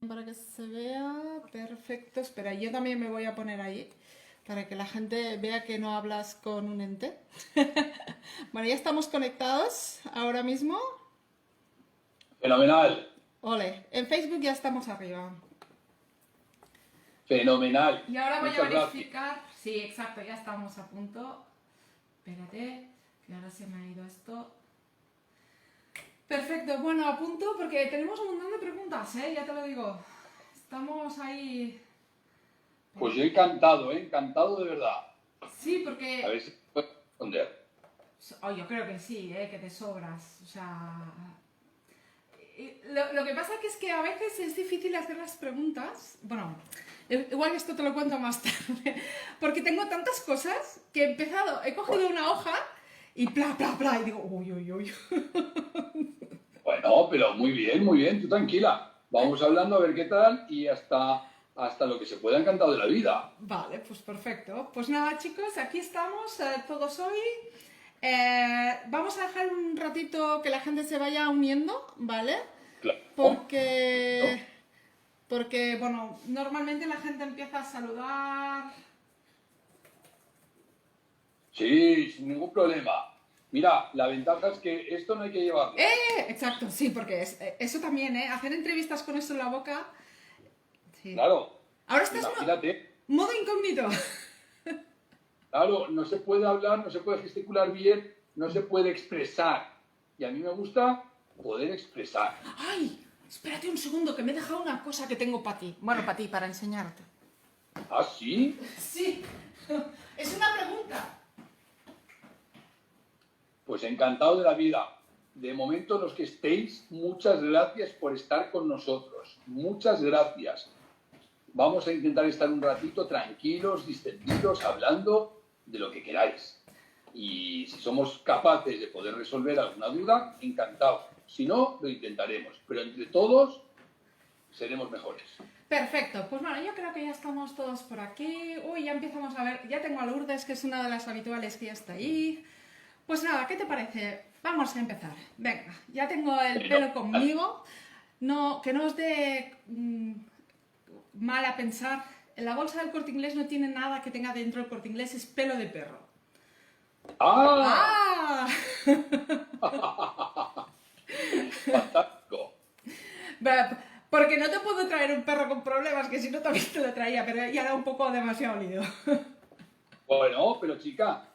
Para que se vea perfecto. Espera, yo también me voy a poner ahí para que la gente vea que no hablas con un ente. Bueno, ya estamos conectados ahora mismo. Fenomenal, Ole, en Facebook ya estamos arriba. fenomenal. Y ahora voy a Muchas gracias. verificar. Sí, exacto, ya estamos a punto. Espérate, que ahora se me ha ido esto. Perfecto, bueno, a punto porque tenemos un montón de preguntas, ¿eh? Ya te lo digo. Estamos ahí. Pues yo encantado, ¿eh? Encantado de verdad. Sí, A porque ver si puedo responder. oh, yo creo que sí, que te sobras. O sea, lo que pasa es que a veces es difícil hacer las preguntas. Bueno, igual esto te lo cuento más tarde. Porque tengo tantas cosas que he empezado, he cogido una hoja y bla, bla, bla. Y digo, uy, uy, uy. Bueno, pero muy bien, tú tranquila. Vamos hablando a ver qué tal y hasta lo que se pueda encantado de la vida. Vale, pues perfecto. Pues nada, chicos, aquí estamos todos hoy. Vamos a dejar un ratito que la gente se vaya uniendo, ¿vale? Claro, Porque, ¿no? porque bueno, normalmente la gente empieza a saludar. Sí, sin ningún problema. Mira, la ventaja es que esto no hay que llevarlo. Exacto, sí, porque eso también, ¿eh? Hacer entrevistas con eso en la boca. Sí. Claro, Ahora estás imagínate. modo incógnito. Claro, no se puede hablar, no se puede gesticular bien, no se puede expresar. Y a mí me gusta poder expresar. ¡Ay! Espérate un segundo, que me he dejado una cosa que tengo para ti. Bueno, para ti, para enseñarte. ¿Ah, sí? Sí, es una pregunta. Pues encantado de la vida. De momento, los que estéis, muchas gracias por estar con nosotros. Muchas gracias. Vamos a intentar estar un ratito tranquilos, distendidos, hablando de lo que queráis. Y si somos capaces de poder resolver alguna duda, encantado. Si no, lo intentaremos. Pero entre todos seremos mejores. Perfecto, pues bueno, yo creo que ya estamos todos por aquí. Uy, ya empezamos a ver, ya tengo a Lourdes, que es una de las habituales que ya está ahí. Pues nada, ¿qué te parece? Vamos a empezar. Venga, ya tengo el pelo Fenomenal. conmigo. No, que no os dé mal a pensar. En la bolsa del Corte Inglés no tiene nada que tenga dentro el Corte Inglés, es pelo de perro. ¡Ah! ¡Ah! Fantástico. Porque no te puedo traer un perro con problemas, que si no también te lo traía, pero ya era un poco demasiado lío. Bueno, pero chica,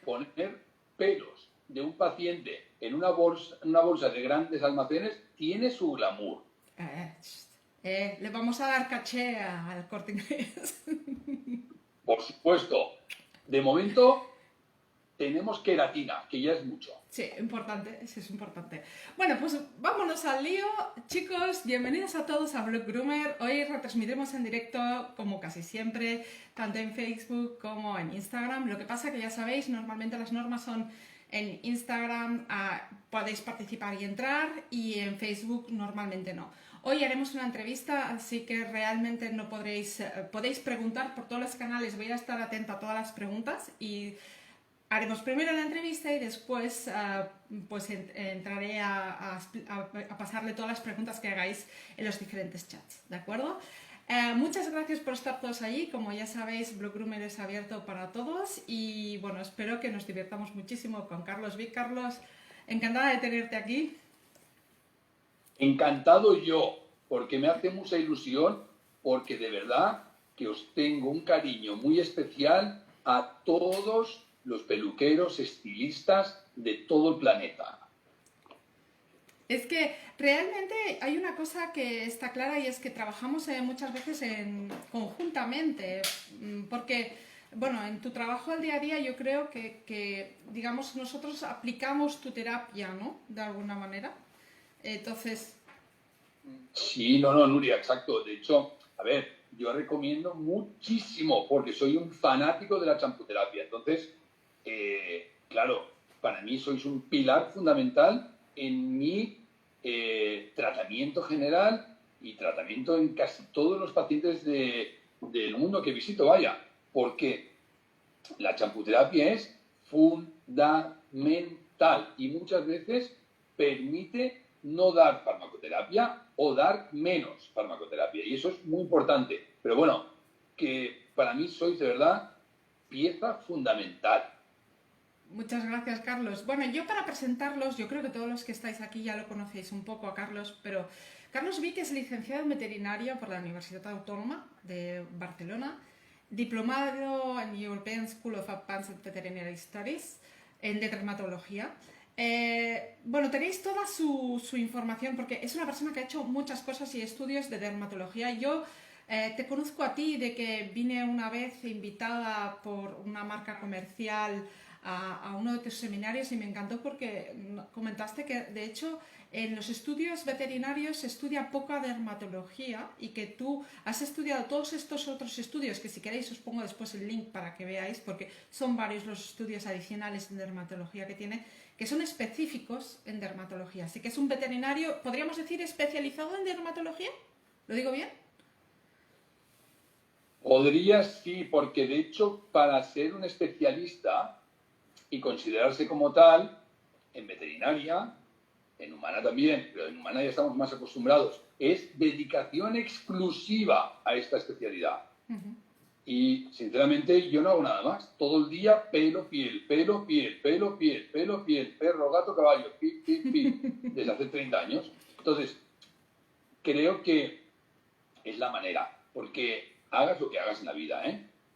poner pelos de un paciente en una bolsa de grandes almacenes tiene su glamour. Le vamos a dar caché al Corte Inglés. Por supuesto, de momento tenemos queratina, que ya es mucho. Sí, importante, eso es importante. Bueno, pues vámonos al lío. Chicos, bienvenidos a todos a Blog Groomer. Hoy retransmitiremos en directo, como casi siempre, tanto en Facebook como en Instagram. Lo que pasa que ya sabéis, normalmente las normas son en Instagram podéis participar y entrar y en Facebook normalmente no. Hoy haremos una entrevista, así que realmente no podéis preguntar por todos los canales. Voy a estar atenta a todas las preguntas y haremos primero la entrevista y después pues entraré a pasarle todas las preguntas que hagáis en los diferentes chats, ¿de acuerdo? Muchas gracias por estar todos allí. Como ya sabéis, Blog Groomer es abierto para todos y bueno, espero que nos divirtamos muchísimo con Carlos Vic. Carlos, encantada de tenerte aquí. Encantado yo, porque me hace mucha ilusión, porque de verdad que os tengo un cariño muy especial a todos los peluqueros, estilistas de todo el planeta. Es que realmente hay una cosa que está clara y es que trabajamos muchas veces conjuntamente, porque, bueno, en tu trabajo al día a día yo creo digamos, nosotros aplicamos tu terapia, ¿no? De alguna manera. Entonces, Sí, no, no, Nuria, exacto. De hecho, a ver, yo recomiendo muchísimo, porque soy un fanático de la champoterapia. Entonces, claro, para mí sois un pilar fundamental en mi tratamiento general y tratamiento en casi todos los pacientes del mundo que visito, vaya, porque la champoterapia es fundamental y muchas veces permite no dar farmacoterapia o dar menos farmacoterapia. Y eso es muy importante. Pero bueno, que para mí sois de verdad pieza fundamental. Muchas gracias, Carlos. Bueno, yo para presentarlos, yo creo que todos los que estáis aquí ya lo conocéis un poco a Carlos, pero Carlos Vic es licenciado en veterinaria por la Universidad Autónoma de Barcelona, diplomado en European School of Advanced Veterinary Studies en dermatología. Bueno, tenéis toda su información porque es una persona que ha hecho muchas cosas y estudios de dermatología. Yo te conozco a ti de que vine una vez invitada por una marca comercial a uno de tus seminarios y me encantó porque comentaste que de hecho en los estudios veterinarios se estudia poca dermatología y que tú has estudiado todos estos otros estudios que si queréis os pongo después el link para que veáis porque son varios los estudios adicionales en dermatología que tiene que son específicos en dermatología. Así que es un veterinario, podríamos decir, especializado en dermatología. ¿Lo digo bien? Podría sí, porque de hecho para ser un especialista y considerarse como tal, en veterinaria, en humana también, pero en humana ya estamos más acostumbrados, es dedicación exclusiva a esta especialidad. Y sinceramente yo no hago nada más. Todo el día pelo, piel, pelo, piel, pelo, piel, pelo, piel, perro, gato, caballo, pi, pi, pi, desde hace 30 años. Entonces, creo que es la manera, porque hagas lo que hagas en la vida,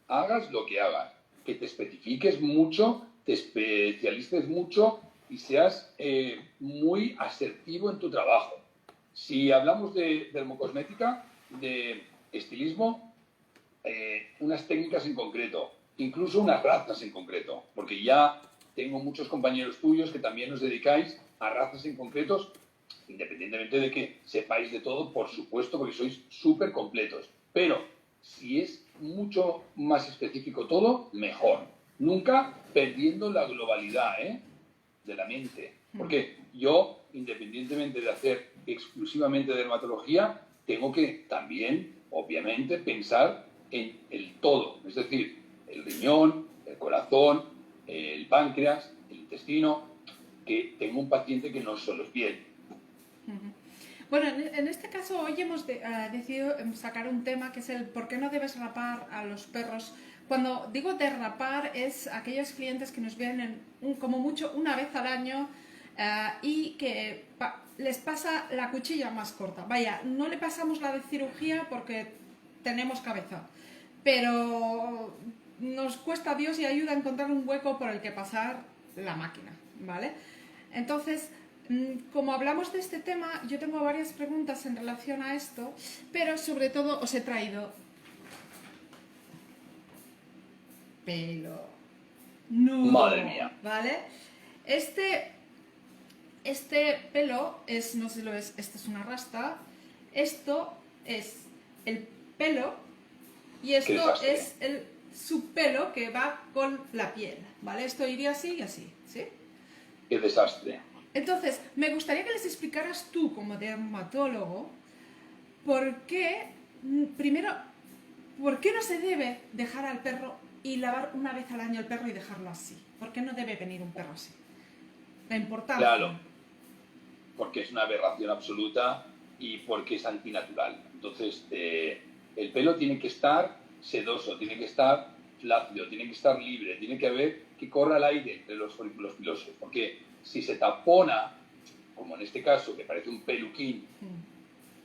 hagas lo que hagas, que te especifiques mucho, te especialices mucho y seas muy asertivo en tu trabajo. Si hablamos de dermocosmética, de estilismo, unas técnicas en concreto, incluso unas razas en concreto, porque ya tengo muchos compañeros tuyos que también os dedicáis a razas en concretos, independientemente de que sepáis de todo, por supuesto, porque sois súper completos. Pero si es mucho más específico todo, mejor. Nunca perdiendo la globalidad de la mente. Porque yo, independientemente de hacer exclusivamente dermatología, tengo que también, obviamente, pensar en el todo. Es decir, el riñón, el corazón, el páncreas, el intestino, que tengo un paciente que no solo es piel. Bueno, en este caso hoy hemos decidido sacar un tema que es el por qué no debes rapar a los perros. Cuando digo derrapar es aquellos clientes que nos vienen como mucho una vez al año y que les pasa la cuchilla más corta. Vaya, no le pasamos la de cirugía porque tenemos cabeza, pero nos cuesta Dios y ayuda a encontrar un hueco por el que pasar la máquina, ¿vale? Entonces, como hablamos de este tema, yo tengo varias preguntas en relación a esto, pero sobre todo os he traído pelo. No. Madre mía. ¿Vale? Este pelo es, no sé si lo ves, esto es una rasta, esto es el pelo y esto es el subpelo que va con la piel, ¿vale? Esto iría así y así, ¿sí? ¡Qué desastre! Entonces, me gustaría que les explicaras tú, como dermatólogo, por qué, primero, ¿por qué no se debe dejar al perro y lavar una vez al año el perro y dejarlo así? ¿Por qué no debe venir un perro así? La importancia. Claro, porque es una aberración absoluta y porque es antinatural. Entonces, el pelo tiene que estar sedoso, tiene que estar flácido, tiene que estar libre, tiene que haber que corra el aire entre los folículos pilosos, porque si se tapona, como en este caso, que parece un peluquín,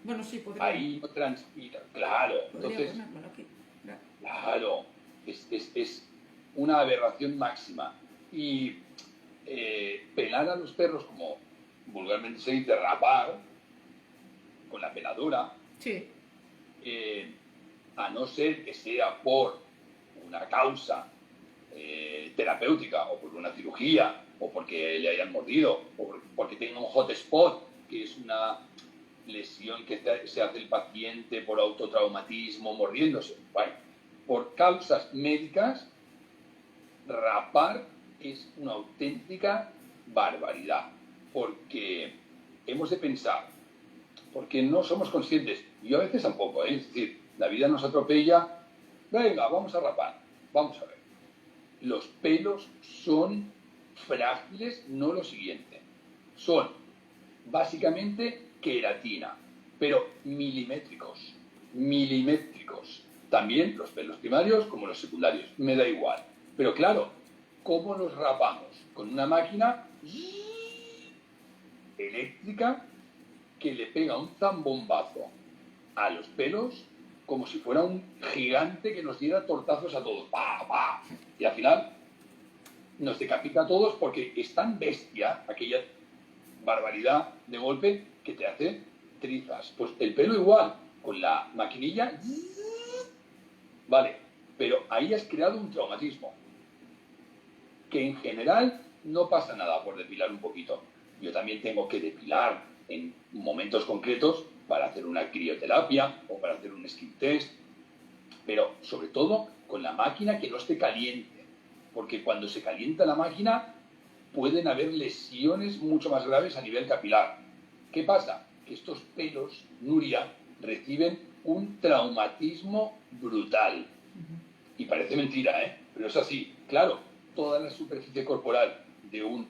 bueno, sí, podría. Ahí no transpira, claro. Entonces, claro, es una aberración máxima. Y pelar a los perros, como vulgarmente se dice, rapar, con la peladora, sí. A no ser que sea por una causa terapéutica o por una cirugía o porque le hayan mordido o porque tenga un hot spot, que es una lesión que se hace el paciente por autotraumatismo, mordiéndose. Bueno, por causas médicas, rapar es una auténtica barbaridad, porque hemos de pensar, porque no somos conscientes, y yo a veces tampoco, es decir, la vida nos atropella, venga, vamos a rapar, vamos a ver. Los pelos son frágiles, no lo siguiente, son básicamente queratina, pero milimétricos, milimétricos. También los pelos primarios como los secundarios, me da igual. Pero claro, ¿cómo los rapamos? Con una máquina eléctrica que le pega un zambombazo a los pelos como si fuera un gigante que nos diera tortazos a todos. ¡Pah, pah! Y al final nos decapita a todos porque es tan bestia aquella barbaridad de golpe que te hace trizas. Pues el pelo igual, con la maquinilla, vale, pero ahí has creado un traumatismo que en general no pasa nada por depilar un poquito. Yo también tengo que depilar en momentos concretos para hacer una crioterapia o para hacer un skin test, pero sobre todo con la máquina que no esté caliente, porque cuando se calienta la máquina pueden haber lesiones mucho más graves a nivel capilar. ¿Qué pasa? Que estos pelos, Nuria, reciben un traumatismo brutal. Y parece mentira, ¿eh? Pero es así. Claro, toda la superficie corporal de un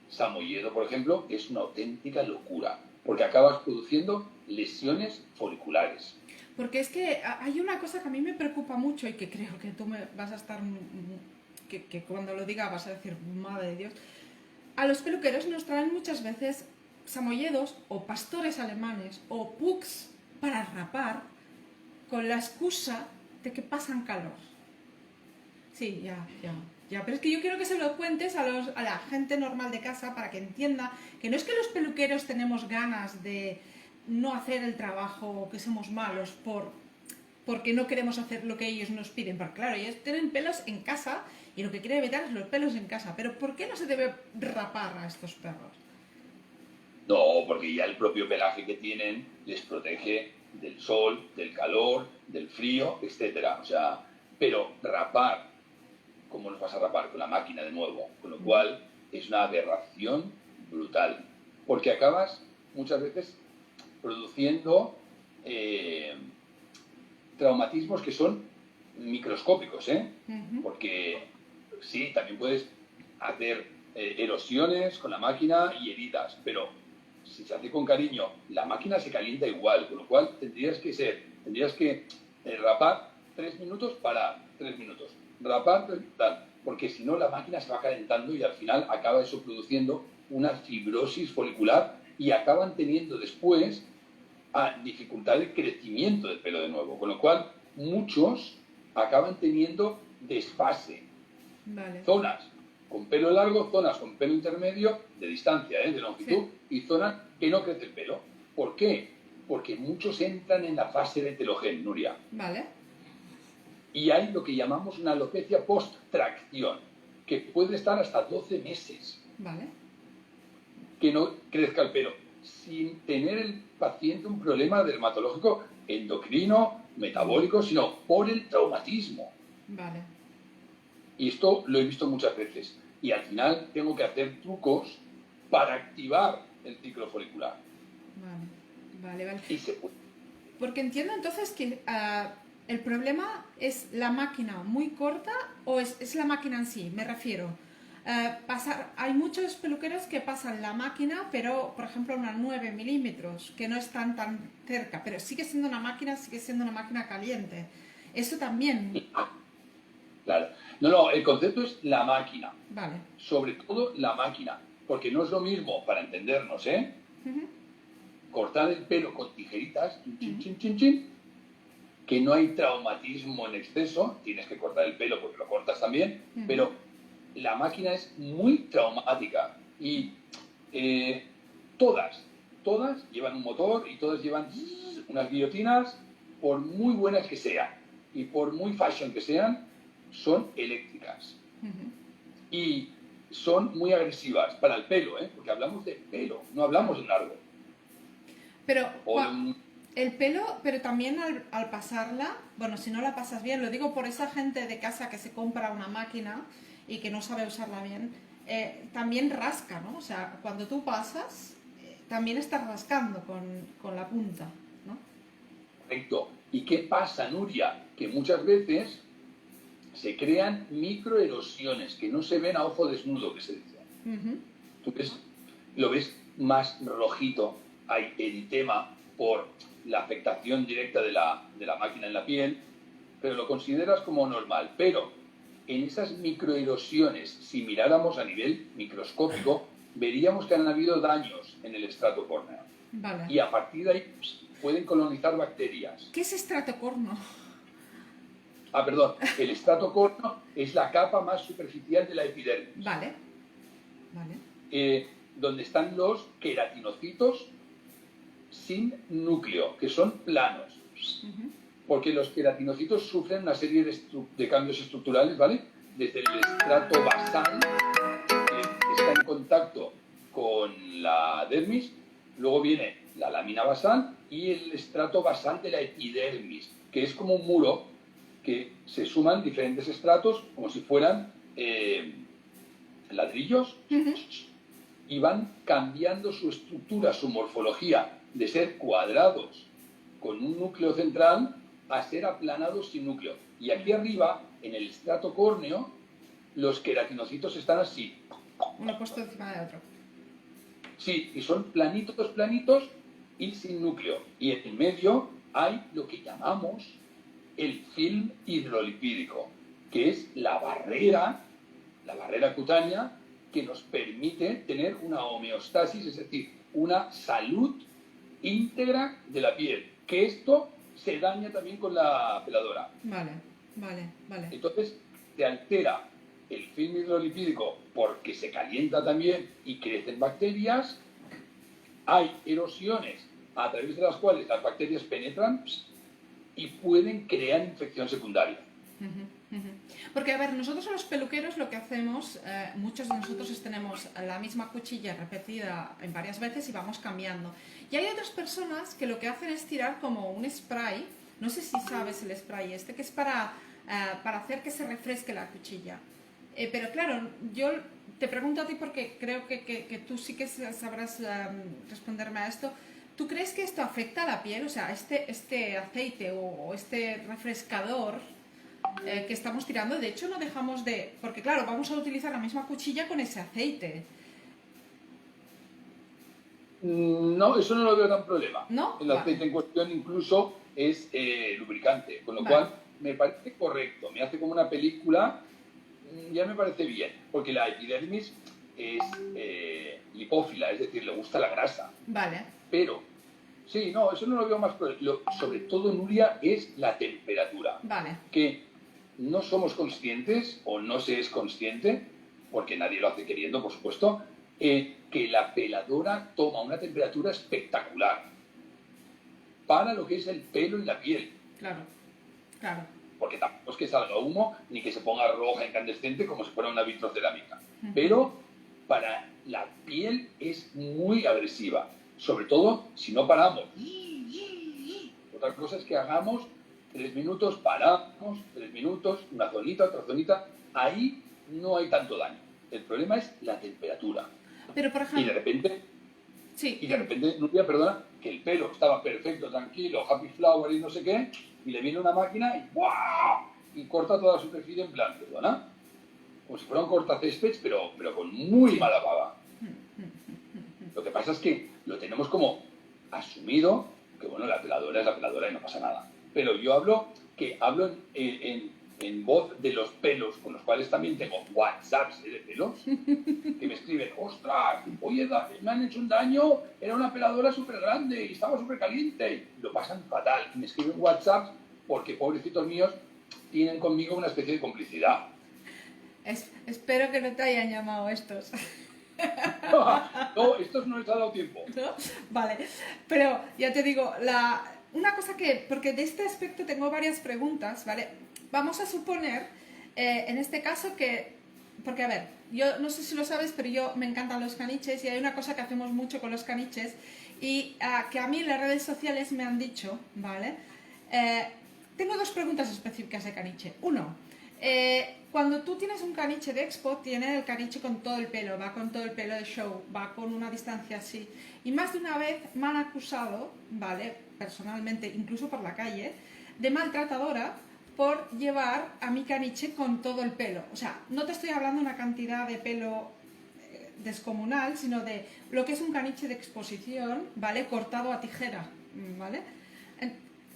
samoyedo, por ejemplo, es una auténtica locura, porque acabas produciendo lesiones foliculares. Porque es que hay una cosa que a mí me preocupa mucho y que creo que tú me vas a estar... que cuando lo diga vas a decir, madre de Dios. A los peluqueros nos traen muchas veces samoyedos o pastores alemanes o pugs para rapar con la excusa de que pasan calor. Sí, ya. Pero es que yo quiero que se lo cuentes a la gente normal de casa para que entienda que no es que los peluqueros tenemos ganas de no hacer el trabajo o que somos malos porque no queremos hacer lo que ellos nos piden. Porque claro, ellos tienen pelos en casa y lo que quieren evitar es los pelos en casa. Pero ¿por qué no se debe rapar a estos perros? No, porque ya el propio pelaje que tienen les protege del sol, del calor, del frío, etcétera. O sea, pero rapar, ¿cómo nos vas a rapar? Con la máquina de nuevo. Con lo cual es una aberración brutal. Porque acabas muchas veces produciendo traumatismos que son microscópicos, ¿eh? Porque sí, también puedes hacer erosiones con la máquina y heridas, pero si se hace con cariño, la máquina se calienta igual, con lo cual tendrías que rapar 3 minutos, parar 3 minutos, rapar, tal, porque si no la máquina se va calentando y al final acaba eso produciendo una fibrosis folicular y acaban teniendo después dificultad de crecimiento del pelo de nuevo, con lo cual muchos acaban teniendo desfase. Vale. Zonas con pelo largo, zonas con pelo intermedio, de distancia, de longitud, sí. Y zonas que no crece el pelo. ¿Por qué? Porque muchos entran en la fase de telogén, Nuria. Vale. Y hay lo que llamamos una alopecia post-tracción, que puede estar hasta 12 meses. Vale. Que no crezca el pelo, sin tener el paciente un problema dermatológico, endocrino, metabólico, sino por el traumatismo. Vale. Y esto lo he visto muchas veces. Y al final tengo que hacer trucos para activar el ciclo folicular. Vale. Y se puede. Porque entiendo entonces que el problema es la máquina muy corta o es la máquina en sí, me refiero. Hay muchos peluqueros que pasan la máquina, pero por ejemplo una 9 milímetros, que no están tan cerca, pero sigue siendo una máquina caliente. Eso también. Claro. No, el concepto es la máquina. Vale. Sobre todo la máquina, porque no es lo mismo, para entendernos, cortar el pelo con tijeritas, chin, que no hay traumatismo en exceso, tienes que cortar el pelo porque lo cortas también, pero la máquina es muy traumática y todas llevan un motor y todas llevan unas guillotinas, por muy buenas que sean y por muy fashion que sean, son eléctricas. Y son muy agresivas para el pelo, porque hablamos de pelo, no hablamos de un árbol. Pero el pelo, pero también al pasarla, bueno, si no la pasas bien, lo digo por esa gente de casa que se compra una máquina y que no sabe usarla bien, también rasca, ¿no? O sea, cuando tú pasas, también estás rascando con la punta, ¿no? Correcto. ¿Y qué pasa, Nuria? Que muchas veces se crean microerosiones que no se ven a ojo desnudo, que se dice. Tú lo ves más rojito, hay eritema por la afectación directa de la máquina en la piel, pero lo consideras como normal. Pero en esas microerosiones, si miráramos a nivel microscópico, veríamos que han habido daños en el estrato córneo. Vale. Y a partir de ahí pueden colonizar bacterias. ¿Qué es estratocorno? Perdón, el estrato córneo es la capa más superficial de la epidermis. Vale. Donde están los queratinocitos sin núcleo, que son planos. Porque los queratinocitos sufren una serie de cambios estructurales, ¿vale? Desde el estrato basal, que está en contacto con la dermis, luego viene la lámina basal y el estrato basal de la epidermis, que es como un muro que se suman diferentes estratos como si fueran ladrillos y van cambiando su estructura, su morfología, de ser cuadrados con un núcleo central a ser aplanados sin núcleo. Y aquí arriba, en el estrato córneo, los queratinocitos están así. Uno puesto encima de otro. Sí, y son planitos, planitos y sin núcleo. Y en medio hay lo que llamamos el film hidrolipídico, que es la barrera cutánea que nos permite tener una homeostasis, es decir, una salud íntegra de la piel. Que esto se daña también con la peladora. Vale. Entonces, se altera el film hidrolipídico porque se calienta también y crecen bacterias. Hay erosiones a través de las cuales las bacterias penetran y pueden crear infección secundaria. Porque, a ver, nosotros los peluqueros lo que hacemos, muchos de nosotros tenemos la misma cuchilla repetida en varias veces y vamos cambiando. Y hay otras personas que lo que hacen es tirar como un spray, no sé si sabes el spray este, que es para hacer que se refresque la cuchilla. Pero claro, yo te pregunto a ti porque creo que tú sí que sabrás responderme a esto. ¿Tú crees que esto afecta a la piel? O sea, este aceite o este refrescador que estamos tirando, de hecho no dejamos de... Porque claro, vamos a utilizar la misma cuchilla con ese aceite. No, eso no lo veo tan problema. ¿No? El aceite en cuestión incluso es lubricante, con lo cual me parece correcto. Me hace como una película, ya me parece bien, porque la epidermis es lipófila, es decir, le gusta la grasa. Vale. Pero, sí, no, eso no lo veo más problema. Sobre todo, Nuria, es la temperatura. Vale. Que no somos conscientes, o no se es consciente, porque nadie lo hace queriendo, por supuesto, que la peladora toma una temperatura espectacular para lo que es el pelo y la piel. Claro. Porque tampoco es que salga humo ni que se ponga roja incandescente como si fuera una vitrocerámica. Pero para la piel es muy agresiva, sobre todo si no paramos. Otra cosa es que hagamos 3 minutos, paramos, 3 minutos, una zonita, otra zonita. Ahí no hay tanto daño. El problema es la temperatura. Pero, por ejemplo... Y de repente, Nuria, perdona, que el pelo estaba perfecto, tranquilo, happy flower y no sé qué, y le viene una máquina y ¡buah! Y corta toda la superficie en plan, perdona, como si fuera un cortacéspedes, pero con muy mala baba. Lo que pasa es que lo tenemos como asumido, que bueno, la peladora es la peladora y no pasa nada. Pero yo hablo en voz de los pelos, con los cuales también tengo WhatsApps de pelos, que me escriben, ostras, oye, me han hecho un daño, era una peladora súper grande y estaba súper caliente. Lo pasan fatal. Y me escriben WhatsApps porque, pobrecitos míos, tienen conmigo una especie de complicidad. Espero que no te hayan llamado estos. No, estos no les ha dado tiempo. ¿No? Vale, pero ya te digo, una cosa porque de este aspecto tengo varias preguntas, ¿vale? Vamos a suponer, en este caso porque a ver, yo no sé si lo sabes, pero me encantan los caniches y hay una cosa que hacemos mucho con los caniches y que a mí en las redes sociales me han dicho, ¿vale? Tengo 2 preguntas específicas de caniche. Uno, cuando tú tienes un caniche de expo, tiene el caniche con todo el pelo, va con todo el pelo de show, va con una distancia así. Y más de una vez me han acusado, ¿vale? Personalmente, incluso por la calle, de maltratadora por llevar a mi caniche con todo el pelo. O sea, no te estoy hablando de una cantidad de pelo descomunal, sino de lo que es un caniche de exposición, ¿vale? Cortado a tijera, ¿vale?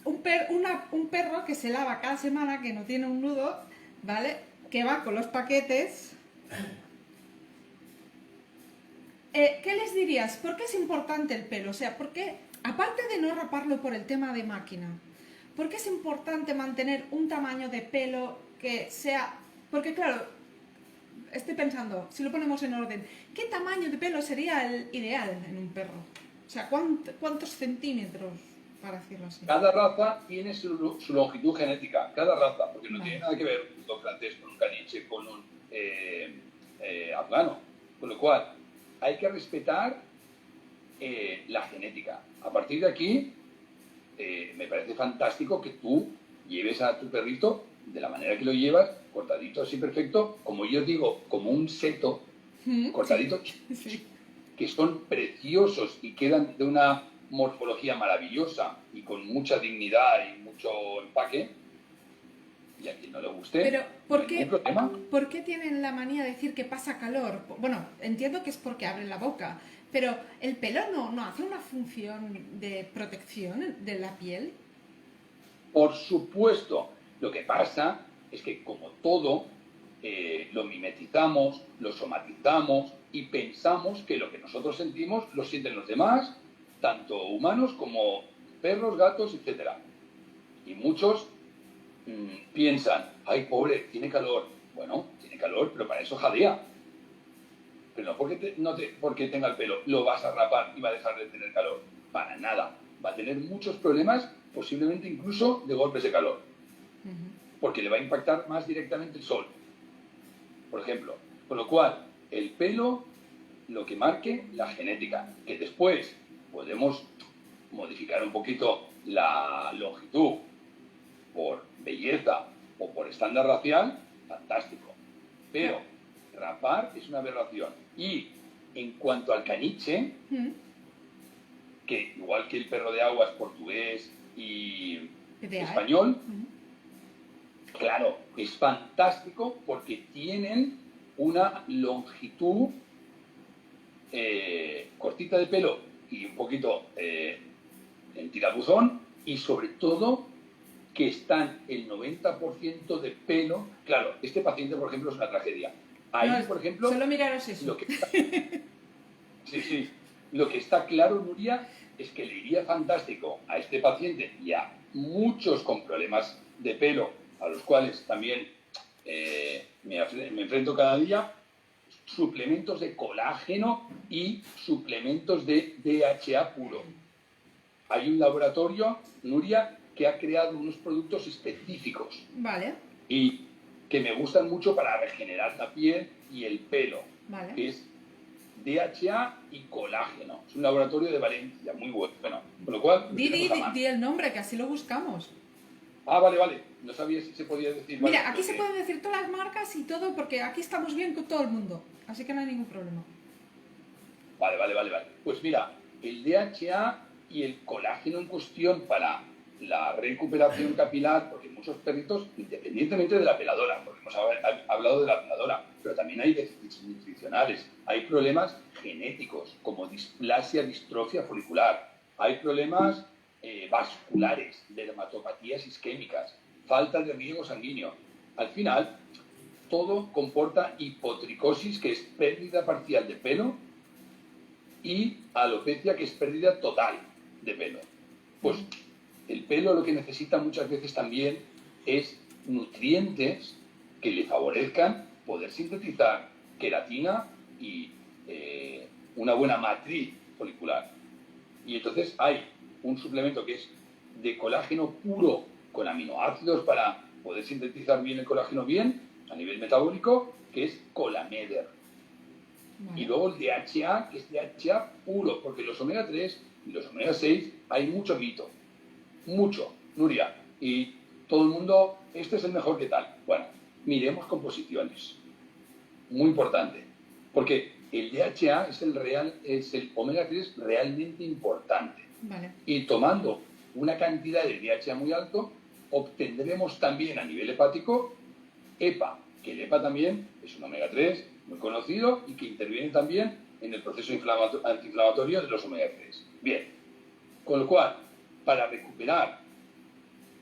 Un perro que se lava cada semana, que no tiene un nudo, ¿vale? Que va con los paquetes. ¿Qué les dirías? ¿Por qué es importante el pelo? O sea, ¿por qué, aparte de no raparlo por el tema de máquina, por qué es importante mantener un tamaño de pelo que sea... Porque claro, estoy pensando, si lo ponemos en orden, ¿qué tamaño de pelo sería el ideal en un perro? O sea, ¿cuántos centímetros, para decirlo así? Cada raza tiene su longitud genética, cada raza, porque no Vale. tiene nada que ver un bulldog francés con un caniche, con un afgano. Con lo cual, hay que respetar la genética. A partir de aquí, me parece fantástico que tú lleves a tu perrito de la manera que lo llevas, cortadito así perfecto, como yo digo, como un seto, cortadito, Sí. que son preciosos y quedan de una morfología maravillosa y con mucha dignidad y mucho empaque. Y a quien no le guste, Pero, no hay ningún problema. ¿por qué tienen la manía de decir que pasa calor? Bueno, entiendo que es porque abren la boca, pero ¿el pelo no hace una función de protección de la piel? Por supuesto, lo que pasa es que como todo, lo mimetizamos, lo somatizamos y pensamos que lo que nosotros sentimos lo sienten los demás, tanto humanos como perros, gatos, etc. Y muchos piensan, ay, pobre, tiene calor. Bueno, tiene calor, pero para eso jadea. Pero no porque tenga el pelo lo vas a rapar y va a dejar de tener calor. Para nada. Va a tener muchos problemas, posiblemente incluso de golpes de calor. Porque le va a impactar más directamente el sol, por ejemplo. Con lo cual, el pelo, lo que marque la genética, que después podemos modificar un poquito la longitud por belleza o por estándar racial, fantástico. Pero rapar es una aberración. Y en cuanto al caniche, que igual que el perro de agua es portugués y español, claro, es fantástico porque tienen una longitud cortita de pelo y un poquito en tirabuzón, y sobre todo que están el 90% de pelo. Claro, este paciente, por ejemplo, es una tragedia. Ahí, No, por ejemplo, solo miraros eso. Lo que está claro, Nuria, es que le iría fantástico a este paciente y a muchos con problemas de pelo, a los cuales también me enfrento cada día, suplementos de colágeno y suplementos de DHA puro. Hay un laboratorio, Nuria, que ha creado unos productos específicos. Vale. Y que me gustan mucho para regenerar la piel y el pelo. Vale. Que es DHA y colágeno. Es un laboratorio de Valencia, muy bueno. Con lo cual... Di el nombre, que así lo buscamos. Ah, vale. No sabía si se podía decir... Mira, aquí se pueden decir todas las marcas y todo, porque aquí estamos bien con todo el mundo. Así que no hay ningún problema. Vale. Pues mira, el DHA y el colágeno en cuestión para la recuperación capilar, porque muchos perritos, independientemente de la peladora, porque hemos hablado de la peladora, pero también hay déficits nutricionales, hay problemas genéticos, como displasia, distrofia folicular, hay problemas vasculares, dermatopatías isquémicas, falta de riego sanguíneo. Al final, todo comporta hipotricosis, que es pérdida parcial de pelo, y alopecia, que es pérdida total de pelo. Pues el pelo lo que necesita muchas veces también es nutrientes que le favorezcan poder sintetizar queratina y una buena matriz folicular. Y entonces hay un suplemento que es de colágeno puro con aminoácidos para poder sintetizar bien el colágeno bien a nivel metabólico, que es Colameder. Vale. Y luego el DHA, que es DHA puro, porque los omega 3 y los omega 6 hay mucho mito. Mucho, Nuria. Y todo el mundo, este es el mejor que tal. Bueno, miremos composiciones. Muy importante. Porque el DHA es el omega 3 realmente importante. Vale. Y tomando una cantidad de DHA muy alto, obtendremos también a nivel hepático EPA, que el EPA también es un omega 3 muy conocido y que interviene también en el proceso antiinflamatorio de los omega 3. Bien, con lo cual, para recuperar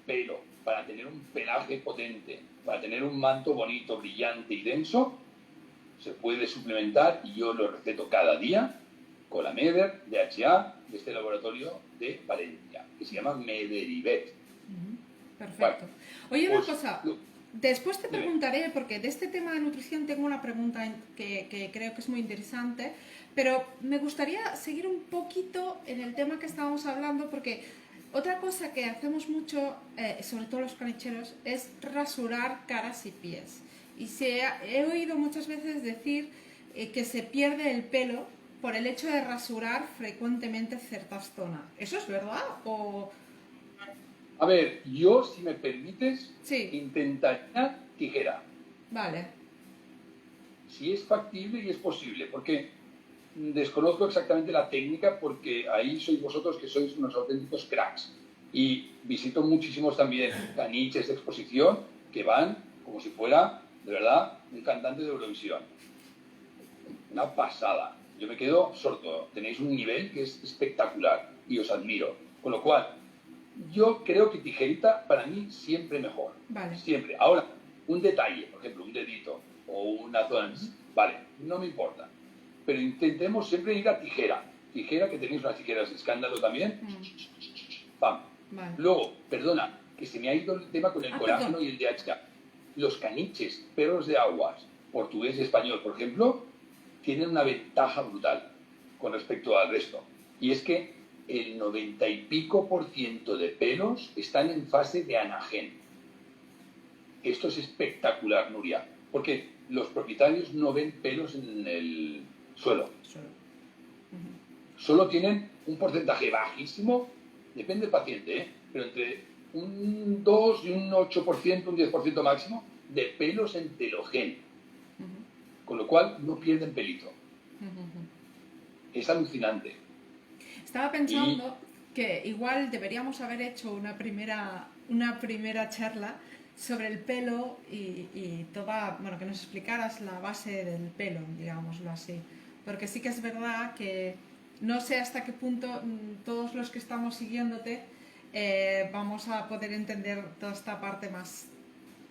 pelo, para tener un pelaje potente, para tener un manto bonito, brillante y denso, se puede suplementar, y yo lo receto cada día, con la Meder DHA de este laboratorio de Valencia, que se llama Mederivet. Perfecto. Oye, una Pues, cosa, después te preguntaré, porque de este tema de nutrición tengo una pregunta que creo que es muy interesante, pero me gustaría seguir un poquito en el tema que estábamos hablando, porque otra cosa que hacemos mucho, sobre todo los canicheros, es rasurar caras y pies. Y he oído muchas veces decir que se pierde el pelo por el hecho de rasurar frecuentemente ciertas zonas. ¿Eso es verdad? O... A ver, yo, si me permites, Sí. intentaría tijera. Vale. Si es factible y es posible, porque desconozco exactamente la técnica, porque ahí sois vosotros que sois unos auténticos cracks. Y visito muchísimos también caniches de exposición que van como si fuera, de verdad, un cantante de Eurovisión. Una pasada. Yo me quedo sordo. Tenéis un nivel que es espectacular y os admiro. Con lo cual, yo creo que tijerita para mí siempre mejor. Vale. Siempre. Ahora, un detalle, por ejemplo, un dedito o una zona, vale, no me importa. Pero intentemos siempre ir a tijera. Tijera, que tenéis unas tijeras de escándalo también. Pam. Vale. Luego, perdona, que se me ha ido el tema con el colágeno perdón. y el DHA. Los caniches, perros de aguas, portugués y español, por ejemplo, tienen una ventaja brutal con respecto al resto. Y es que el 90 y pico % de pelos están en fase de anagen. Esto es espectacular, Nuria, porque los propietarios no ven pelos en el suelo. Solo tienen un porcentaje bajísimo, depende del paciente, pero entre un 2 y un 8%, un 10% máximo, de pelos en telogén. Con lo cual no pierden pelito. Es alucinante. Estaba pensando que igual deberíamos haber hecho una primera charla sobre el pelo y toda, bueno, que nos explicaras la base del pelo, digámoslo así. Porque sí que es verdad que no sé hasta qué punto todos los que estamos siguiéndote vamos a poder entender toda esta parte más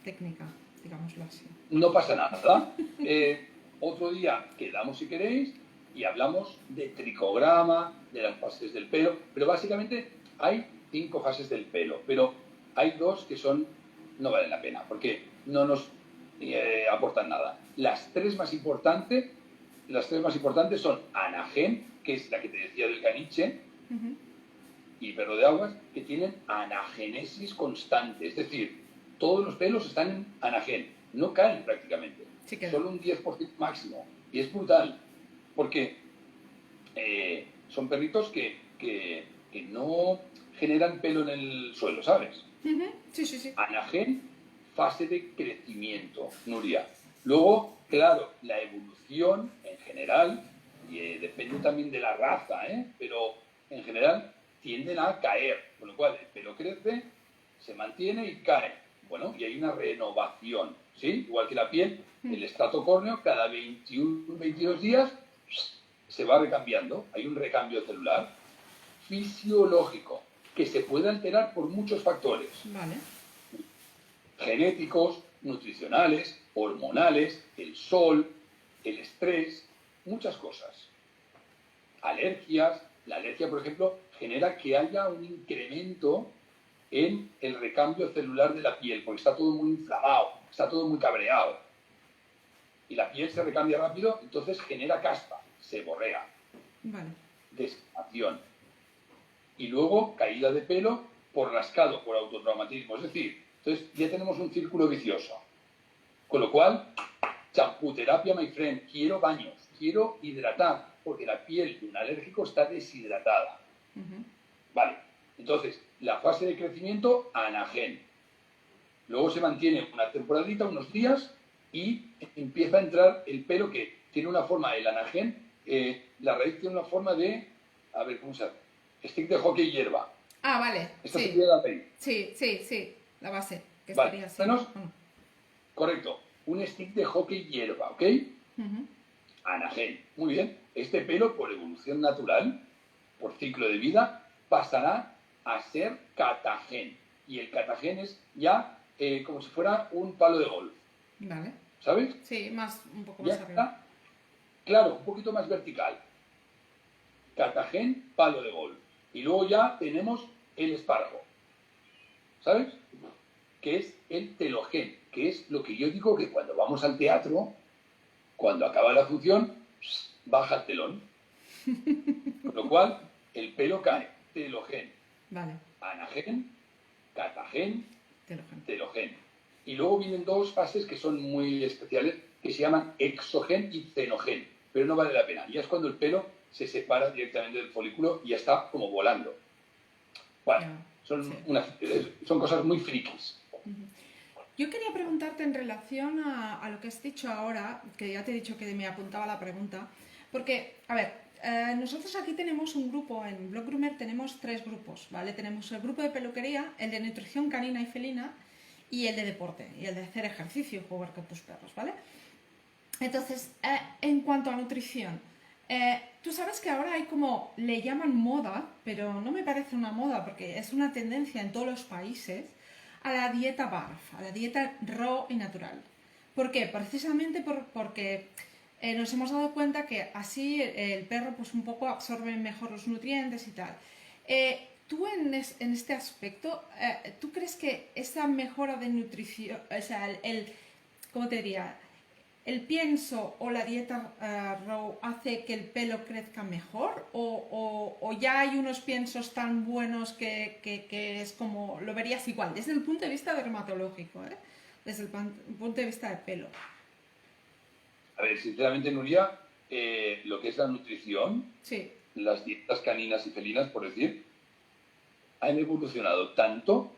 técnica, digámoslo así. No pasa nada. Otro día quedamos, si queréis, y hablamos de tricograma, de las fases del pelo, pero básicamente hay 5 fases del pelo, pero hay 2 que no valen la pena, porque no nos aportan nada. Las tres más importantes son anagen, que es la que te decía del caniche, y perro de aguas, que tienen anagenesis constante, es decir, todos los pelos están en anagen, no caen prácticamente, solo un 10% máximo, y es brutal, porque son perritos que no generan pelo en el suelo, ¿sabes? Sí. Anagen, fase de crecimiento, Nuria. Luego, claro, la evolución en general, y depende también de la raza, pero en general tienden a caer, con lo cual el pelo crece, se mantiene y cae. Bueno, y hay una renovación, ¿sí? Igual que la piel, el estrato córneo cada 21-22 días se va recambiando. Hay un recambio celular fisiológico que se puede alterar por muchos factores. Vale. Genéticos, nutricionales, hormonales, el sol, el estrés, muchas cosas. Alergias. La alergia, por ejemplo, genera que haya un incremento en el recambio celular de la piel, porque está todo muy inflamado, está todo muy cabreado. Y la piel se recambia rápido, entonces genera caspa, seborrea, descamación. Y luego caída de pelo por rascado, por autotraumatismo. Es decir, entonces ya tenemos un círculo vicioso. Con lo cual, champuterapia, my friend, quiero baños, quiero hidratar, porque la piel de un alérgico está deshidratada. Vale, entonces, la fase de crecimiento, anagen. Luego se mantiene una temporadita, unos días, y empieza a entrar el pelo que tiene una forma, el anagen, la raíz tiene una forma de, a ver, ¿cómo se hace? Stick de hockey hierba. Ah, vale. Esta sería la raíz. Sí, la base. Que vale, estaría así. menos, correcto, un stick de hockey hierba, ¿ok? Ujú. anagen. Muy bien, este pelo por evolución natural, por ciclo de vida, pasará a ser catagen. Y el catagen es ya como si fuera un palo de golf, Vale. ¿sabes? Sí, un poco Ya más arriba. está, claro, un poquito más vertical. Catagen, palo de golf. Y luego ya tenemos el espárrago, ¿sabes? Que es el telogen, que es lo que yo digo que cuando vamos al teatro, cuando acaba la función, baja el telón. Con lo cual, el pelo cae. Telogen, Vale. anagen, catagen, Telogen. telogen. Y luego vienen dos fases que son muy especiales, que se llaman exogen y cenogen. Pero no vale la pena. Ya es cuando el pelo se separa directamente del folículo y ya está como volando. Bueno, Ya, son, sí. son cosas muy frikis. Yo quería preguntarte en relación a lo que has dicho ahora, que ya te he dicho que me apuntaba la pregunta, porque, a ver, nosotros aquí tenemos un grupo, en Blog Groomer tenemos tres grupos, ¿vale? Tenemos el grupo de peluquería, el de nutrición canina y felina y el de deporte, y el de hacer ejercicio y jugar con tus perros, ¿vale? Entonces, en cuanto a nutrición, tú sabes que ahora hay como, le llaman moda, pero no me parece una moda porque es una tendencia en todos los países, a la dieta BARF, a la dieta raw y natural. ¿Por qué? Precisamente porque nos hemos dado cuenta que así el perro pues un poco absorbe mejor los nutrientes y tal. Tú en este aspecto, ¿tú crees que esa mejora de nutrición, o sea, ¿cómo te diría? ¿El pienso o la dieta raw hace que el pelo crezca mejor? ¿O ya hay unos piensos tan buenos que es como, lo verías igual? Desde el punto de vista dermatológico, ¿eh? Desde el punto de vista del pelo. A ver, sinceramente, Nuria, lo que es la nutrición, Sí. las dietas caninas y felinas, por decir, han evolucionado tanto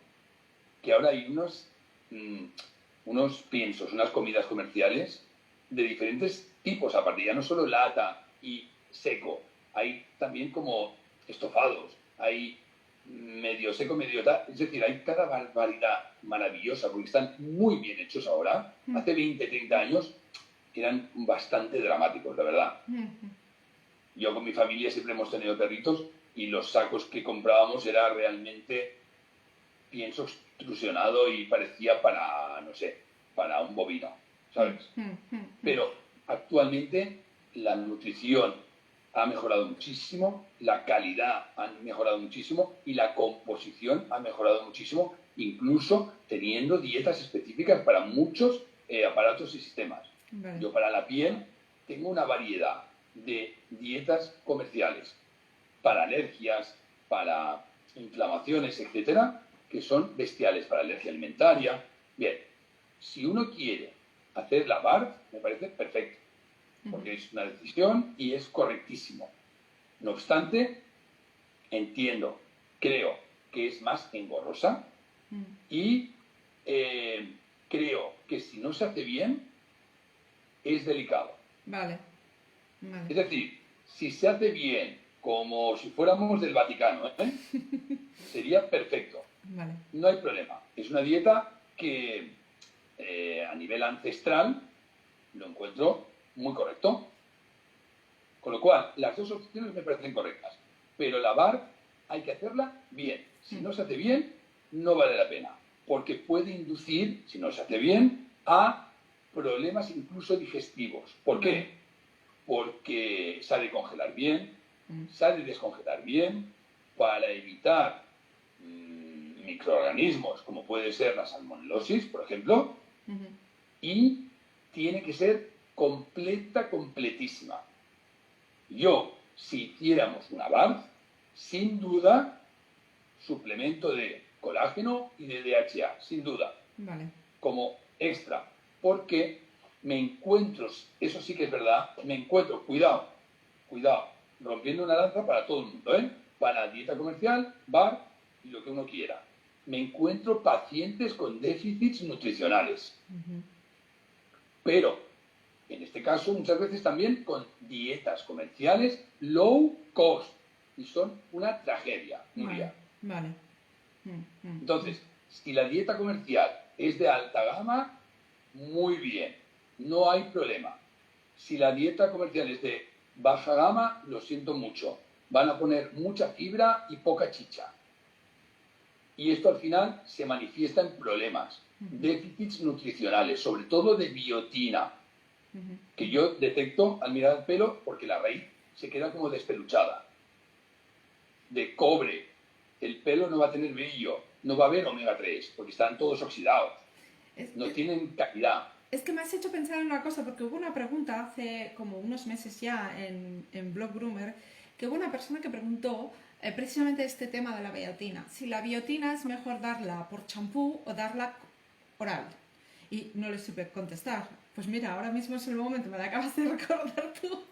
que ahora hay unos piensos, unas comidas comerciales de diferentes tipos, aparte ya no solo lata y seco, hay también como estofados, hay medio seco, medio tal, es decir, hay cada barbaridad maravillosa porque están muy bien hechos ahora. Hace 20, 30 años eran bastante dramáticos, la verdad. Yo con mi familia siempre hemos tenido perritos y los sacos que comprábamos era realmente pienso extrusionado y parecía para, no sé, para un bovino, ¿sabes? Pero actualmente la nutrición ha mejorado muchísimo, la calidad ha mejorado muchísimo y la composición ha mejorado muchísimo, incluso teniendo dietas específicas para muchos aparatos y sistemas. Vale. Yo para la piel tengo una variedad de dietas comerciales para alergias, para inflamaciones, etcétera, que son bestiales para alergia alimentaria. Bien, si uno quiere hacer la BARF, me parece perfecto, porque es una decisión y es correctísimo. No obstante, entiendo, creo que es más engorrosa y creo que si no se hace bien, es delicado. Vale. Es decir, si se hace bien, como si fuéramos del Vaticano, sería perfecto. Vale. No hay problema. Es una dieta que a nivel ancestral lo encuentro muy correcto. Con lo cual, las dos opciones me parecen correctas. Pero la BARF hay que hacerla bien. Si no se hace bien, no vale la pena. Porque puede inducir, si no se hace bien, a problemas incluso digestivos. ¿Por qué? Porque se ha de congelar bien, se ha de descongelar bien, para evitar microorganismos, como puede ser la salmonelosis, por ejemplo, y tiene que ser completísima. Yo, si hiciéramos una BARF, sin duda, suplemento de colágeno y de DHA, sin duda, Vale. como extra, porque me encuentro, eso sí que es verdad, me encuentro, cuidado, rompiendo una lanza para todo el mundo, para dieta comercial, bar y lo que uno quiera. Me encuentro pacientes con déficits nutricionales. Pero, en este caso, muchas veces también con dietas comerciales low cost. Y son una tragedia, Nuria. Vale. Entonces, si la dieta comercial es de alta gama, muy bien, no hay problema. si la dieta comercial es de baja gama, lo siento mucho. Van a poner mucha fibra y poca chicha. Y esto al final se manifiesta en problemas, déficits nutricionales, sobre todo de biotina, que yo detecto al mirar el pelo porque la raíz se queda como despeluchada. De cobre, el pelo no va a tener brillo, no va a haber omega 3 porque están todos oxidados, no tienen calidad. Es que me has hecho pensar en una cosa, porque hubo una pregunta hace como unos meses ya en Blog Groomer, que hubo una persona que preguntó precisamente este tema de la biotina. Si la biotina es mejor darla por champú o darla oral. Y no le supe contestar. Pues mira, ahora mismo es el momento, me la acabas de recordar tú.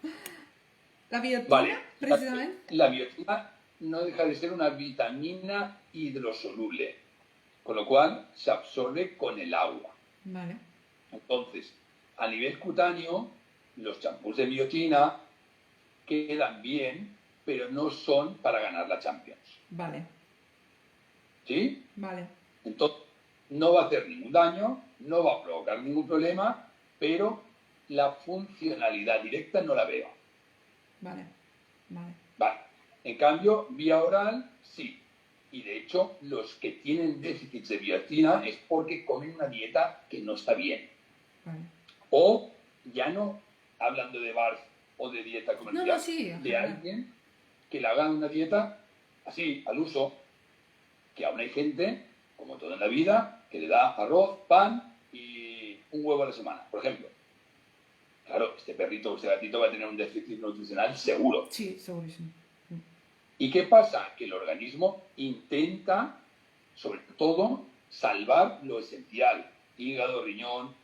La biotina, Vale, precisamente. la biotina no deja de ser una vitamina hidrosoluble, con lo cual se absorbe con el agua. Vale. Entonces, a nivel cutáneo, los champús de biotina quedan bien, pero no son para ganar la Champions. Vale. ¿Sí? Vale. Entonces, no va a hacer ningún daño, no va a provocar ningún problema, pero la funcionalidad directa no la veo. Vale. Vale. Vale. En cambio, vía oral, sí. Y de hecho, los que tienen déficits de biotina es porque comen una dieta que no está bien. Vale. O ya no hablando de BARF o de dieta comercial, No, sí, de alguien que le haga una dieta así, al uso, que aún hay gente, como todo en la vida, que le da arroz, pan y un huevo a la semana, por ejemplo. Claro, este perrito o este gatito va a tener un déficit nutricional seguro. Sí, segurísimo. ¿Y qué pasa? Que el organismo intenta, sobre todo, salvar lo esencial. Hígado, riñón,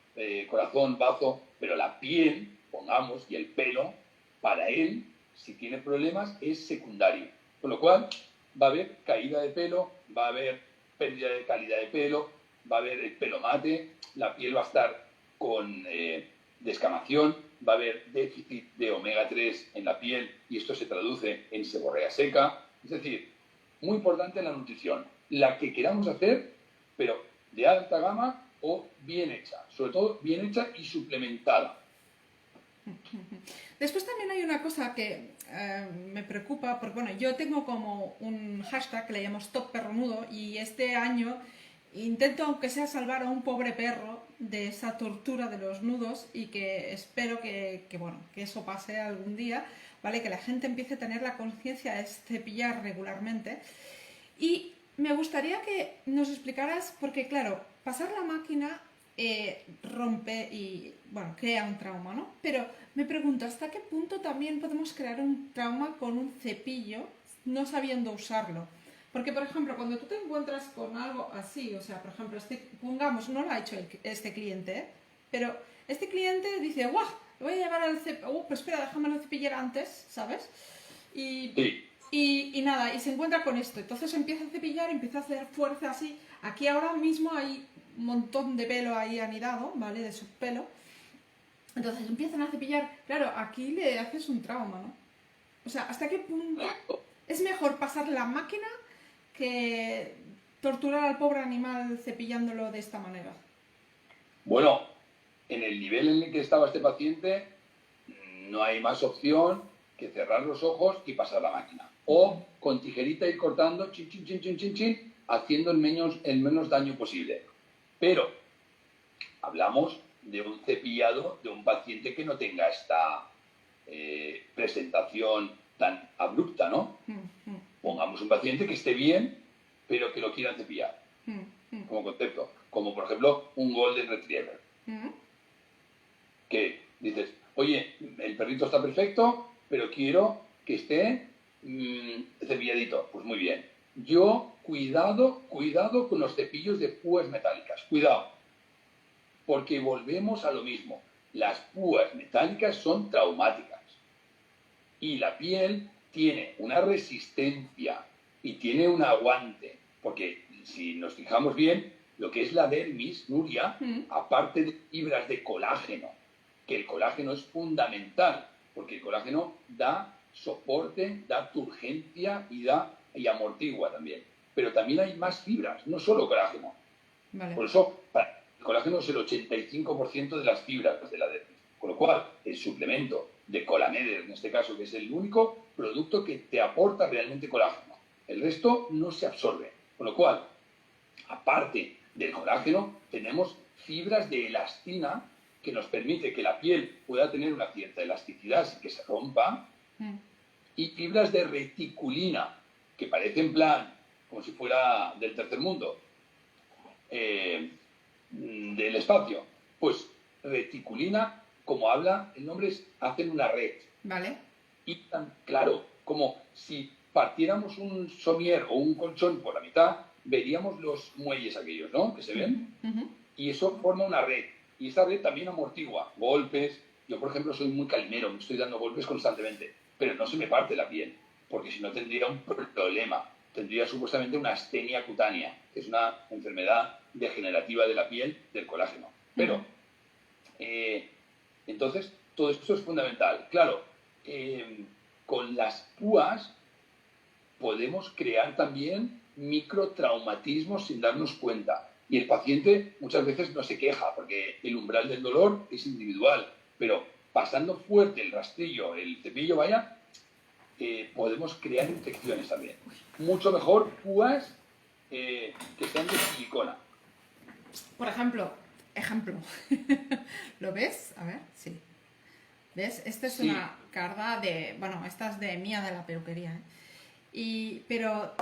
corazón, bazo, pero la piel, pongamos, y el pelo, para él, si tiene problemas, es secundario. Con lo cual, va a haber caída de pelo, va a haber pérdida de calidad de pelo, va a haber el pelo mate, la piel va a estar con descamación, va a haber déficit de omega 3 en la piel y esto se traduce en seborrea seca. Es decir, muy importante la nutrición, la que queramos hacer, pero de alta gama o bien hecha, sobre todo bien hecha y suplementada. Después también hay una cosa que me preocupa, porque bueno, yo tengo como un hashtag que le llamo Stop Perro Nudo y este año intento, aunque sea, salvar a un pobre perro de esa tortura de los nudos y que espero bueno, que eso pase algún día, ¿vale? Que la gente empiece a tener la conciencia de cepillar regularmente. Y me gustaría que nos explicaras, porque claro, pasar la máquina rompe y, bueno, crea un trauma, ¿no? Pero me pregunto, ¿hasta qué punto también podemos crear un trauma con un cepillo no sabiendo usarlo? Porque, por ejemplo, cuando tú te encuentras con algo así, o sea, por ejemplo, pongamos, no lo ha hecho este cliente, ¿eh? Pero este cliente dice, ¡guau! Lo voy a llevar al cepillo, pues espera, déjamelo cepillar antes, ¿sabes? Sí. Y nada, y se encuentra con esto. Entonces empieza a cepillar, empieza a hacer fuerza así. Aquí ahora mismo hay un montón de pelo ahí anidado, ¿vale? De su pelo. Entonces empiezan a cepillar. Claro, aquí le haces un trauma, ¿no? O sea, ¿hasta qué punto es mejor pasar la máquina que torturar al pobre animal cepillándolo de esta manera? Bueno, en el nivel en el que estaba este paciente, no hay más opción que cerrar los ojos y pasar la máquina. O con tijerita ir cortando, chin, chin, chin, chin, chin, chin, haciendo el menos daño posible. Pero hablamos de un cepillado de un paciente que no tenga esta presentación tan abrupta, ¿no? Pongamos un paciente que esté bien, pero que lo quieran cepillar, como concepto. Como, por ejemplo, un Golden Retriever. Que dices, oye, el perrito está perfecto, pero quiero que esté cepilladito. Pues muy bien. Yo, cuidado con los cepillos de púas metálicas. Cuidado. Porque volvemos a lo mismo. Las púas metálicas son traumáticas. Y la piel tiene una resistencia y tiene un aguante. Porque si nos fijamos bien, lo que es la dermis, Nuria, aparte de fibras de colágeno, que el colágeno es fundamental, porque el colágeno da soporte, da turgencia y amortigua también. Pero también hay más fibras, no solo colágeno. Vale. Por eso, el colágeno es el 85% de las fibras de la dermis. Con lo cual, el suplemento de Colameder, en este caso, que es el único producto que te aporta realmente colágeno. El resto no se absorbe. Con lo cual, aparte del colágeno, tenemos fibras de elastina que nos permite que la piel pueda tener una cierta elasticidad sin que se rompa, y fibras de reticulina, que parece en plan como si fuera del tercer mundo, del espacio. Pues reticulina, como habla el nombre, hacen una red. Vale. Y tan claro, como si partiéramos un somier o un colchón por la mitad, veríamos los muelles aquellos, ¿no? Que se ven. Y eso forma una red. Y esa red también amortigua golpes. Yo, por ejemplo, soy muy calimero, me estoy dando golpes constantemente, pero no se me parte la piel, porque si no tendría un problema. Tendría supuestamente una astenia cutánea, que es una enfermedad degenerativa de la piel del colágeno. Pero, entonces, todo esto es fundamental. Claro, con las púas podemos crear también microtraumatismos sin darnos cuenta. Y el paciente muchas veces no se queja, porque el umbral del dolor es individual, pero pasando fuerte el rastrillo, el cepillo, vaya, podemos crear infecciones también. Mucho mejor púas que sean de silicona. Por ejemplo, ¿lo ves? A ver, sí. ¿Ves? Esta es una carda de... Bueno, esta es de mía, de la peluquería, pero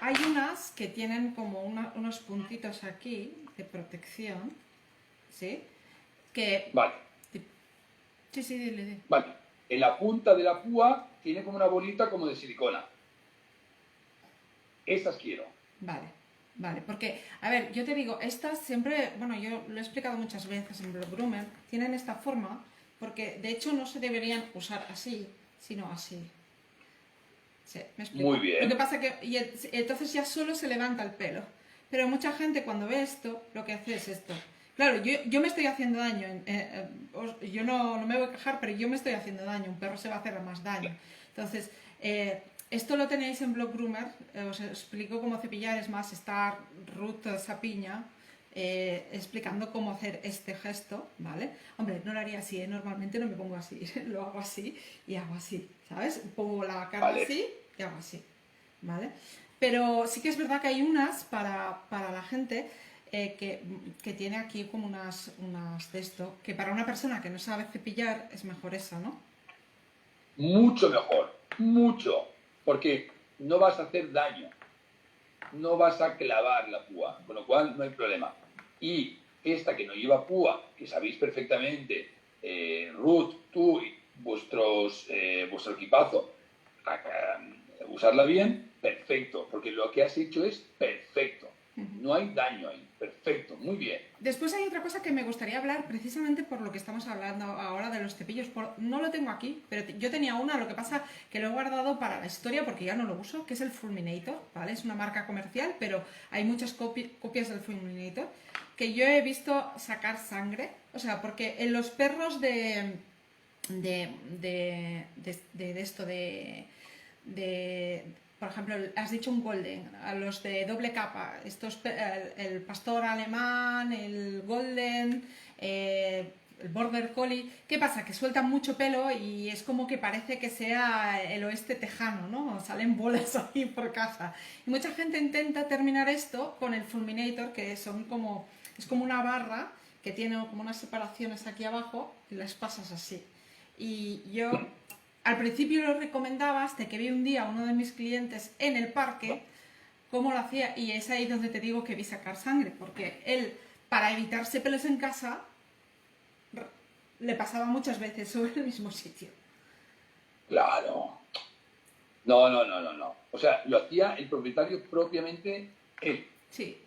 hay unas que tienen como unos puntitos aquí de protección, ¿sí? Que... Vale. Sí, dile. Vale. En la punta de la púa tiene como una bolita como de silicona. Esas quiero. Vale, porque, a ver, yo te digo, estas siempre, bueno, yo lo he explicado muchas veces en Blog Groomer, tienen esta forma, porque de hecho no se deberían usar así, sino así. Sí, ¿me explico? Muy bien. Lo que pasa que, entonces ya solo se levanta el pelo, pero mucha gente cuando ve esto, lo que hace es esto. Claro, yo me estoy haciendo daño, yo no me voy a quejar, pero yo me estoy haciendo daño, un perro se va a hacer más daño. Entonces, esto lo tenéis en Blog Groomer, os explico cómo cepillar, es más, está Ruth Sapiña explicando cómo hacer este gesto, ¿vale? Hombre, no lo haría así, normalmente no me pongo así, lo hago así y hago así, ¿sabes? Pongo la cara así y hago así, ¿vale? Pero sí que es verdad que hay unas para la gente que tiene aquí como unas de esto, que para una persona que no sabe cepillar es mejor esa, ¿no? Mucho mejor, mucho, porque no vas a hacer daño, no vas a clavar la púa, con lo cual no hay problema. Y esta que no lleva púa, que sabéis perfectamente, Ruth, tú y vuestro equipazo, usarla bien, perfecto, porque lo que has hecho es perfecto. No hay daño ahí, perfecto, muy bien. Después hay otra cosa que me gustaría hablar, precisamente por lo que estamos hablando ahora de los cepillos. No lo tengo aquí, pero yo tenía una, lo que pasa que lo he guardado para la historia porque ya no lo uso, que es el Fulminator, ¿vale? Es una marca comercial, pero hay muchas copias del Fulminator que yo he visto sacar sangre, o sea, porque en los perros de por ejemplo, has dicho un golden, a los de doble capa, el pastor alemán, el golden, el border collie, ¿qué pasa? Que sueltan mucho pelo y es como que parece que sea el oeste tejano, ¿no? Salen bolas ahí por casa. Y mucha gente intenta terminar esto con el Fulminator, que es como una barra que tiene como unas separaciones aquí abajo y las pasas así. Y yo al principio lo recomendaba hasta que vi un día a uno de mis clientes en el parque cómo lo hacía, y es ahí donde te digo que vi sacar sangre, porque él, para evitarse pelos en casa, le pasaba muchas veces sobre el mismo sitio. Claro. No. O sea, lo hacía el propietario propiamente él. Sí.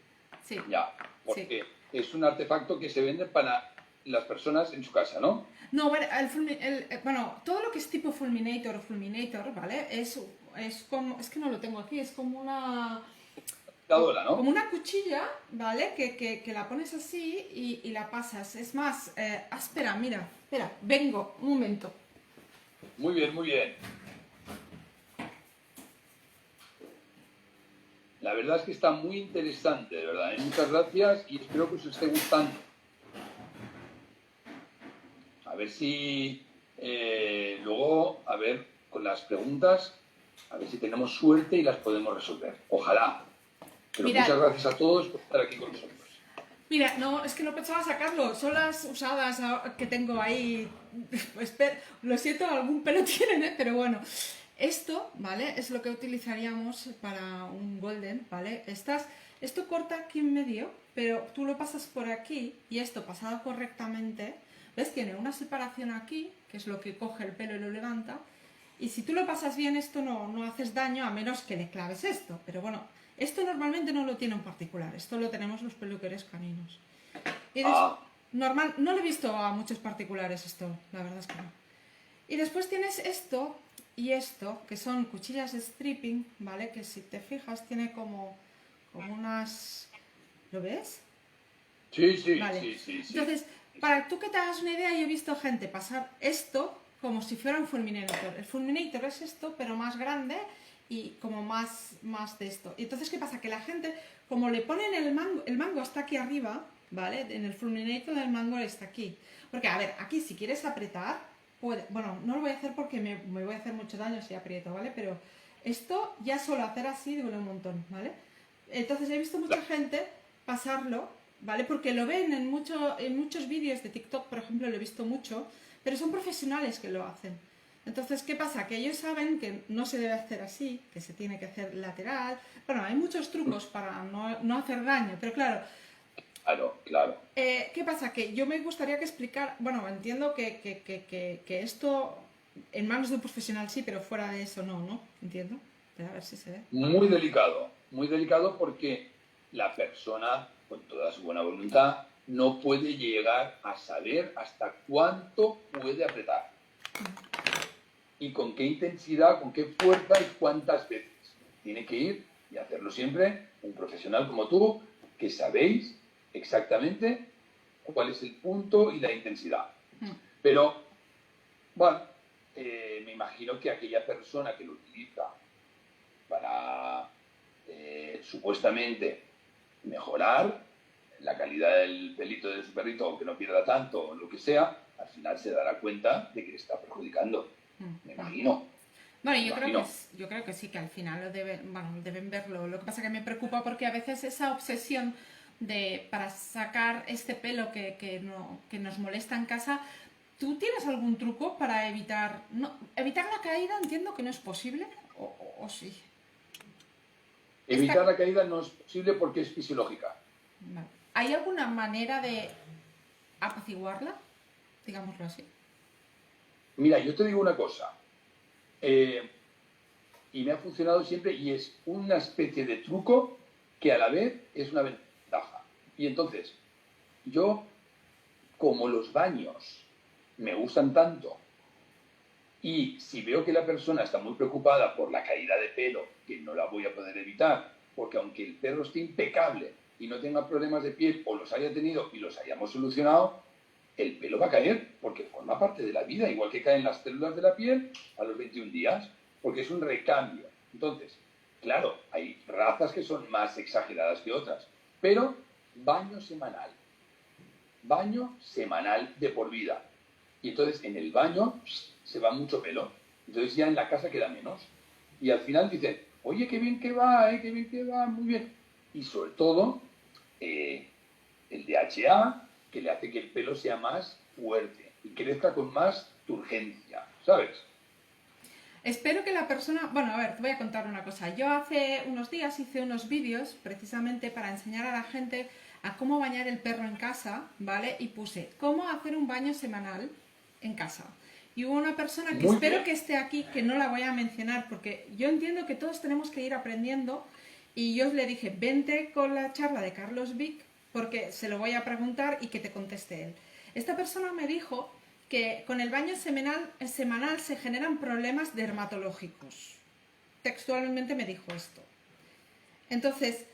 Ya, porque es un artefacto que se vende para las personas en su casa, ¿no? No, bueno, todo lo que es tipo Fulminator o Fulminator, ¿vale? Es como, es que no lo tengo aquí, es como una... ¿no? Como una cuchilla, ¿vale? Que la pones así y la pasas. Es más, espera, vengo, un momento. Muy bien, muy bien. La verdad es que está muy interesante, de verdad. Muchas gracias y espero que os esté gustando. A ver si luego, a ver, con las preguntas, a ver si tenemos suerte y las podemos resolver. Ojalá. Pero Mirad, muchas gracias a todos por estar aquí con nosotros. mira, no, es que no pensaba sacarlo, son las usadas que tengo ahí. Lo siento, algún pelo tienen, ¿eh? Pero bueno. Esto, ¿vale? Es lo que utilizaríamos para un golden, ¿vale? Esto corta aquí en medio, pero tú lo pasas por aquí y esto pasado correctamente, ¿ves? Tiene una separación aquí, que es lo que coge el pelo y lo levanta. Y si tú lo pasas bien, esto no haces daño a menos que le claves esto. Pero bueno, esto normalmente no lo tiene en particular, esto lo tenemos los peluqueros caninos. Y normal, no lo he visto a muchos particulares esto, la verdad es que no. Y después tienes esto y esto, que son cuchillas de stripping, ¿vale? Que si te fijas tiene como unas... ¿Lo ves? Sí, sí, Vale. sí. Entonces, para tú que te hagas una idea, yo he visto gente pasar esto como si fuera un fulminator. El fulminator es esto, pero más grande y como más de esto. Y entonces, ¿qué pasa? Que la gente, como le ponen el mango está aquí arriba, ¿vale? En el fulminator el mango está aquí. Porque, a ver, aquí si quieres apretar, bueno, no lo voy a hacer porque me voy a hacer mucho daño si aprieto, ¿vale? Pero esto ya solo hacer así duele un montón, ¿vale? Entonces he visto mucha gente pasarlo, ¿vale? Porque lo ven en muchos vídeos de TikTok, por ejemplo, lo he visto mucho, pero son profesionales que lo hacen. Entonces, ¿qué pasa? Que ellos saben que no se debe hacer así, que se tiene que hacer lateral. Bueno, hay muchos trucos para no hacer daño, pero claro, Claro. ¿qué pasa? Que yo me gustaría que explicar, bueno, entiendo que esto en manos de un profesional sí, pero fuera de eso no, entiendo. Pero a ver si se ve. Muy delicado porque la persona, con toda su buena voluntad, no puede llegar a saber hasta cuánto puede apretar. Y con qué intensidad, con qué fuerza y cuántas veces. Tiene que ir y hacerlo siempre un profesional como tú, que sabéis exactamente cuál es el punto y la intensidad. Pero, bueno, me imagino que aquella persona que lo utiliza para supuestamente mejorar la calidad del pelito de su perrito o que no pierda tanto o lo que sea, al final se dará cuenta de que le está perjudicando. Me imagino. Bueno, yo creo que sí, que al final deben verlo. Lo que pasa es que me preocupa porque a veces esa obsesión para sacar este pelo que nos molesta en casa, ¿tú tienes algún truco para evitar la caída? Entiendo que no es posible, o sí. Evitar la caída no es posible porque es fisiológica. Vale. ¿Hay alguna manera de apaciguarla? Digámoslo así. Mira, yo te digo una cosa. Y me ha funcionado siempre y es una especie de truco que a la vez es una ventaja. Y entonces, yo, como los baños me gustan tanto y si veo que la persona está muy preocupada por la caída de pelo, que no la voy a poder evitar, porque aunque el perro esté impecable y no tenga problemas de piel o los haya tenido y los hayamos solucionado, el pelo va a caer porque forma parte de la vida, igual que caen las células de la piel a los 21 días, porque es un recambio. Entonces, claro, hay razas que son más exageradas que otras, pero baño semanal de por vida. Y entonces en el baño se va mucho pelo, entonces ya en la casa queda menos. Y al final dicen, oye, qué bien que va, qué bien que va, muy bien. Y sobre todo, el DHA, que le hace que el pelo sea más fuerte y crezca con más turgencia, ¿sabes? Espero que la persona... Bueno, a ver, te voy a contar una cosa. Yo hace unos días hice unos vídeos precisamente para enseñar a la gente a cómo bañar el perro en casa, ¿vale? Y puse cómo hacer un baño semanal en casa. Y hubo una persona que espero que esté aquí, que no la voy a mencionar, porque yo entiendo que todos tenemos que ir aprendiendo. Y yo le dije, vente con la charla de Carlos Vic, porque se lo voy a preguntar y que te conteste él. Esta persona me dijo que con el baño semanal se generan problemas dermatológicos. Textualmente me dijo esto. Entonces,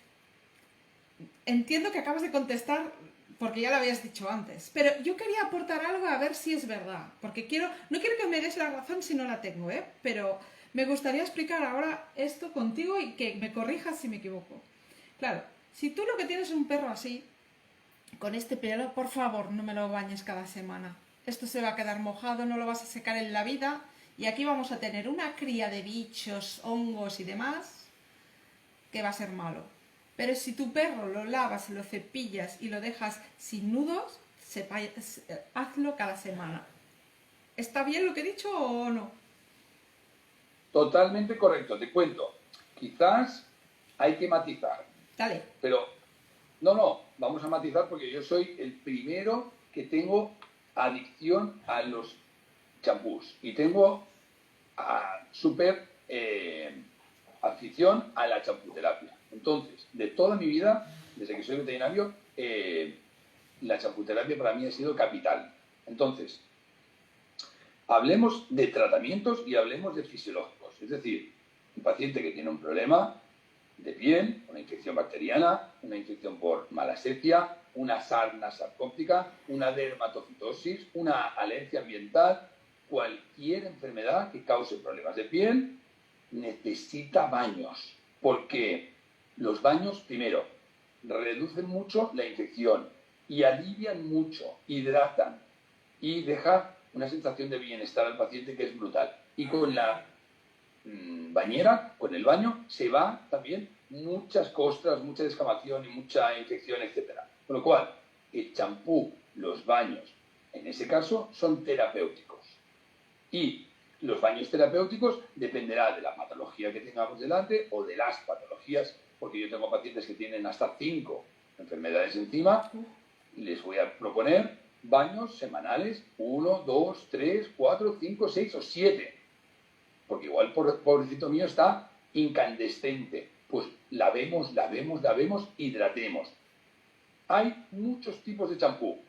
entiendo que acabas de contestar porque ya lo habías dicho antes, pero yo quería aportar algo a ver si es verdad, porque no quiero que me des la razón si no la tengo, pero me gustaría explicar ahora esto contigo y que me corrijas si me equivoco. Claro, si tú lo que tienes es un perro así, con este pelo, por favor, no me lo bañes cada semana. esto se va a quedar mojado, no lo vas a secar en la vida. Y aquí vamos a tener una cría de bichos, hongos y demás, que va a ser malo. Pero si tu perro lo lavas, lo cepillas y lo dejas sin nudos, hazlo cada semana. ¿Está bien lo que he dicho o no? Totalmente correcto, te cuento. Quizás hay que matizar, Dale. pero no, vamos a matizar porque yo soy el primero que tengo adicción a los champús y tengo súper afición a la champuterapia. Entonces, de toda mi vida, desde que soy veterinario, la champuterapia para mí ha sido capital. Entonces, hablemos de tratamientos y hablemos de fisiológicos. Es decir, un paciente que tiene un problema de piel, una infección bacteriana, una infección por malassezia, una sarna sarcóptica, una dermatofitosis, una alergia ambiental, cualquier enfermedad que cause problemas de piel necesita baños, porque los baños, primero, reducen mucho la infección y alivian mucho, hidratan y deja una sensación de bienestar al paciente que es brutal. Y con la bañera, con el baño, se va también muchas costras, mucha descamación y mucha infección, etc. Con lo cual, el champú, los baños, en ese caso, son terapéuticos. Y los baños terapéuticos dependerá de la patología que tengamos delante o de las patologías, porque yo tengo pacientes que tienen hasta 5 enfermedades encima, les voy a proponer baños semanales, 1, 2, 3, 4, 5, 6 o 7. Porque igual, pobrecito mío, está incandescente. Pues lavemos, hidratemos. Hay muchos tipos de champú,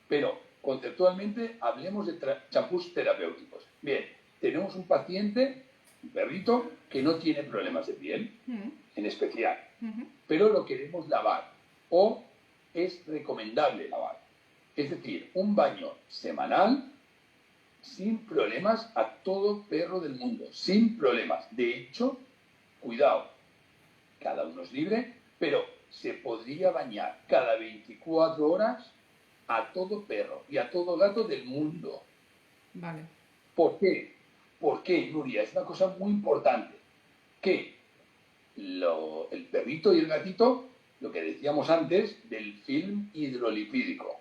pero conceptualmente hablemos de champús terapéuticos. Bien, tenemos un paciente, un perrito, que no tiene problemas de piel, en especial, pero lo queremos lavar o es recomendable lavar. Es decir, un baño semanal sin problemas a todo perro del mundo, sin problemas. De hecho, cuidado, cada uno es libre, pero se podría bañar cada 24 horas a todo perro y a todo gato del mundo. Vale. ¿Por qué? ¿Por qué, Nuria? Es una cosa muy importante. Que el perrito y el gatito, lo que decíamos antes, del film hidrolipídico.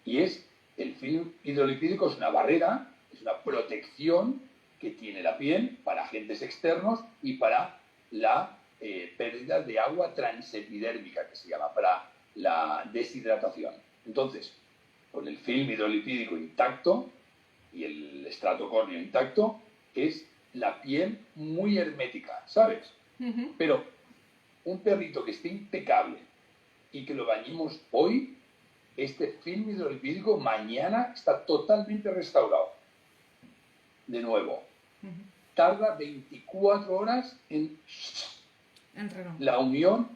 Y el film hidrolipídico es una barrera, es una protección que tiene la piel para agentes externos y para la pérdida de agua transepidérmica, que se llama, para la deshidratación. Entonces, con el film hidrolipídico intacto y el estrato córneo intacto, es la piel muy hermética, ¿sabes? Pero un perrito que esté impecable y que lo bañemos hoy, este film hidrolipídico mañana está totalmente restaurado. De nuevo, tarda 24 horas en la unión,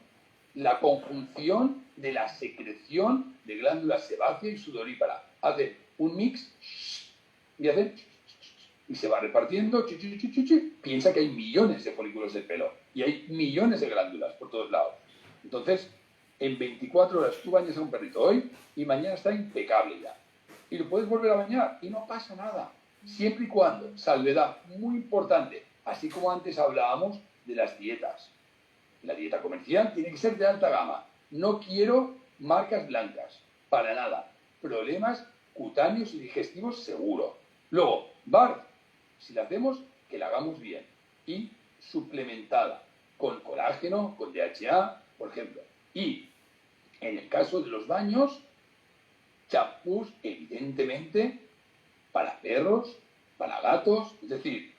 la conjunción de la secreción de glándulas sebácea y sudorípara. Hace un mix y se va repartiendo. Piensa que hay millones de folículos de pelo y hay millones de glándulas por todos lados. Entonces, en 24 horas tú bañas a un perrito hoy y mañana está impecable ya. Y lo puedes volver a bañar y no pasa nada. Siempre y cuando, salvedad muy importante, así como antes hablábamos de las dietas. La dieta comercial tiene que ser de alta gama. No quiero marcas blancas, para nada. Problemas cutáneos y digestivos seguro. Luego, BARF, si la hacemos, que la hagamos bien. Y suplementada con colágeno, con DHA, por ejemplo. Y en el caso de los baños, champús, evidentemente, para perros, para gatos, es decir,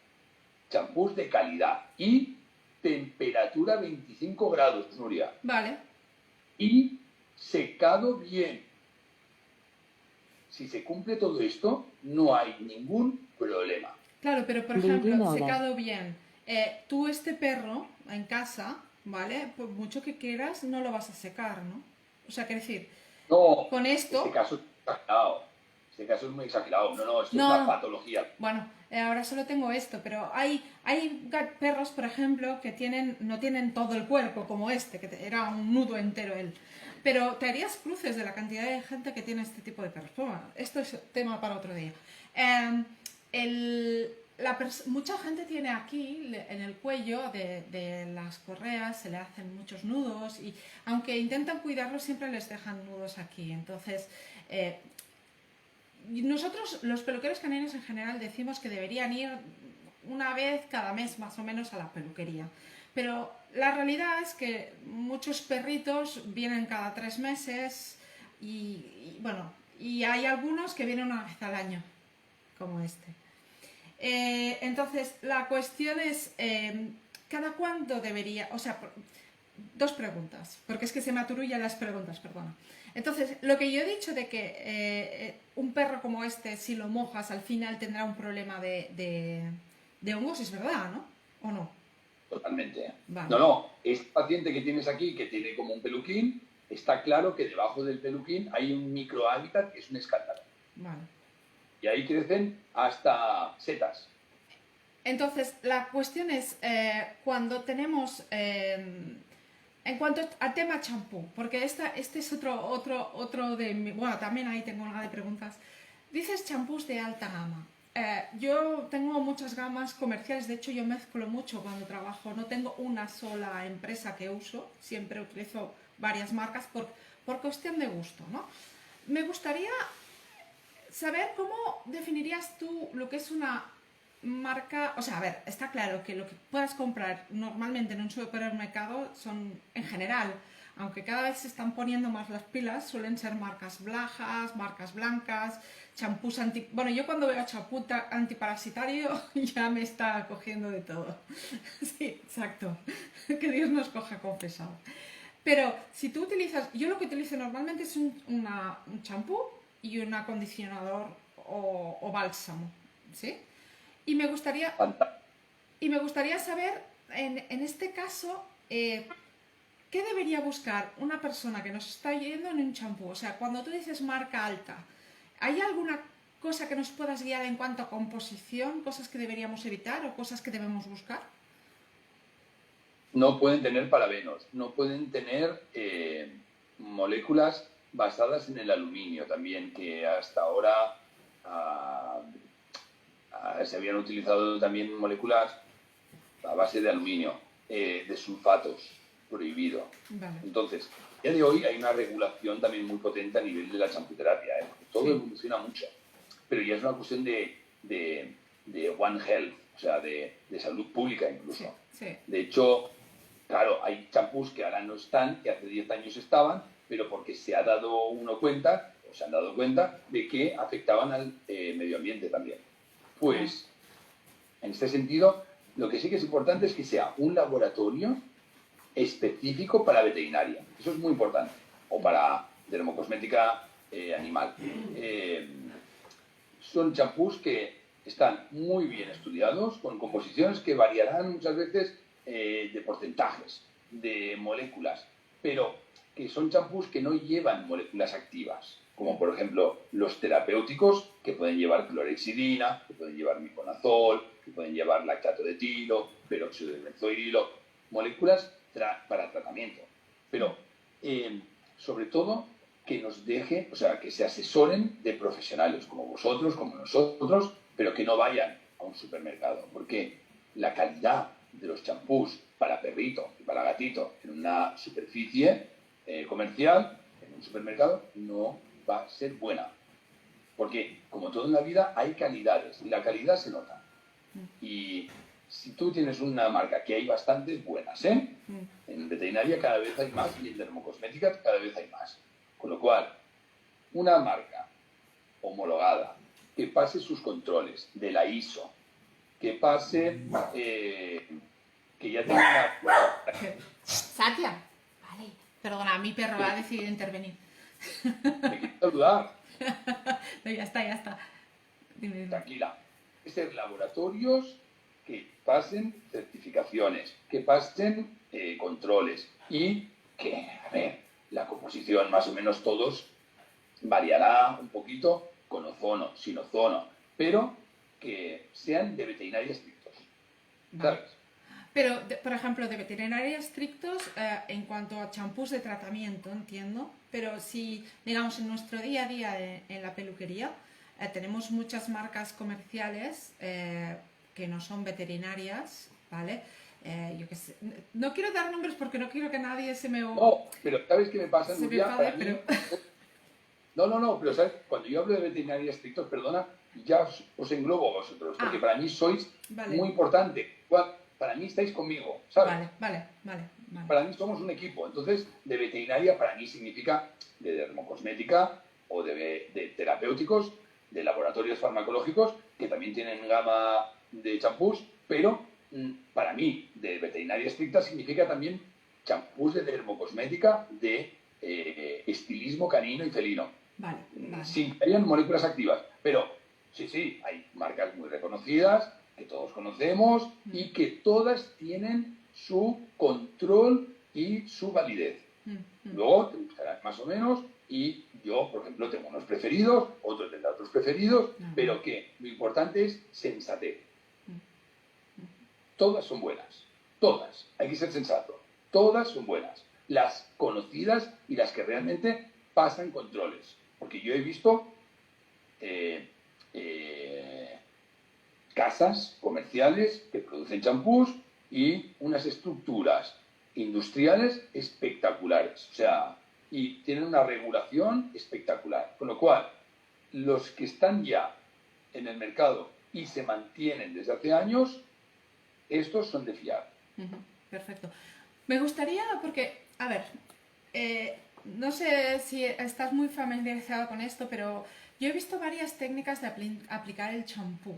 champús de calidad y temperatura 25 grados, Nuria. Vale. Y secado bien. Si se cumple todo esto, no hay ningún problema. Claro, pero por ejemplo, secado bien. Tú este perro en casa, ¿vale? Por mucho que quieras, no lo vas a secar, ¿no? O sea, quiero decir, no, con esto... Este caso es exagerado. Este caso es muy exagerado. No, esto es una patología. Bueno, ahora solo tengo esto, pero hay perros, por ejemplo, que no tienen todo el cuerpo, como este, que era un nudo entero él. Pero te harías cruces de la cantidad de gente que tiene este tipo de perros. Bueno, esto es tema para otro día. Mucha gente tiene aquí en el cuello de las correas, se le hacen muchos nudos y aunque intentan cuidarlos siempre les dejan nudos aquí. Entonces, nosotros los peluqueros caninos en general decimos que deberían ir una vez cada mes más o menos a la peluquería. Pero la realidad es que muchos perritos vienen cada 3 meses bueno, y hay algunos que vienen una vez al año, como este. Entonces, la cuestión es, ¿cada cuánto debería? O sea, dos preguntas, porque es que se me aturullan las preguntas, perdona. Entonces, lo que yo he dicho de que un perro como este, si lo mojas, al final tendrá un problema de hongos, es verdad, ¿no? ¿O no? Totalmente. Vale. No, este paciente que tienes aquí, que tiene como un peluquín, está claro que debajo del peluquín hay un microhábitat que es un escándalo. Vale. Y ahí crecen hasta setas. Entonces, la cuestión es, cuando tenemos, en cuanto a tema champú, porque este es otro de mi, bueno, también ahí tengo una de preguntas. Dices champús de alta gama. Yo tengo muchas gamas comerciales, de hecho yo mezclo mucho cuando trabajo, no tengo una sola empresa que uso, siempre utilizo varias marcas por cuestión de gusto, ¿no? Me gustaría saber cómo definirías tú lo que es una marca, o sea, a ver, está claro que lo que puedas comprar normalmente en un supermercado son, en general, aunque cada vez se están poniendo más las pilas, suelen ser marcas bajas, marcas blancas, champús anti... Bueno, yo cuando veo champú antiparasitario ya me está cogiendo de todo. Sí, exacto. Que Dios nos coja confesado. Pero si tú utilizas, yo lo que utilizo normalmente es un champú y un acondicionador o bálsamo, ¿sí? Y me gustaría saber, en este caso, ¿qué debería buscar una persona que nos está yendo en un champú? O sea, cuando tú dices marca alta, ¿hay alguna cosa que nos puedas guiar en cuanto a composición? ¿Cosas que deberíamos evitar o cosas que debemos buscar? No pueden tener parabenos, no pueden tener moléculas basadas en el aluminio también, que hasta ahora se habían utilizado también moléculas a base de aluminio, de sulfatos, prohibido. Vale. Entonces, a día de hoy hay una regulación también muy potente a nivel de la champuterapia, todo evoluciona mucho, pero ya es una cuestión de One Health, o sea, de salud pública incluso. Sí. De hecho, claro, hay champús que ahora no están, que hace 10 años estaban, pero porque se han dado cuenta de que afectaban al medio ambiente también. Pues, en este sentido, lo que sí que es importante es que sea un laboratorio específico para veterinaria. Eso es muy importante. O para dermocosmética animal. Son champús que están muy bien estudiados, con composiciones que variarán muchas veces de porcentajes, de moléculas, pero que son champús que no llevan moléculas activas, como por ejemplo los terapéuticos, que pueden llevar clorhexidina, que pueden llevar miconazol, que pueden llevar lactato de etilo, peróxido de benzoilo, moléculas para tratamiento. Pero sobre todo que nos deje, o sea, que se asesoren de profesionales como vosotros, como nosotros, pero que no vayan a un supermercado, porque la calidad de los champús para perrito y para gatito en una superficie comercial, en un supermercado, no va a ser buena. Porque, como todo en la vida, hay calidades y la calidad se nota. Y si tú tienes una marca, que hay bastantes buenas, en veterinaria cada vez hay más y en dermocosmética cada vez hay más. Con lo cual, una marca homologada que pase sus controles de la ISO, que pase, que ya tenga una... Satya, vale, perdona, mi perro ha decidido intervenir. ¿Me quieres saludar? No, ya está. Dime. Tranquila. Es ser laboratorios que pasen certificaciones, que pasen controles y que, a ver, la composición más o menos todos variará un poquito con ozono, sin ozono, pero que sean de veterinaria estrictos, ¿sabes? Pero, por ejemplo, de veterinaria estrictos en cuanto a champús de tratamiento, entiendo. Pero si, digamos, en nuestro día a día en la peluquería tenemos muchas marcas comerciales que no son veterinarias, ¿vale? Yo qué sé. No quiero dar nombres porque no quiero que nadie No, pero ¿sabes qué me pasa, se me Nuria? enfade, Para pero... mí, no, pero ¿sabes? Cuando yo hablo de veterinaria estrictos, perdona, ya os englobo a vosotros, porque Ah, para mí sois vale, muy importante. Para mí estáis conmigo, ¿sabes? vale. Para mí somos un equipo. Entonces, de veterinaria para mí significa de dermocosmética o de terapéuticos, de laboratorios farmacológicos, que también tienen gama de champús, pero para mí, de veterinaria estricta significa también champús de dermocosmética, de estilismo canino y felino. Vale. Sin que hayan moléculas activas. Pero sí, hay marcas muy reconocidas que todos conocemos y que todas tienen su control y su validez. Luego te gustarán más o menos y yo, por ejemplo, tengo unos preferidos, otros tendrán otros preferidos, pero que lo importante es sensatez. Todas son buenas, todas, hay que ser sensato, todas son buenas, las conocidas y las que realmente pasan controles, porque yo he visto casas comerciales que producen champús y unas estructuras industriales espectaculares, o sea, y tienen una regulación espectacular, con lo cual los que están ya en el mercado y se mantienen desde hace años, estos son de fiar. Perfecto. Me gustaría, porque, a ver, no sé si estás muy familiarizado con esto, pero yo he visto varias técnicas de aplicar el champú,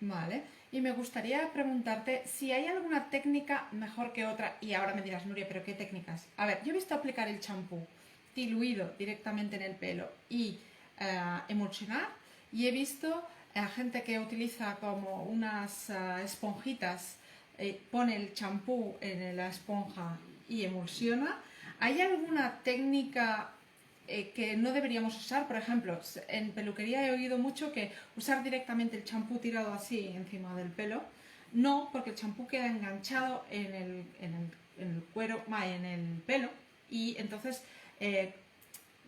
¿vale? Y me gustaría preguntarte si hay alguna técnica mejor que otra. Y ahora me dirás, Nuria, ¿pero qué técnicas? A ver, yo he visto aplicar el champú diluido directamente en el pelo y emulsionar. Y he visto a gente que utiliza como unas esponjitas, pone el champú en la esponja y emulsiona. ¿Hay alguna técnica que no deberíamos usar? Por ejemplo, en peluquería he oído mucho que usar directamente el champú tirado así encima del pelo. No, porque el champú queda enganchado en el cuero, en el pelo, y entonces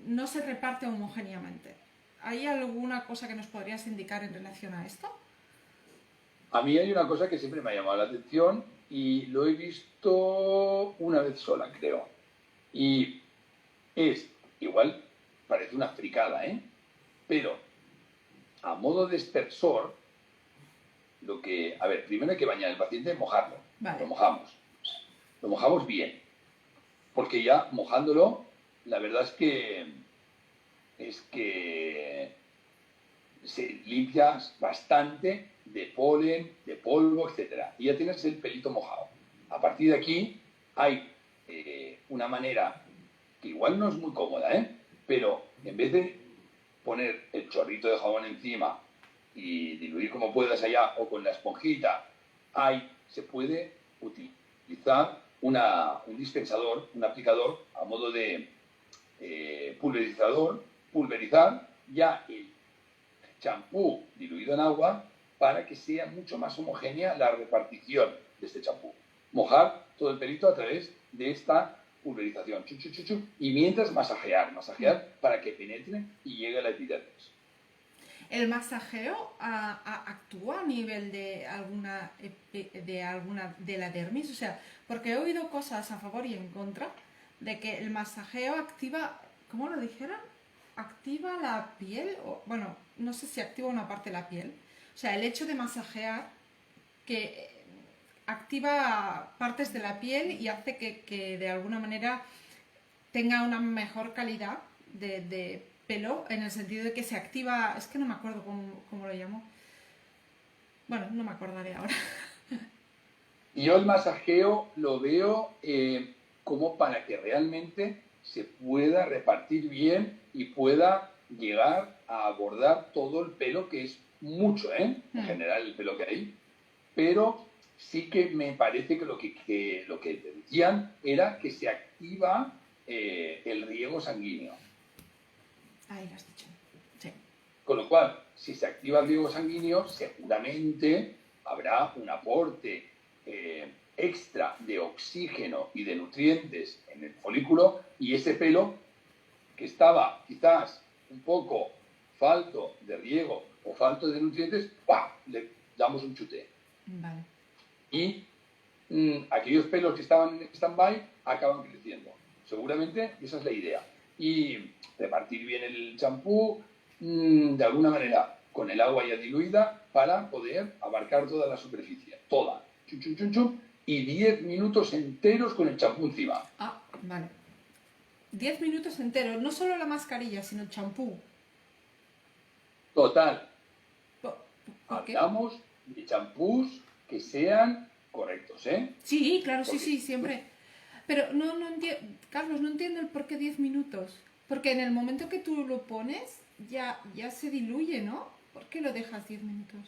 no se reparte homogéneamente. ¿Hay alguna cosa que nos podrías indicar en relación a esto? A mí hay una cosa que siempre me ha llamado la atención y lo he visto una vez sola, creo. Y es, igual, parece una fricada, ¿eh? Pero a modo de dispersor, a ver, primero hay que bañar al paciente, mojarlo. Vale. Lo mojamos bien. Porque ya mojándolo, la verdad es que se limpia bastante de polen, de polvo, etc. Y ya tienes el pelito mojado. A partir de aquí hay una manera que igual no es muy cómoda, pero en vez de poner el chorrito de jabón encima y diluir como puedas allá o con la esponjita, se puede utilizar un dispensador, un aplicador a modo de pulverizar ya el champú diluido en agua para que sea mucho más homogénea la repartición de este champú. Mojar todo el pelito a través de esta pulverización. Y mientras masajear para que penetre y llegue a la epidermis. ¿El masajeo actúa a nivel de la dermis? O sea, porque he oído cosas a favor y en contra de que el masajeo activa, ¿cómo lo dijeron? Activa la piel, o, bueno, no sé si activa una parte de la piel. O sea, el hecho de masajear que activa partes de la piel y hace que de alguna manera tenga una mejor calidad de pelo, en el sentido de que se activa, es que no me acuerdo cómo lo llamo. Bueno, no me acordaré ahora. Yo el masajeo lo veo como para que realmente se pueda repartir bien y pueda llegar a abordar todo el pelo, que es mucho, en general el pelo que hay, pero sí que me parece que lo que decían era que se activa el riego sanguíneo. Ahí lo has dicho. Sí. Con lo cual, si se activa el riego sanguíneo, seguramente habrá un aporte extra de oxígeno y de nutrientes en el folículo, y ese pelo que estaba quizás un poco falto de riego o falto de nutrientes, ¡pah!, le damos un chute. Vale. Y aquellos pelos que estaban en stand-by acaban creciendo. Seguramente esa es la idea. Y repartir bien el champú, de alguna manera, con el agua ya diluida, para poder abarcar toda la superficie. Toda. Chum, chum, chum, chum, y 10 minutos enteros con el champú encima. Ah, vale. 10 minutos enteros, no solo la mascarilla, sino el champú. Total. ¿Por qué? Hablamos de champús que sean correctos, ¿eh? Sí, claro, Porque, sí, siempre. Pero no Carlos, no entiendo el por qué 10 minutos. Porque en el momento que tú lo pones, ya se diluye, ¿no? ¿Por qué lo dejas 10 minutos?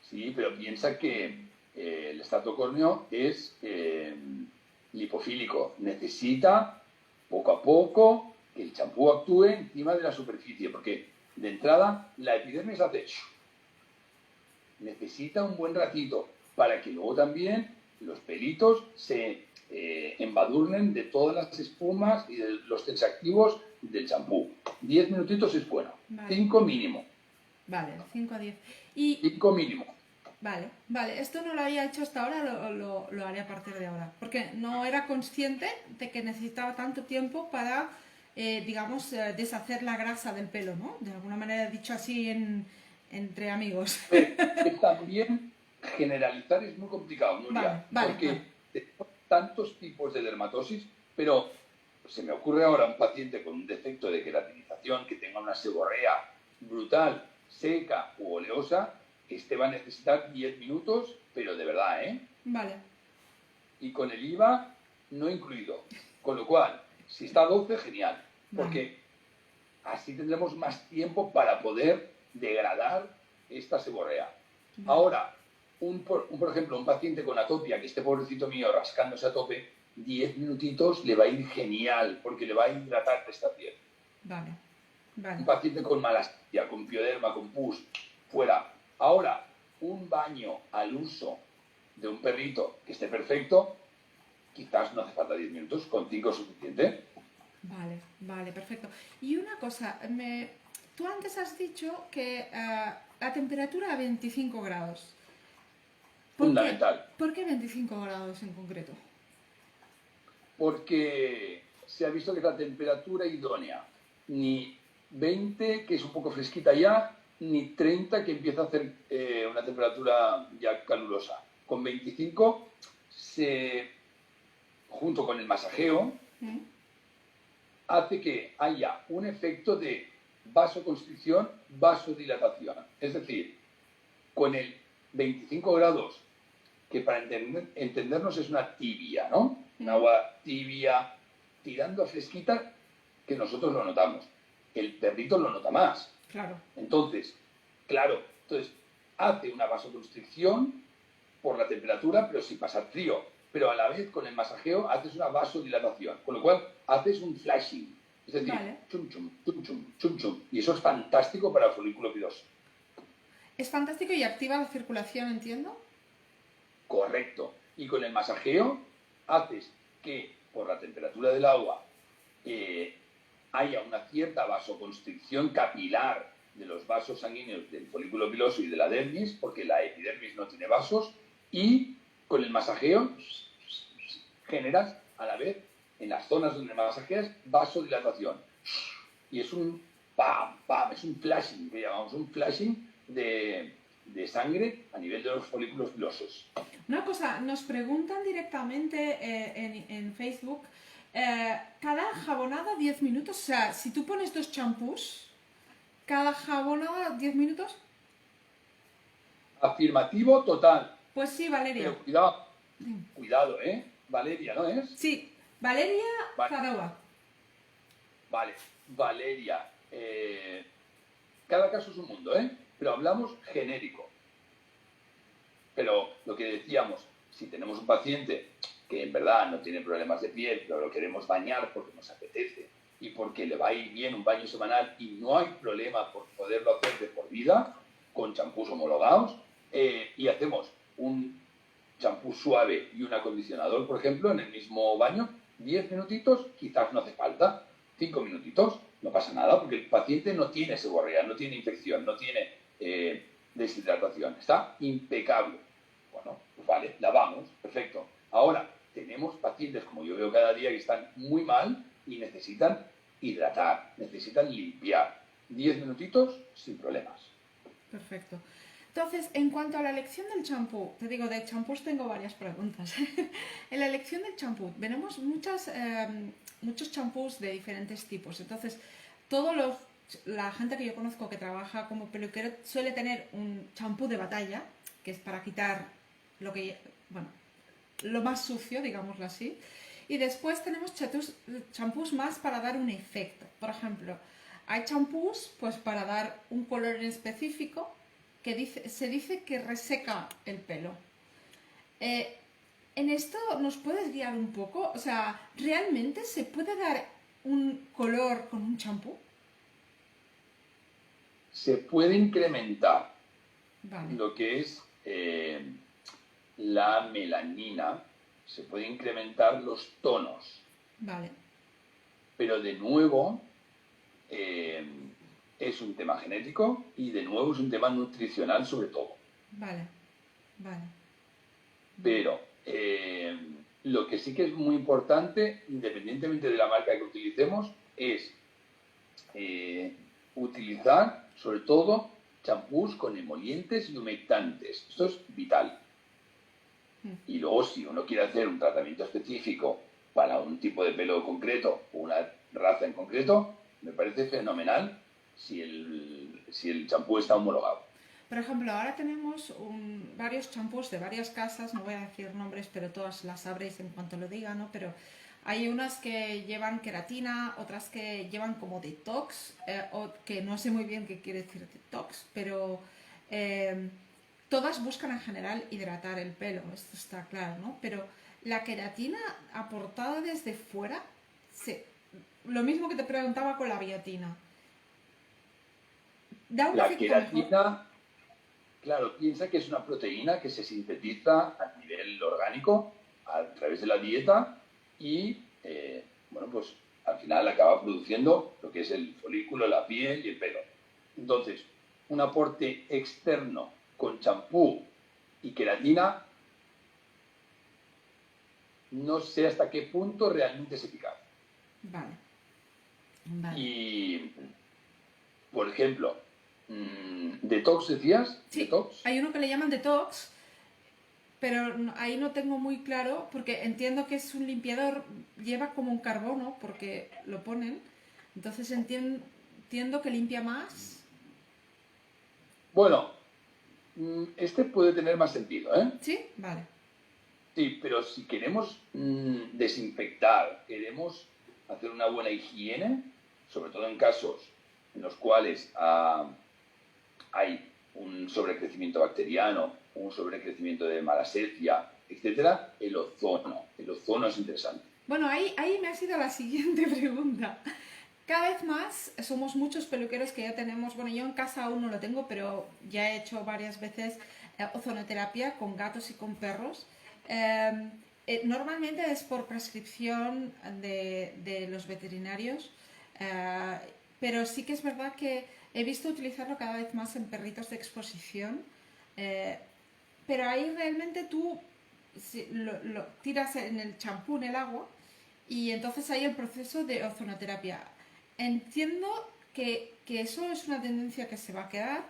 Sí, pero piensa que el estrato córneo es lipofílico. Necesita poco a poco que el champú actúe encima de la superficie, porque de entrada la epidermis hace... Necesita un buen ratito para que luego también los pelitos se embadurnen de todas las espumas y de los tensoactivos del champú. 10 minutitos es bueno. Vale. 5 mínimo. Vale, 5 a 10. 5 mínimo. Vale, esto no lo había hecho hasta ahora, lo haré a partir de ahora, porque no era consciente de que necesitaba tanto tiempo para, digamos, deshacer la grasa del pelo, ¿no? De alguna manera dicho así entre amigos. Que también generalizar es muy complicado, Nuria, porque tenemos tantos tipos de dermatosis, pero se me ocurre ahora un paciente con un defecto de queratinización que tenga una seborrea brutal, seca u oleosa. Este va a necesitar 10 minutos, pero de verdad, ¿eh? Vale. Y con el IVA no incluido. Con lo cual, si está a 12, genial. Porque así tendremos más tiempo para poder degradar esta seborrea. Ahora, por ejemplo, un paciente con atopia, que esté pobrecito mío rascándose a tope, 10 minutitos le va a ir genial, porque le va a hidratar esta piel. Vale. Un paciente con malasia, con pioderma, con pus, fuera. Ahora, un baño al uso de un perrito que esté perfecto, quizás no hace falta 10 minutos, con 5 es suficiente. Vale, perfecto. Y una cosa, tú antes has dicho que la temperatura a 25 grados. Fundamental. ¿Por qué 25 grados en concreto? Porque se ha visto que es la temperatura idónea. Ni 20, que es un poco fresquita ya, ni 30, que empieza a hacer una temperatura ya calurosa. Con 25, junto con el masajeo, hace que haya un efecto de vasoconstricción, vasodilatación. Es decir, con el 25 grados, que para entendernos es una tibia, ¿no? Un agua tibia, tirando a fresquita, que nosotros lo notamos. El perrito lo nota más. Claro. Entonces, hace una vasoconstricción por la temperatura, pero sin pasar frío. Pero a la vez, con el masajeo, haces una vasodilatación. Con lo cual, haces un flashing. Es decir, chum, chum, chum, chum, chum, chum. Y eso es fantástico para el folículo piloso. Es fantástico y activa la circulación, ¿entiendo? Correcto. Y con el masajeo, haces que, por la temperatura del agua, haya una cierta vasoconstricción capilar de los vasos sanguíneos del folículo piloso y de la dermis, porque la epidermis no tiene vasos, y con el masajeo generas a la vez, en las zonas donde masajeas, vasodilatación. Y es un pam, pam, es un flashing, que llamamos un flashing de sangre a nivel de los folículos pilosos. Una cosa, nos preguntan directamente en Facebook, cada jabonada 10 minutos, o sea, si tú pones 2 champús, cada jabonada 10 minutos. Afirmativo total. Pues sí, Valeria. Pero cuidado, ¿eh? Valeria, ¿no es? Sí, Valeria Zadova. Vale, Valeria. Cada caso es un mundo, ¿eh? Pero hablamos genérico. Pero lo que decíamos, si tenemos un paciente que en verdad no tiene problemas de piel, pero lo queremos bañar porque nos apetece y porque le va a ir bien un baño semanal y no hay problema por poderlo hacer de por vida, con champús homologados, y hacemos un champú suave y un acondicionador, por ejemplo, en el mismo baño, 10 minutitos, quizás no hace falta, 5 minutitos, no pasa nada, porque el paciente no tiene seborrea, no tiene infección, no tiene deshidratación, está impecable. Bueno, pues vale, lavamos, perfecto. Ahora, tenemos pacientes, como yo veo cada día, que están muy mal y necesitan hidratar, necesitan limpiar. 10 minutitos sin problemas. Perfecto. Entonces, en cuanto a la elección del champú, te digo, de champús tengo varias preguntas. En la elección del champú, tenemos muchos champús de diferentes tipos. Entonces, la gente que yo conozco que trabaja como peluquero suele tener un champú de batalla, que es para quitar bueno, lo más sucio, digámoslo así. Y después tenemos champús más para dar un efecto. Por ejemplo, hay champús pues para dar un color en específico que se dice que reseca el pelo. En esto nos puedes guiar un poco, o sea, ¿realmente se puede dar un color con un champú? Se puede incrementar Vale. lo que es la melanina, se puede incrementar los tonos. Vale. Pero de nuevo es un tema genético y de nuevo es un tema nutricional sobre todo. Vale, vale. Pero lo que sí que es muy importante, independientemente de la marca que utilicemos, es utilizar sobre todo champús con emolientes y humectantes. Esto es vital. Y luego, si uno quiere hacer un tratamiento específico para un tipo de pelo concreto o una raza en concreto, me parece fenomenal si el champú está homologado. Por ejemplo, ahora tenemos varios champús de varias casas, no voy a decir nombres, pero todas las sabréis en cuanto lo diga, ¿no? Pero hay unas que llevan queratina, otras que llevan como detox, o que no sé muy bien qué quiere decir detox, pero todas buscan en general hidratar el pelo, esto está claro, ¿no? Pero la queratina aportada desde fuera, lo mismo que te preguntaba con la biotina. ¿Da un La efecto queratina, mejor? claro, piensa que es una proteína que se sintetiza a nivel orgánico a través de la dieta y, bueno, pues al final acaba produciendo lo que es el folículo, la piel y el pelo. Entonces, un aporte externo con champú y queratina, no sé hasta qué punto realmente es eficaz. Vale. Vale. Y, por ejemplo, detox decías, Sí, detox. hay uno que le llaman detox, pero ahí no tengo muy claro, porque entiendo que es un limpiador, lleva como un carbono, porque lo ponen, entonces entiendo que limpia más. Bueno, este puede tener más sentido, ¿eh? ¿Sí? Vale. Sí, pero si queremos desinfectar, queremos hacer una buena higiene, sobre todo en casos en los cuales hay un sobrecrecimiento bacteriano, un sobrecrecimiento de malacesia, etcétera, el ozono. El ozono es interesante. Bueno, ahí me ha sido la siguiente pregunta. Cada vez más somos muchos peluqueros que ya tenemos, bueno, yo en casa aún no lo tengo, pero ya he hecho varias veces ozonoterapia con gatos y con perros. Normalmente es por prescripción de los veterinarios, pero sí que es verdad que he visto utilizarlo cada vez más en perritos de exposición, pero ahí realmente tú lo tiras en el champú, en el agua, y entonces hay el proceso de ozonoterapia. Entiendo que eso es una tendencia que se va a quedar,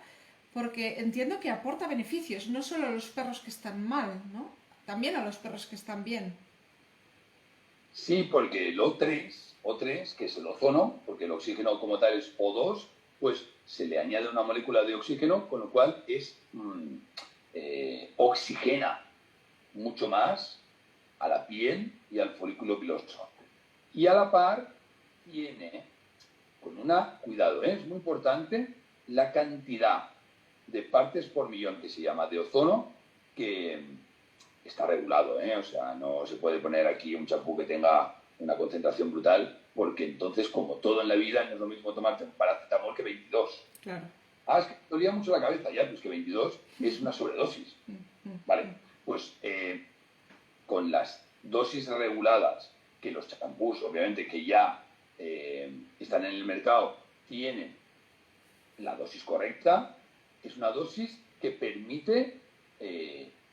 porque entiendo que aporta beneficios, no solo a los perros que están mal, ¿no? También a los perros que están bien. Sí, porque el O3, que es el ozono, porque el oxígeno como tal es O2, pues se le añade una molécula de oxígeno, con lo cual oxigena mucho más a la piel y al folículo piloso. Y a la par tiene, cuidado, es muy importante, la cantidad de partes por millón que se llama de ozono, que está regulado, o sea, no se puede poner aquí un champú que tenga una concentración brutal, porque entonces, como todo en la vida, no es lo mismo tomarte un paracetamol que 22. Claro. Ah, es que me dolía mucho la cabeza, ya, pues que 22 es una sobredosis. Vale, pues con las dosis reguladas, que los champús, obviamente, que ya están en el mercado, tienen la dosis correcta, es una dosis que permite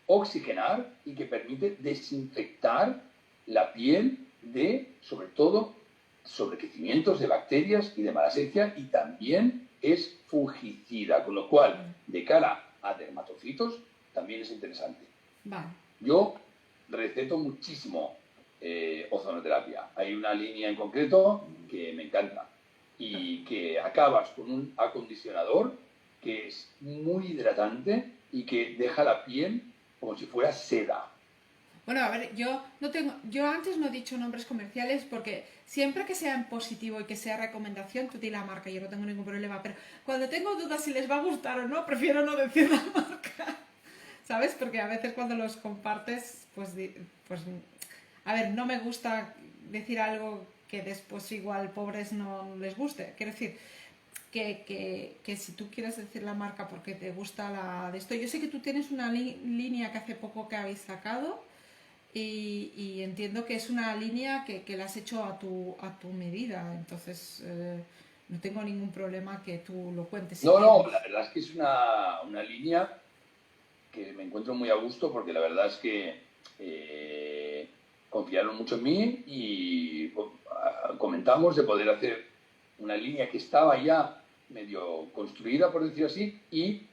oxigenar y que permite desinfectar la piel de, sobre todo, sobrecrecimientos de bacterias y de malacesia, y también es fungicida, con lo cual, de cara a dermatocitos, también es interesante. Vale. Yo receto muchísimo ozonoterapia. Hay una línea en concreto que me encanta y que acabas con un acondicionador que es muy hidratante y que deja la piel como si fuera seda. Bueno, a ver, yo antes no he dicho nombres comerciales porque siempre que sea en positivo y que sea recomendación, tú di la marca, yo no tengo ningún problema, pero cuando tengo dudas si les va a gustar o no, prefiero no decir la marca, ¿sabes? Porque a veces cuando los compartes, pues a ver, no me gusta decir algo que después igual pobres no les guste. Quiero decir, que si tú quieres decir la marca porque te gusta la de esto, yo sé que tú tienes una línea que hace poco que habéis sacado y entiendo que es una línea que la has hecho a tu medida, entonces no tengo ningún problema que tú lo cuentes. Si no, quieres. la verdad es que es una línea que me encuentro muy a gusto porque la verdad es que confiaron mucho en mí y comentamos de poder hacer una línea que estaba ya medio construida, por decirlo así, y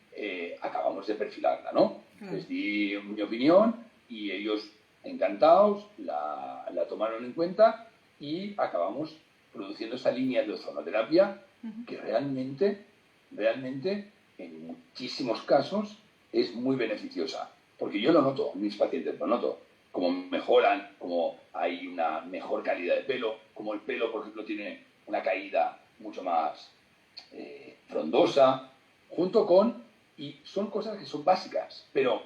acabamos de perfilarla, ¿no? Claro. Les di mi opinión y ellos encantados la tomaron en cuenta y acabamos produciendo esta línea de ozonoterapia que realmente en muchísimos casos es muy beneficiosa, porque yo lo noto, mis pacientes lo noto, como mejoran, como hay una mejor calidad de pelo, como el pelo, por ejemplo, tiene una caída mucho más frondosa, junto con, y son cosas que son básicas, pero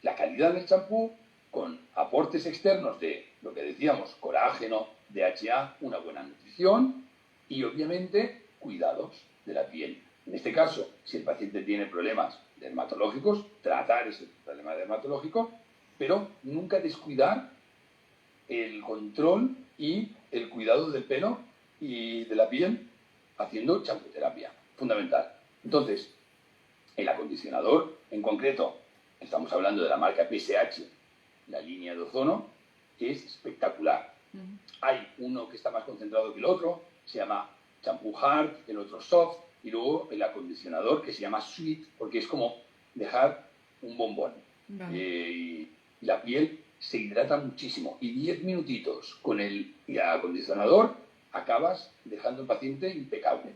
la calidad del champú con aportes externos de lo que decíamos, colágeno, DHA, una buena nutrición y obviamente cuidados de la piel. En este caso, si el paciente tiene problemas dermatológicos, tratar ese problema dermatológico, pero nunca descuidar el control y el cuidado del pelo y de la piel haciendo champuterapia, fundamental. Entonces, el acondicionador en concreto, estamos hablando de la marca PSH, la línea de ozono, es espectacular. Hay uno que está más concentrado que el otro, se llama champú hard, el otro soft, y luego el acondicionador que se llama sweet, porque es como dejar un bombón. Vale. Y la piel se hidrata muchísimo. Y 10 minutitos con el acondicionador acabas dejando al paciente impecable.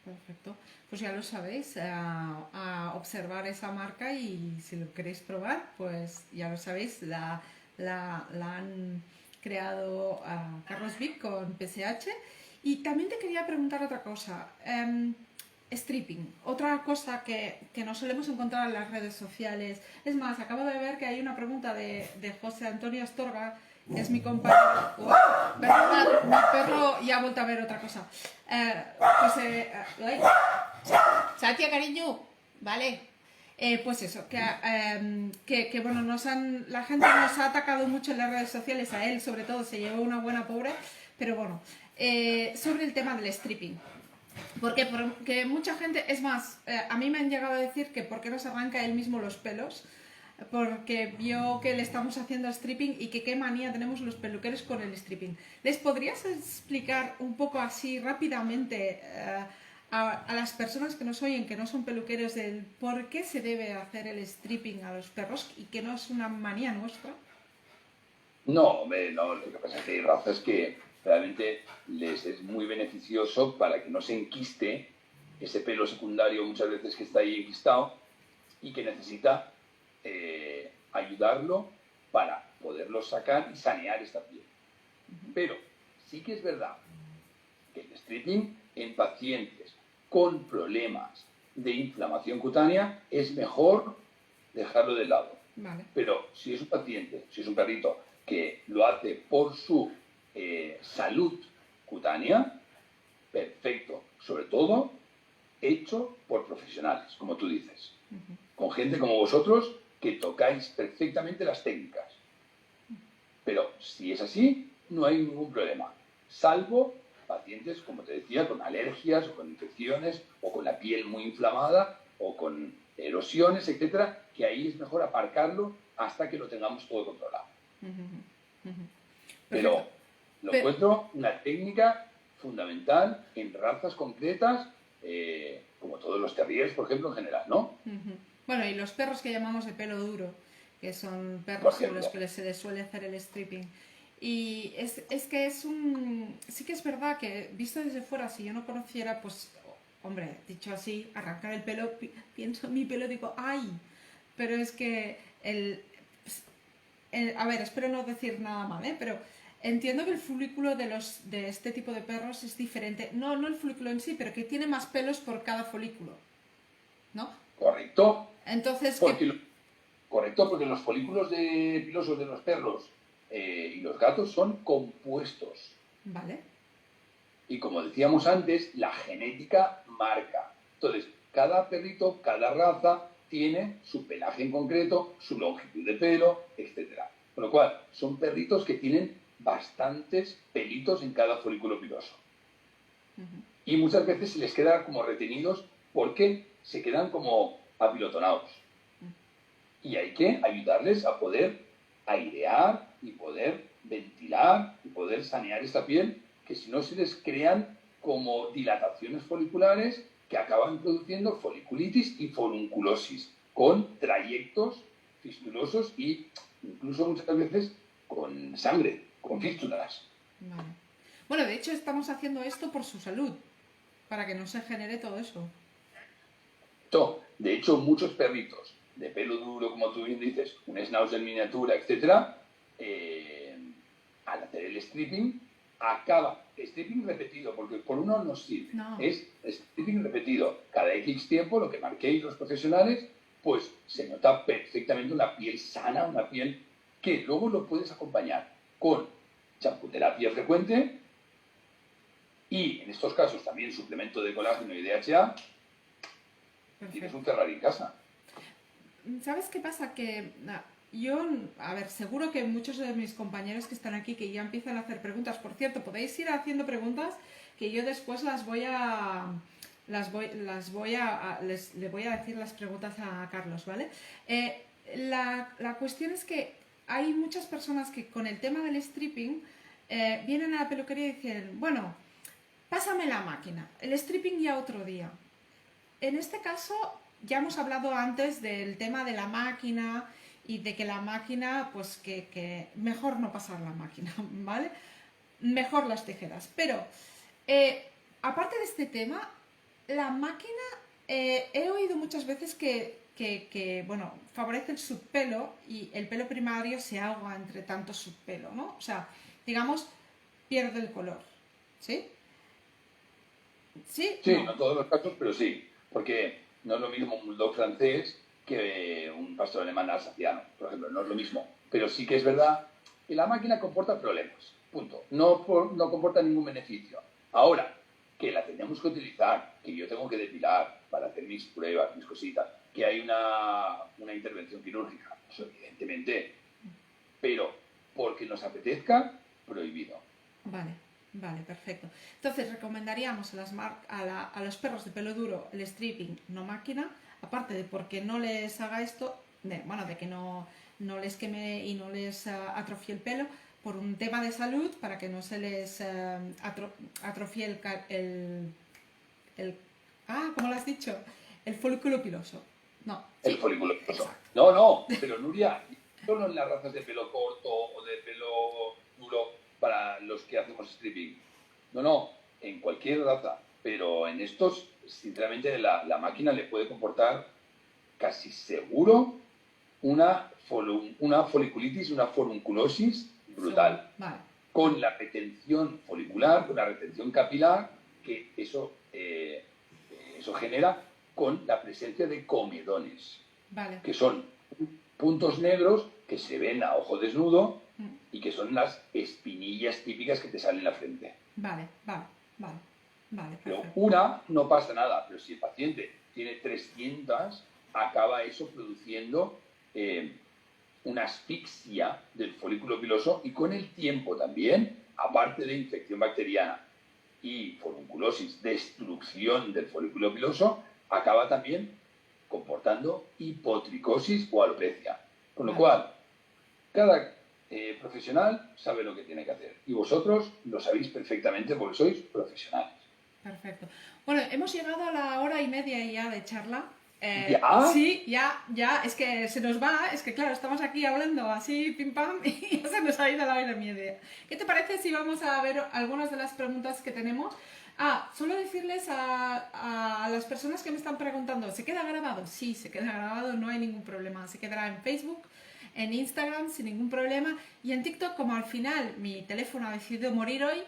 Perfecto. Pues ya lo sabéis, a observar esa marca y si lo queréis probar, pues ya lo sabéis, la han creado Carlos Vic con PSH. Y también te quería preguntar otra cosa. Stripping, otra cosa que no solemos encontrar en las redes sociales. Es más, acabo de ver que hay una pregunta de José Antonio Astorga, que es mi compañero. Perdón, mi perro ya ha vuelto a ver otra cosa. José. Satia, cariño, vale. Pues eso, que bueno, la gente nos ha atacado mucho en las redes sociales, a él sobre todo se llevó una buena pobre, pero bueno, sobre el tema del stripping. Porque mucha gente, es más, a mí me han llegado a decir que por qué no se arranca él mismo los pelos, porque vio que le estamos haciendo stripping y que qué manía tenemos los peluqueros con el stripping. ¿Les podrías explicar un poco así rápidamente a las personas que nos oyen, que no son peluqueros, del por qué se debe hacer el stripping a los perros y que no es una manía nuestra? No, no, lo que pasa es que hay razas que realmente les es muy beneficioso para que no se enquiste ese pelo secundario muchas veces que está ahí enquistado y que necesita ayudarlo para poderlo sacar y sanear esta piel. Pero sí que es verdad que el stripping en pacientes con problemas de inflamación cutánea es mejor dejarlo de lado. Vale. Pero si es un paciente, si es un perrito que lo hace por su salud cutánea, perfecto. Sobre todo hecho por profesionales, como tú dices. Con gente como vosotros que tocáis perfectamente las técnicas. Pero si es así, no hay ningún problema. Salvo pacientes, como te decía, con alergias o con infecciones o con la piel muy inflamada o con erosiones, etcétera, que ahí es mejor aparcarlo hasta que lo tengamos todo controlado. Perfecto. Pero lo encuentro una técnica fundamental en razas concretas, como todos los terriers, por ejemplo, en general, ¿no? Bueno, y los perros que llamamos de pelo duro, que son Por perros a ejemplo. los que se les suele hacer el stripping. Y es que es un... Sí que es verdad que, visto desde fuera, si yo no conociera, pues, hombre, dicho así, arrancar el pelo, pienso en mi pelo y digo, ¡ay! Pero es que a ver, espero no decir nada mal, ¿eh? Pero entiendo que el folículo de este tipo de perros es diferente. No el folículo en sí, pero que tiene más pelos por cada folículo, ¿no? Correcto. Entonces, Correcto, porque los folículos pilosos de los perros y los gatos son compuestos. Vale. Y como decíamos antes, la genética marca. Entonces, cada perrito, cada raza tiene su pelaje en concreto, su longitud de pelo, etc. Con lo cual, son perritos que tienen bastantes pelitos en cada folículo piloso. Y muchas veces se les queda como retenidos porque se quedan como apilotonados. Y hay que ayudarles a poder airear y poder ventilar y poder sanear esta piel, que si no se les crean como dilataciones foliculares que acaban produciendo foliculitis y forunculosis, con trayectos fistulosos y incluso muchas veces con sangre, con fístulas. Vale. Bueno, de hecho estamos haciendo esto por su salud, para que no se genere todo eso. De hecho, muchos perritos de pelo duro, como tú bien dices, un schnauzer miniatura, etcétera, al hacer el stripping, stripping repetido, porque por uno no sirve, es stripping repetido. Cada X tiempo, lo que marquéis los profesionales, pues se nota perfectamente una piel sana, una piel que luego lo puedes acompañar con champuterapia frecuente y, en estos casos, también suplemento de colágeno y DHA. Tienes un Ferrari en casa. ¿Sabes qué pasa? Que yo, a ver, seguro que muchos de mis compañeros que están aquí que ya empiezan a hacer preguntas, por cierto, podéis ir haciendo preguntas que yo después le voy a decir las preguntas a Carlos, ¿vale? La cuestión es que hay muchas personas que con el tema del stripping vienen a la peluquería y dicen, bueno, pásame la máquina, el stripping ya otro día. En este caso, ya hemos hablado antes del tema de la máquina y de que la máquina, pues que mejor no pasar la máquina, ¿vale? Mejor las tijeras. Pero, aparte de este tema, la máquina, he oído muchas veces que, bueno, favorece el subpelo y el pelo primario se ahoga entre tanto subpelo, ¿no? O sea, digamos, pierde el color, ¿sí? ¿Sí? Sí, no en todos los casos, pero sí. Porque no es lo mismo un bulldog francés que un pastor alemán alsaciano, por ejemplo, no es lo mismo. Pero sí que es verdad que la máquina comporta problemas, punto. No comporta ningún beneficio. Ahora, que la tenemos que utilizar, que yo tengo que depilar para hacer mis pruebas, mis cositas, que hay una intervención quirúrgica, eso evidentemente, pero porque nos apetezca, prohibido. Vale, perfecto. Entonces, recomendaríamos a los perros de pelo duro el stripping, no máquina, aparte de porque no les haga esto, de que no les queme y no les atrofie el pelo, por un tema de salud, para que no se les atrofie ¿cómo lo has dicho? El folículo piloso. No. El folículo piloso. No, pero Nuria, solo en las razas de pelo corto o de pelo duro para los que hacemos stripping. No, en cualquier raza. Pero en estos, sinceramente, la máquina le puede comportar casi seguro una foliculitis, una forunculosis brutal. Vale. Con la retención folicular, con la retención capilar, que eso genera con la presencia de comedones. Vale. Que son puntos negros que se ven a ojo desnudo y que son las espinillas típicas que te salen en la frente. Vale. Pero una no pasa nada, pero si el paciente tiene 300, acaba eso produciendo una asfixia del folículo piloso y con el tiempo también, aparte de infección bacteriana y furunculosis, destrucción del folículo piloso, acaba también comportando hipotricosis o alopecia. Con lo cual, cada profesional sabe lo que tiene que hacer y vosotros lo sabéis perfectamente porque sois profesionales. Perfecto. Bueno, hemos llegado a la hora y media ya de charla. ¿Ya? Sí, ya, es que se nos va, es que claro, estamos aquí hablando así, pim pam, y ya se nos ha ido la hora y media. ¿Qué te parece si vamos a ver algunas de las preguntas que tenemos? Solo decirles a las personas que me están preguntando, ¿se queda grabado? Sí, se queda grabado, no hay ningún problema. Se quedará en Facebook, en Instagram, sin ningún problema. Y en TikTok, como al final mi teléfono ha decidido morir hoy,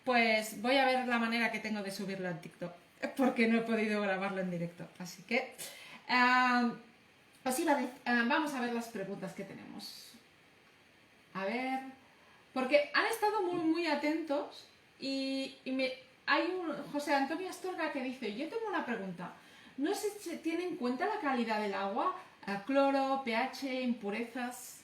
pues voy a ver la manera que tengo de subirlo al TikTok, porque no he podido grabarlo en directo. Así que vamos a ver las preguntas que tenemos. A ver, porque han estado muy atentos hay un José Antonio Astorga que dice, yo tengo una pregunta, ¿no se tiene en cuenta la calidad del agua? Cloro, pH, impurezas.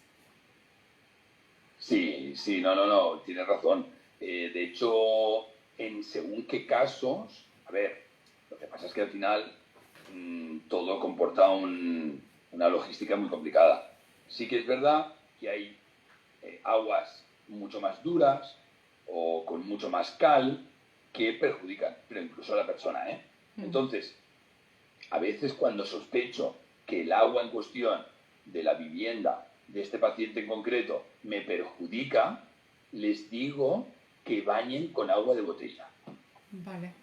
Sí, no, tienes razón. De hecho, en según qué casos, a ver, lo que pasa es que al final todo comporta una logística muy complicada. Sí que es verdad que hay aguas mucho más duras o con mucho más cal que perjudican, pero incluso a la persona, ¿eh? Entonces, a veces cuando sospecho que el agua en cuestión de la vivienda de este paciente en concreto me perjudica, les digo que bañen con agua de botella. Vale.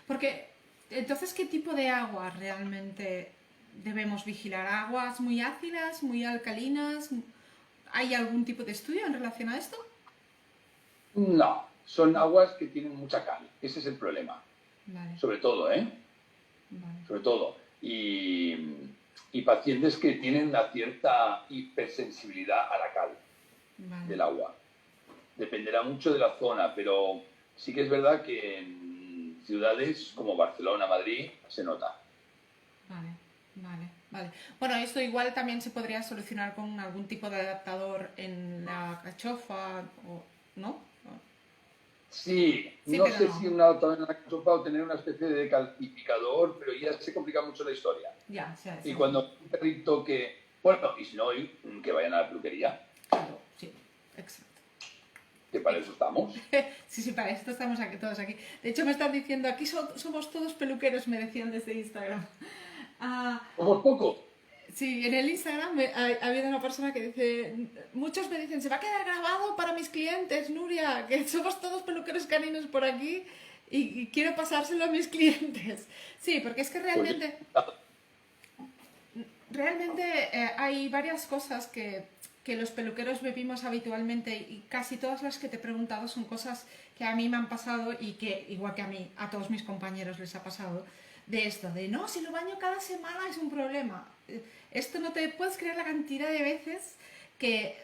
Porque, entonces, ¿qué tipo de agua realmente debemos vigilar? ¿Aguas muy ácidas, muy alcalinas? ¿Hay algún tipo de estudio en relación a esto? No, son aguas que tienen mucha cal. Ese es el problema. Vale. Sobre todo, ¿eh? Vale. Sobre todo. Y pacientes que tienen una cierta hipersensibilidad a la cal del agua. Dependerá mucho de la zona, pero sí que es verdad que en ciudades como Barcelona, Madrid, se nota. Vale. Bueno, esto igual también se podría solucionar con algún tipo de adaptador en la cachofa, ¿no? Sí, Sí, no pero sé no. si un adaptador en la cachofa o tener una especie de calcificador, pero ya se complica mucho la historia. Ya. Y cuando un perrito que... Bueno, y si no, que vayan a la peluquería. Claro, sí, exacto. Que para eso estamos. Sí, para esto estamos aquí, todos aquí. De hecho, me están diciendo, aquí somos todos peluqueros, me decían desde Instagram. Somos poco. Sí, en el Instagram ha habido una persona que dice, muchos me dicen, se va a quedar grabado para mis clientes, Nuria, que somos todos peluqueros caninos por aquí y quiero pasárselo a mis clientes. Sí, porque es que realmente hay varias cosas que los peluqueros vivimos habitualmente y casi todas las que te he preguntado son cosas que a mí me han pasado y que, igual que a mí, a todos mis compañeros les ha pasado, de esto, de no, si lo baño cada semana es un problema. Esto no te puedes creer la cantidad de veces que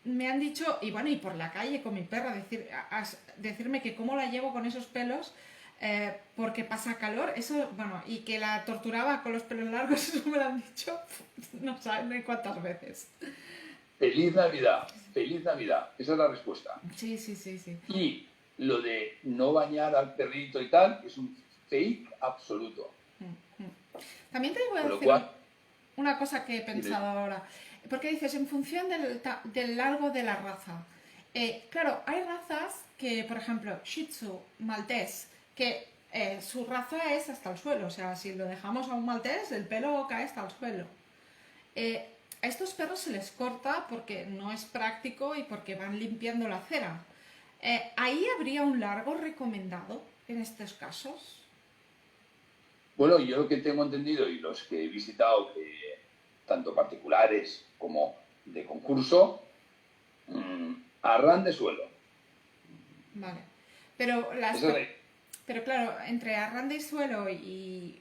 me han dicho, y bueno, y por la calle con mi perra, decirme que cómo la llevo con esos pelos porque pasa calor, eso, bueno, y que la torturaba con los pelos largos, eso me lo han dicho, no saben ni cuántas veces. Feliz Navidad, feliz Navidad. Esa es la respuesta. Sí. Y lo de no bañar al perrito y tal es un fake absoluto. También te voy a Con lo decir cual, una cosa que he pensado ahora. Porque dices, en función del largo de la raza. Claro, hay razas que, por ejemplo, Shih Tzu, Maltés, que su raza es hasta el suelo. O sea, si lo dejamos a un Maltés, el pelo cae hasta el suelo. A estos perros se les corta porque no es práctico y porque van limpiando la cera. ¿Ahí habría un largo recomendado en estos casos? bueno, yo lo que tengo entendido y los que he visitado, tanto particulares como de concurso, a ran de suelo. Vale. Pero, Esa es pero claro, entre arrande y suelo y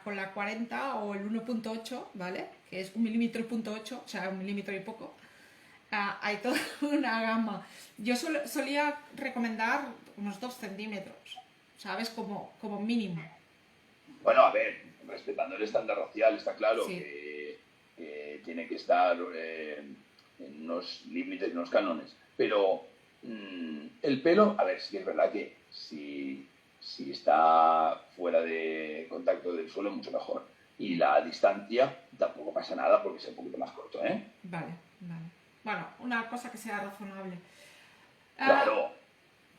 con la 40 o el 1.8, ¿vale? Que es 1,8 mm, o sea, 1 mm y poco. Hay toda una gama. Yo solía recomendar unos 2 centímetros, ¿sabes? Como mínimo. Bueno, a ver, respetando el estándar racial, está claro Sí. que tiene que estar en unos límites, en unos cánones. Pero el pelo, a ver, sí es verdad que si está fuera de contacto del suelo, mucho mejor. Y la distancia tampoco pasa nada porque es un poquito más corto, ¿eh? Vale, vale. Bueno, una cosa que sea razonable. Claro.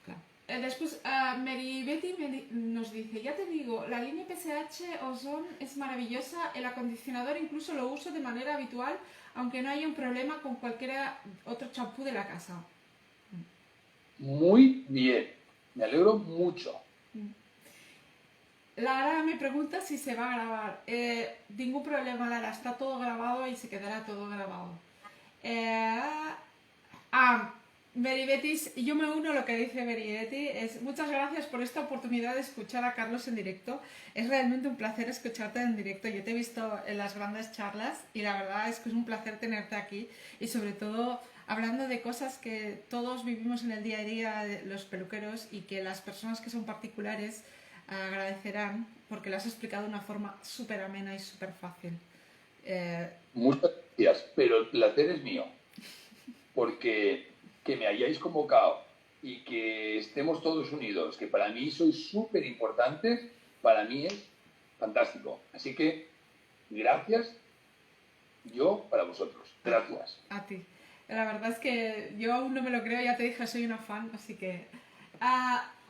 Claro. Después, Mary Betty nos dice, ya te digo, la línea PSH Ozone es maravillosa, el acondicionador incluso lo uso de manera habitual, aunque no haya un problema con cualquier otro champú de la casa. Muy bien, me alegro mucho. Lara me pregunta si se va a grabar. Ningún problema, Lara, está todo grabado y se quedará todo grabado. Mary Betis, yo me uno a lo que dice Mary Betty. Muchas gracias por esta oportunidad de escuchar a Carlos en directo. Es realmente un placer escucharte en directo. Yo te he visto en las grandes charlas y la verdad es que es un placer tenerte aquí y sobre todo hablando de cosas que todos vivimos en el día a día, los peluqueros, y que las personas que son particulares agradecerán porque lo has explicado de una forma súper amena y súper fácil. Muchas gracias, pero el placer es mío, porque que me hayáis convocado y que estemos todos unidos, que para mí sois súper importantes, para mí es fantástico. Así que, gracias, yo para vosotros. Gracias. A ti. La verdad es que yo aún no me lo creo, ya te dije, soy una fan, así que...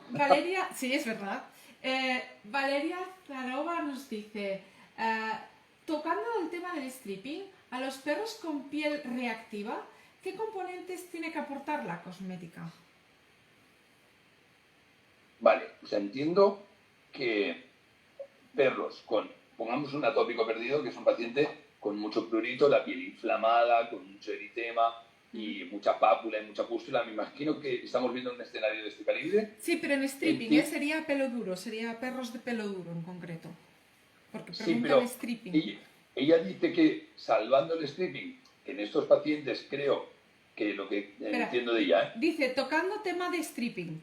Valeria, sí, es verdad. Valeria Zarova nos dice, tocando el tema del stripping, a los perros con piel reactiva, ¿qué componentes tiene que aportar la cosmética? Vale, o sea, entiendo que perros con, pongamos un atópico perdido, que es un paciente con mucho prurito, la piel inflamada, con mucho eritema y mucha pápula y mucha pústula, me imagino que estamos viendo un escenario de este calibre. Sí, pero en stripping, sería pelo duro, sería perros de pelo duro en concreto. Porque sí, pero stripping. Ella dice que salvando el stripping, que en estos pacientes creo que lo que entiendo de ella... Dice, tocando tema de stripping,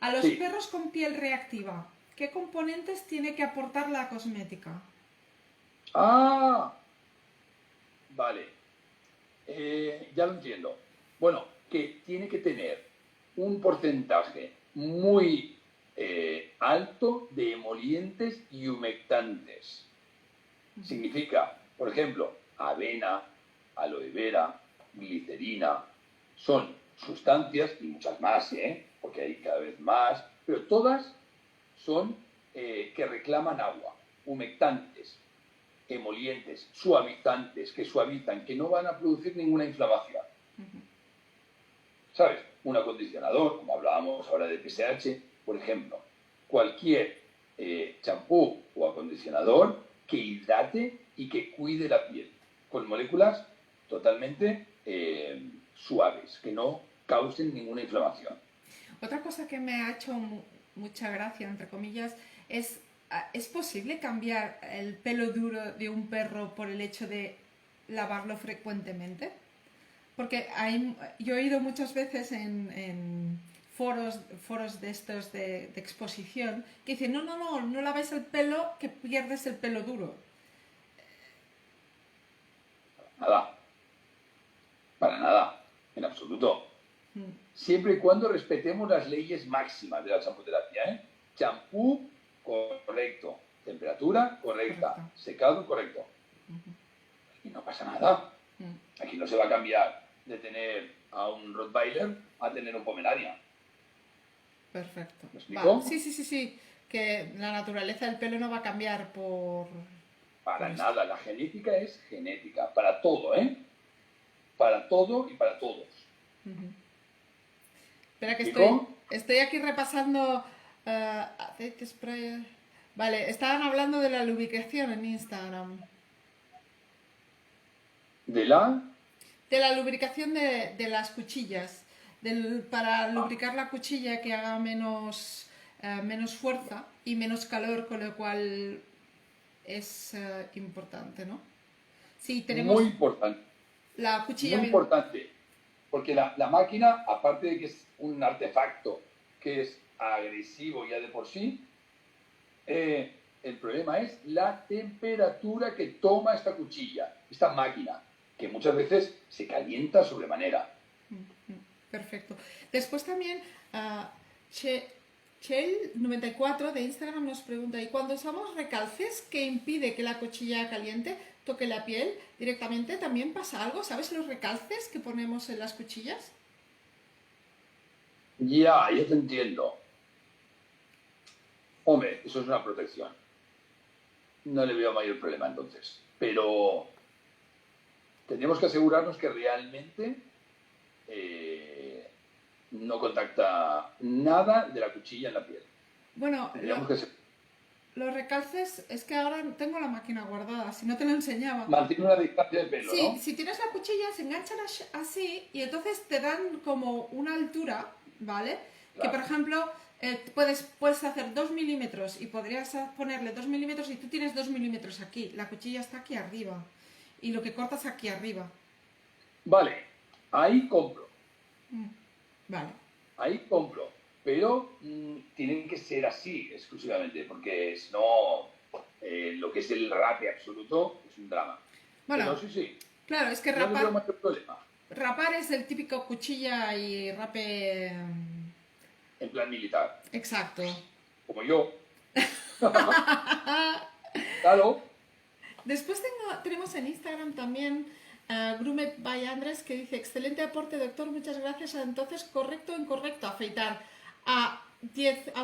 a los perros con piel reactiva, ¿qué componentes tiene que aportar la cosmética? Ah, vale. Ya lo entiendo. Bueno, que tiene que tener un porcentaje muy alto de emolientes y humectantes. Significa, por ejemplo, avena, aloe vera, glicerina, son sustancias y muchas más, porque hay cada vez más, pero todas son que reclaman agua, humectantes, emolientes, suavizantes, que suavizan, que no van a producir ninguna inflamación. ¿Sabes? Un acondicionador, como hablábamos ahora de PSH, por ejemplo, cualquier champú o acondicionador que hidrate y que cuide la piel, con moléculas totalmente suaves, que no causen ninguna inflamación. Otra cosa que me ha hecho mucha gracia, entre comillas, ¿es posible cambiar el pelo duro de un perro por el hecho de lavarlo frecuentemente? Porque yo he ido muchas veces en foros de estos de exposición que dicen, no laves el pelo, que pierdes el pelo duro. Nada. Para nada. En absoluto. Siempre y cuando respetemos las leyes máximas de la champoterapia. Champú correcto, temperatura correcta, secado correcto. Y no pasa nada. Aquí no se va a cambiar de tener a un Rottweiler a tener un Pomerania. Perfecto. ¿Me explico? Sí. Que la naturaleza del pelo no va a cambiar por... Para nada. La genética es genética. Para todo, Para todo y para todos. Espera que estoy aquí repasando aceite spray. Vale, estaban hablando de la lubricación en Instagram. ¿De la? De la lubricación de las cuchillas. Para lubricar la cuchilla que haga menos fuerza y menos calor, con lo cual es importante, ¿no? Sí, tenemos... Muy importante. La cuchilla... Muy importante. Porque la máquina, aparte de que es un artefacto que es agresivo ya de por sí, el problema es la temperatura que toma esta cuchilla, esta máquina. que muchas veces se calienta sobremanera. Perfecto. Después también, Chel94 de Instagram nos pregunta, ¿y cuando usamos recalces que impide que la cuchilla caliente toque la piel directamente, también pasa algo? ¿Sabes los recalces que ponemos en las cuchillas? Ya te entiendo. Hombre, eso es una protección. No le veo mayor problema entonces. Pero tenemos que asegurarnos que realmente no contacta nada de la cuchilla en la piel. Bueno, Tendríamos que los recalces, es que ahora tengo la máquina guardada, si no te lo enseñaba. mantener una distancia de pelo, Sí, ¿no? si tienes la cuchilla se enganchan así y entonces te dan como una altura, ¿vale? Que Claro. por ejemplo puedes hacer 2 milímetros y podrías ponerle 2 milímetros y tú tienes 2 milímetros aquí, la cuchilla está aquí arriba y lo que cortas aquí arriba. Vale, ahí compro. Vale. Ahí compro. Pero tienen que ser así exclusivamente, porque si no, lo que es el rape absoluto es un drama. Bueno, Pero sí. claro, es que No le veo mayor problema. rapar es el típico cuchilla y rape... En plan militar. Exacto. Como yo. Claro. Después tenemos en Instagram también Groomed by Andrés que dice, excelente aporte doctor, muchas gracias. Entonces, correcto o incorrecto afeitar a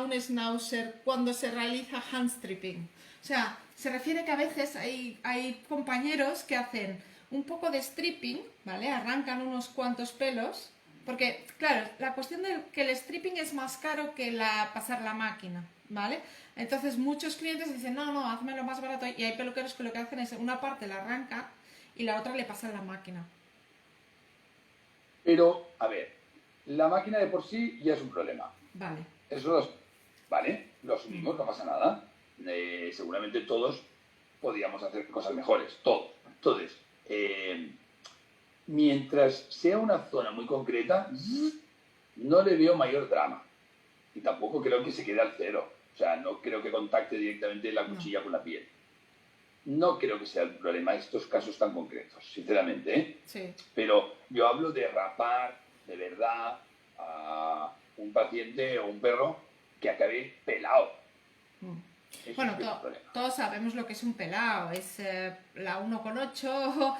un schnauzer cuando se realiza hand stripping. O sea, se refiere que a veces hay compañeros que hacen un poco de stripping, ¿vale? Arrancan unos cuantos pelos, porque, claro, la cuestión de que el stripping es más caro que pasar la máquina, ¿vale? Entonces muchos clientes dicen, no, házmelo más barato, y hay peluqueros que lo que hacen es una parte la arrancan y la otra le pasan la máquina. Pero, a ver, la máquina de por sí ya es un problema. Vale. Eso lo asumimos, no pasa nada. Seguramente todos podríamos hacer cosas mejores, todos. Entonces, mientras sea una zona muy concreta, no le veo mayor drama. Y tampoco creo que se quede al cero. O sea, no creo que contacte directamente la cuchilla con la piel. No creo que sea el problema estos casos tan concretos, sinceramente, ¿eh? Sí. Pero yo hablo de rapar de verdad a un paciente o un perro que acabe pelado. Bueno, todos sabemos lo que es un pelao, es la 1,8,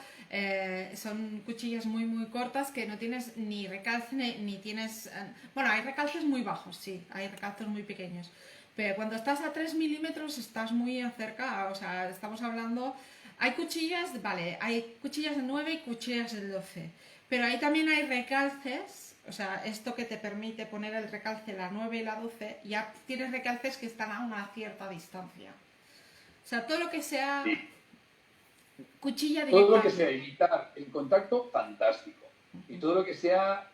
son cuchillas muy cortas que no tienes ni recalce ni tienes... bueno, hay recalces muy bajos, sí, hay recalces muy pequeños, pero cuando estás a 3 milímetros estás muy cerca, o sea, estamos hablando... Hay cuchillas, vale, hay cuchillas de 9 y cuchillas de 12, pero ahí también hay recalces. O sea, esto que te permite poner el recalce la 9 y la 12, ya tienes recalces que están a una cierta distancia. O sea, todo lo que sea cuchilla directa. Todo lo que sea evitar el contacto, fantástico. Y todo lo que sea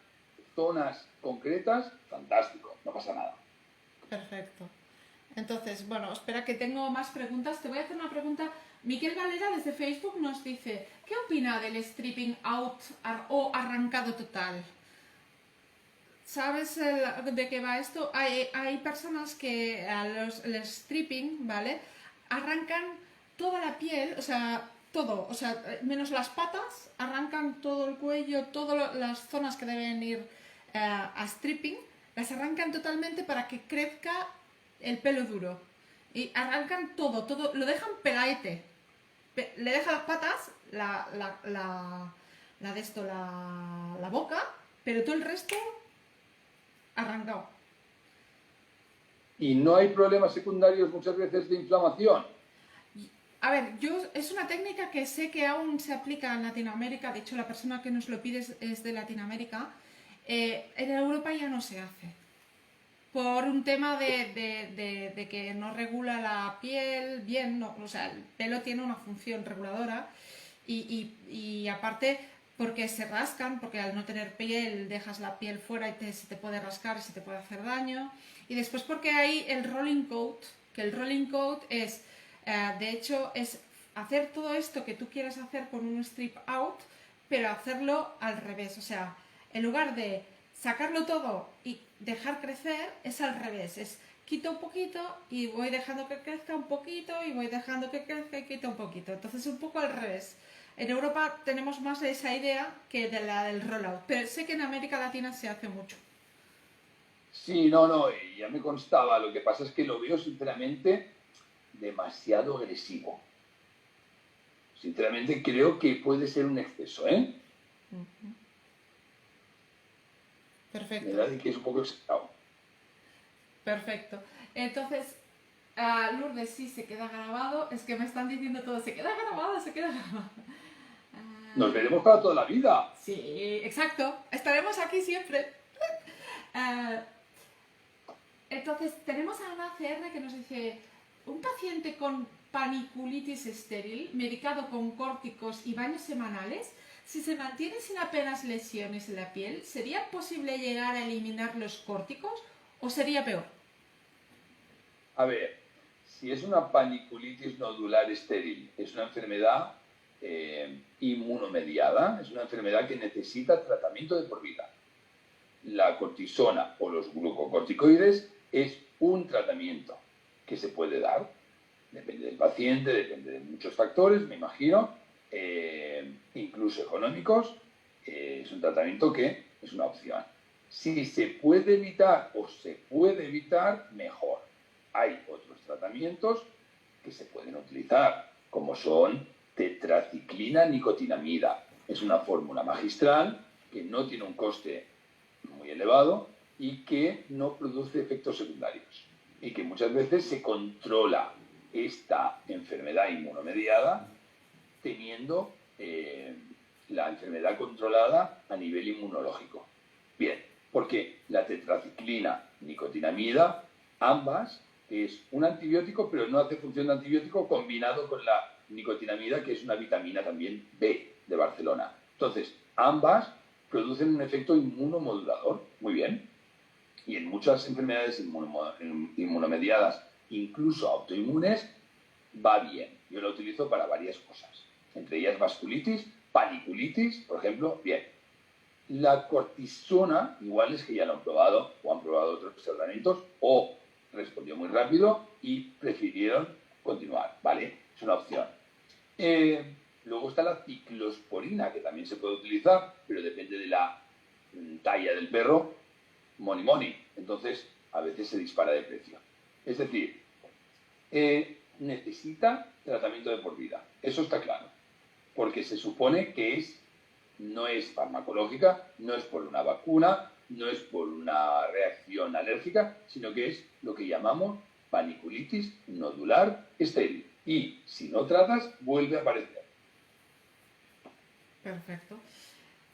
zonas concretas, fantástico. No pasa nada. Perfecto. Entonces, bueno, espera que tengo más preguntas. Te voy a hacer una pregunta. Miquel Valera desde Facebook nos dice, ¿qué opina del stripping out o arrancado total? ¿Sabes de qué va esto? Hay personas que el stripping, ¿vale? Arrancan toda la piel, o sea, todo, o sea, menos las patas, arrancan todo el cuello, todas las zonas que deben ir a stripping, las arrancan totalmente para que crezca el pelo duro. Y arrancan todo, lo dejan pegaete. Le dejan las patas, la boca, pero todo el resto arrancado. ¿Y no hay problemas secundarios muchas veces de inflamación? A ver, es una técnica que sé que aún se aplica en Latinoamérica. De hecho, la persona que nos lo pide es de Latinoamérica. En Europa ya no se hace. Por un tema de que no regula la piel bien. No, o sea, el pelo tiene una función reguladora. Y aparte, porque se rascan, porque al no tener piel dejas la piel fuera y se te puede rascar y se te puede hacer daño. Y después porque hay el rolling coat, que el rolling coat es, de hecho, es hacer todo esto que tú quieres hacer con un strip out, pero hacerlo al revés. O sea, en lugar de sacarlo todo y dejar crecer, es al revés. Es quito un poquito y voy dejando que crezca un poquito y voy dejando que crezca y quito un poquito. Entonces un poco al revés. En Europa tenemos más de esa idea que de la del rollout, pero sé que en América Latina se hace mucho. Sí, no, no, ya me constaba. Lo que pasa es que lo veo sinceramente demasiado agresivo. Sinceramente creo que puede ser un exceso, ¿eh? Me Perfecto, da de que es un poco exagerado. perfecto. Entonces, Lourdes, sí, se queda grabado. Es que me están diciendo todo, se queda grabado, se queda grabado. Nos veremos para toda la vida. Sí, exacto. Estaremos aquí siempre. Ah, entonces, tenemos a Ana CR que nos dice, un paciente con paniculitis estéril, medicado con córticos y baños semanales, si se mantiene sin apenas lesiones en la piel, ¿sería posible llegar a eliminar los córticos o sería peor? A ver, si es una paniculitis nodular estéril, es una enfermedad inmunomediada, es una enfermedad que necesita tratamiento de por vida. La cortisona o los glucocorticoides es un tratamiento que se puede dar. Depende del paciente, depende de muchos factores, me imagino, incluso económicos. Es un tratamiento que es una opción. Si se puede evitar o se puede evitar, mejor. Hay otros tratamientos que se pueden utilizar, como son tetraciclina nicotinamida. Es una fórmula magistral que no tiene un coste muy elevado y que no produce efectos secundarios y que muchas veces se controla esta enfermedad inmunomediada teniendo la enfermedad controlada a nivel inmunológico. Bien, porque la tetraciclina nicotinamida, ambas, es un antibiótico, pero no hace función de antibiótico combinado con la nicotinamida, que es una vitamina también B de Barcelona. Entonces, ambas producen un efecto inmunomodulador. Muy bien. Y en muchas enfermedades inmunomediadas, incluso autoinmunes, va bien. Yo lo utilizo para varias cosas. Entre ellas vasculitis, paniculitis, por ejemplo, bien. La cortisona, igual es que ya lo han probado o han probado otros tratamientos o respondió muy rápido y prefirieron continuar, ¿vale? Es una opción. Luego está la ciclosporina, que también se puede utilizar, pero depende de la talla del perro, money. Entonces, a veces se dispara de precio. Es decir, necesita tratamiento de por vida. Eso está claro. Porque se supone que no es farmacológica, no es por una vacuna, no es por una reacción alérgica, sino que es lo que llamamos paniculitis nodular estéril. Y si no tratas, vuelve a aparecer. Perfecto.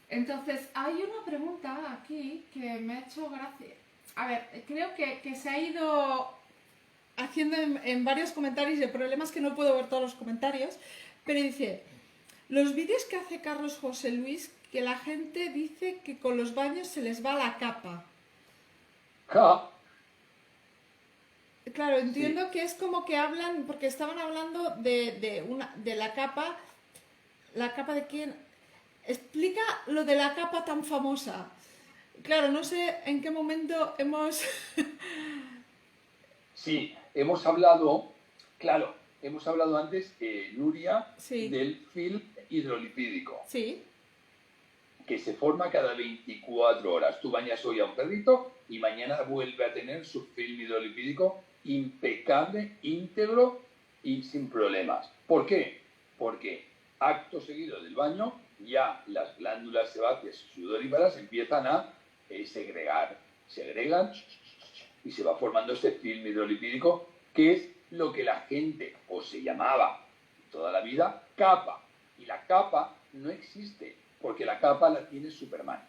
Entonces, hay una pregunta aquí que me ha hecho gracia. A ver, creo que se ha ido haciendo en varios comentarios y el problema es que no puedo ver todos los comentarios, pero dice, los vídeos que hace Carlos José Luis, que la gente dice que con los baños se les va la capa. Ja. Claro, entiendo Sí. que es como que hablan, porque estaban hablando de la capa de quién. Explica lo de la capa tan famosa. Claro, no sé en qué momento hemos... Sí, hemos hablado, claro, hemos hablado antes, Nuria, Sí, del film hidrolipídico, sí. que se forma cada 24 horas. Tú bañas hoy a un perrito y mañana vuelve a tener su film hidrolipídico impecable, íntegro y sin problemas. ¿Por qué? Porque acto seguido del baño ya las glándulas sebáceas sudoríparas empiezan a segregan y se va formando este film hidrolipídico que es lo que la gente o se llamaba toda la vida capa. Y la capa no existe porque la capa la tiene Superman.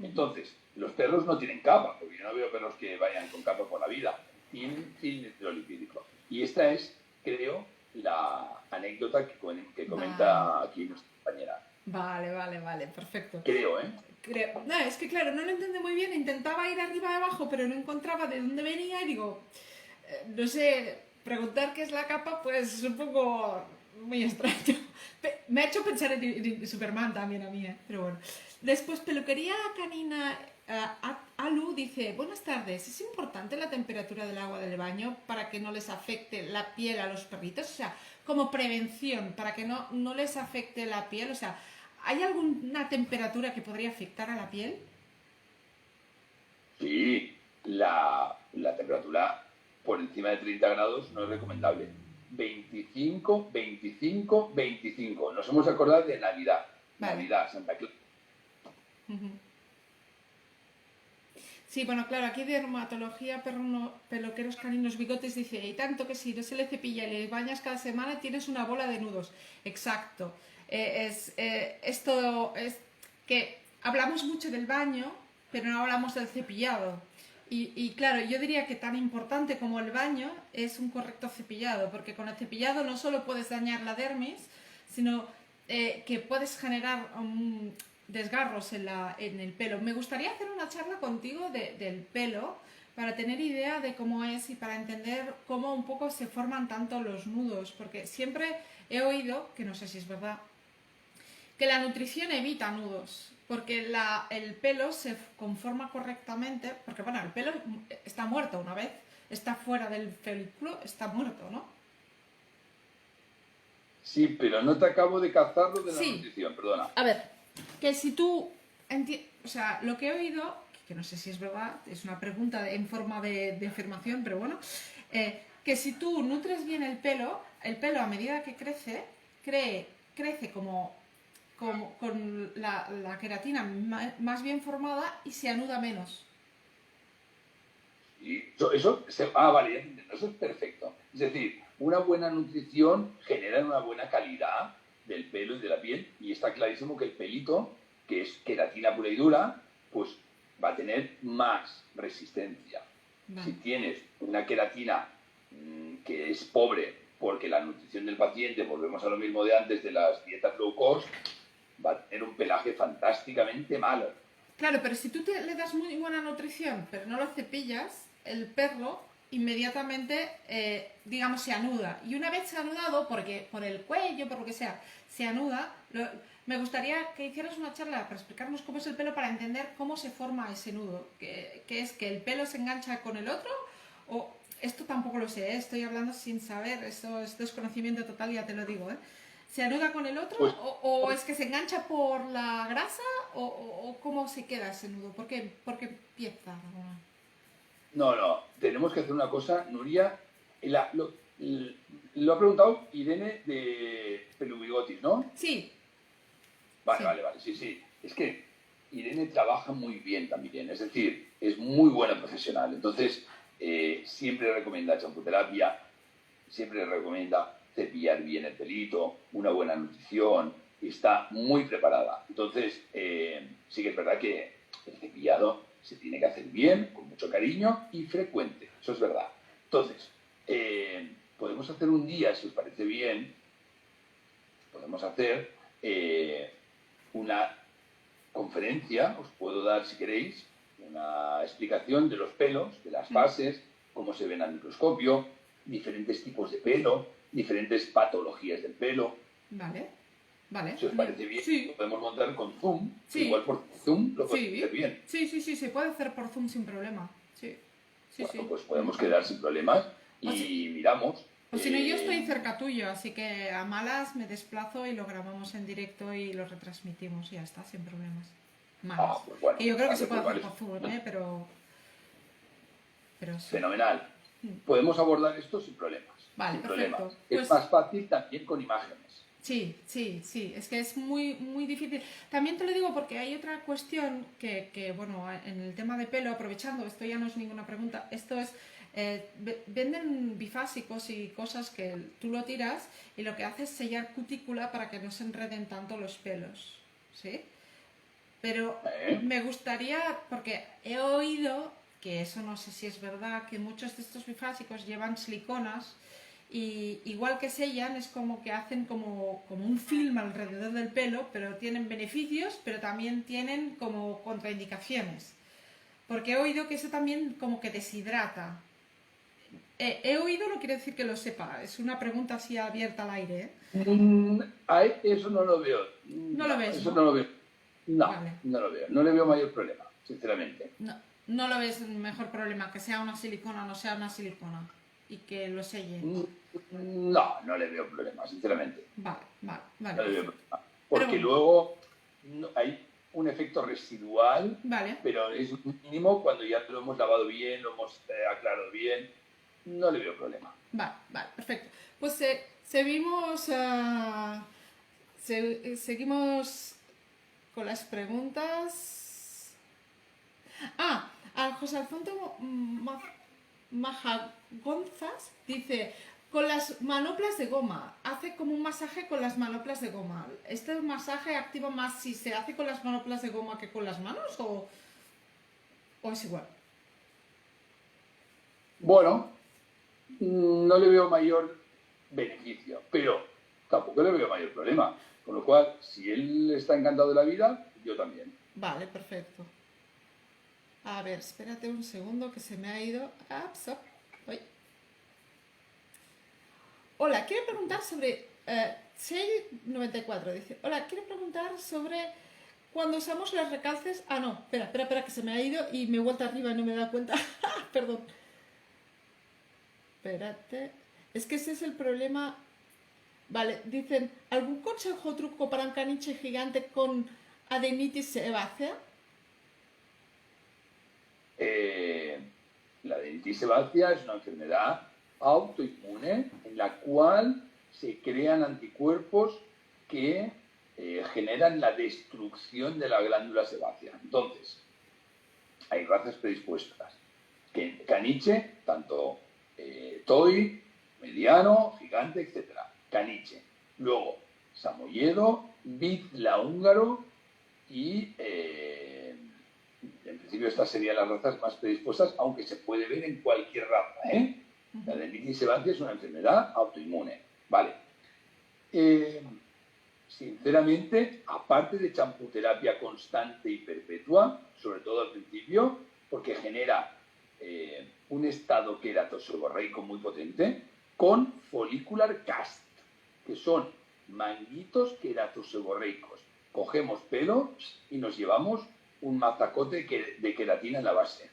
Entonces, los perros no tienen capa, porque yo no veo perros que vayan con capa por la vida. Tienen film hidrolipídico. Y esta es, creo, la anécdota que Vale, comenta aquí nuestra compañera. vale, perfecto. Creo, ¿eh? Creo. No, es que claro, no lo entendí muy bien, intentaba ir arriba y abajo, pero no encontraba de dónde venía y digo, no sé, preguntar qué es la capa, pues es un poco muy extraño. Me ha hecho pensar en Superman también a mí, pero bueno. Después, peluquería canina Alu dice, buenas tardes, ¿es importante la temperatura del agua del baño para que no les afecte la piel a los perritos? O sea, como prevención, para que no les afecte la piel. O sea, ¿hay alguna temperatura que podría afectar a la piel? Sí, la temperatura por encima de 30 grados no es recomendable. 25, 25, 25. Nos hemos acordado de Navidad. Vale. Navidad, Santa Claus. Sí, bueno, claro, aquí dermatología, peluqueros caninos, bigotes, dice, y tanto que si no se le cepilla y le bañas cada semana tienes una bola de nudos. Exacto. Esto es que hablamos mucho del baño, pero no hablamos del cepillado. Y claro, yo diría que tan importante como el baño es un correcto cepillado, porque con el cepillado no solo puedes dañar la dermis, sino que puedes generar desgarros en el pelo. Me gustaría hacer una charla contigo del pelo para tener idea de cómo es y para entender cómo un poco se forman tanto los nudos, porque siempre he oído, que no sé si es verdad, que la nutrición evita nudos, porque el pelo se conforma correctamente, porque bueno, el pelo está muerto una vez, está fuera del folículo, está muerto, ¿no? Sí, pero no te acabo de cazarlo de la Sí. nutrición, perdona. A ver, que si tú, o sea, lo que he oído, que no sé si es verdad, es una pregunta en forma de afirmación, pero bueno, que si tú nutres bien el pelo a medida que crece, crece como con la queratina más bien formada y se anuda menos. Y vale, ya entiendo, eso es perfecto. Es decir, una buena nutrición genera una buena calidad del pelo y de la piel, y está clarísimo que el pelito, que es queratina pura y dura, pues va a tener más resistencia. Vale. Si tienes una queratina que es pobre, porque la nutrición del paciente, volvemos a lo mismo de antes de las dietas low cost, va a tener un pelaje fantásticamente malo. Claro, pero si tú le das muy buena nutrición, pero no lo cepillas, el perro inmediatamente, digamos, se anuda. Y una vez se ha anudado, porque por el cuello, por lo que sea, se anuda, me gustaría que hicieras una charla para explicarnos cómo es el pelo, para entender cómo se forma ese nudo. Que es que el pelo se engancha con el otro, o esto tampoco lo sé, estoy hablando sin saber, esto es desconocimiento total, ya te lo digo, ¿eh? ¿Se anuda con el otro? Pues, ¿O es que se engancha por la grasa? ¿O cómo se queda ese nudo? ¿Por qué empieza? no, tenemos que hacer una cosa, Nuria. Lo ha preguntado Irene de Pelubigotis, ¿no? Sí. Vale, Sí. vale, sí. Es que Irene trabaja muy bien también, es decir, es muy buena profesional. Entonces, siempre recomienda champoterapia, siempre recomienda cepillar bien el pelito, una buena nutrición, y está muy preparada. Entonces, sí que es verdad que el cepillado se tiene que hacer bien, con mucho cariño y frecuente, eso es verdad. Entonces, podemos hacer un día, si os parece bien, podemos hacer una conferencia, os puedo dar, si queréis, una explicación de los pelos, de las fases, cómo se ven al microscopio, diferentes tipos de pelo, diferentes patologías del pelo. Vale. Vale. Si os parece bien, sí. lo podemos montar con Zoom. Sí. Igual por Zoom lo podemos hacer bien. Sí, se puede hacer por Zoom sin problema. Sí. Bueno, pues podemos quedar sin problemas y miramos. O si no, yo estoy cerca tuyo, así que a malas me desplazo y lo grabamos en directo y lo retransmitimos y ya está, sin problemas. Malas. Pues bueno, que yo creo que se puede pues hacer por Zoom, pero sí. Fenomenal. Podemos abordar esto sin problemas. Vale, sin perfecto. Problemas. Pues, es más fácil también con imágenes. Sí, es que es muy, muy difícil. También te lo digo porque hay otra cuestión que, bueno, en el tema de pelo, aprovechando, esto ya no es ninguna pregunta, esto es, venden bifásicos y cosas que tú lo tiras y lo que hace es sellar cutícula para que no se enreden tanto los pelos, ¿sí? Pero me gustaría, porque he oído, que eso no sé si es verdad, que muchos de estos bifásicos llevan siliconas y igual que sellan es como que hacen como un film alrededor del pelo, pero tienen beneficios, pero también tienen como contraindicaciones. Porque he oído que eso también como que deshidrata. He oído, no quiere decir que lo sepa, es una pregunta así abierta al aire. Eso no lo veo. No lo ves, Eso ¿no? no lo veo. No, Vale. no lo veo. No le veo mayor problema, sinceramente. No. No lo ves mejor problema, que sea una silicona o no sea una silicona y que lo selle. No, no le veo problema, sinceramente. Vale, vale, vale. No le veo Perfecto. problema. Pero Porque bueno, luego hay un efecto residual, vale, pero es mínimo cuando ya lo hemos lavado bien, lo hemos aclarado bien. No le veo problema. vale, vale, perfecto. Pues seguimos, seguimos con las preguntas. A José Alfonso Majagonzas dice, con las manoplas de goma, hace como un masaje con las manoplas de goma. ¿Este masaje activa más si se hace con las manoplas de goma que con las manos o es igual? Bueno, no le veo mayor beneficio, pero tampoco le veo mayor problema. Con lo cual, si él está encantado de la vida, yo también. Vale, perfecto. A ver, espérate un segundo que se me ha ido. Uy. Hola, quiero preguntar sobre... 694 dice, hola, quiero preguntar sobre cuando usamos los recalces... Ah, no, espera, que se me ha ido y me he vuelto arriba y no me he dado cuenta. Perdón. Espérate. Es que ese es el problema. Vale, dicen, ¿algún consejo o truco para un caniche gigante con adenitis sebácea? La adenitis sebácea es una enfermedad autoinmune en la cual se crean anticuerpos que generan la destrucción de la glándula sebácea. Entonces, hay razas predispuestas. Caniche, tanto toy, mediano, gigante, etc. Caniche. Luego, samoyedo, bizla húngaro y en principio estas serían las razas más predispuestas, aunque se puede ver en cualquier raza. La adenitis sebácea es una enfermedad autoinmune. Vale. Sinceramente, aparte de champuterapia constante y perpetua, sobre todo al principio, porque genera un estado queratoseborreico muy potente, con follicular cast, que son manguitos queratoseborreicos. Cogemos pelo y nos llevamos un mazacote de queratina en la base.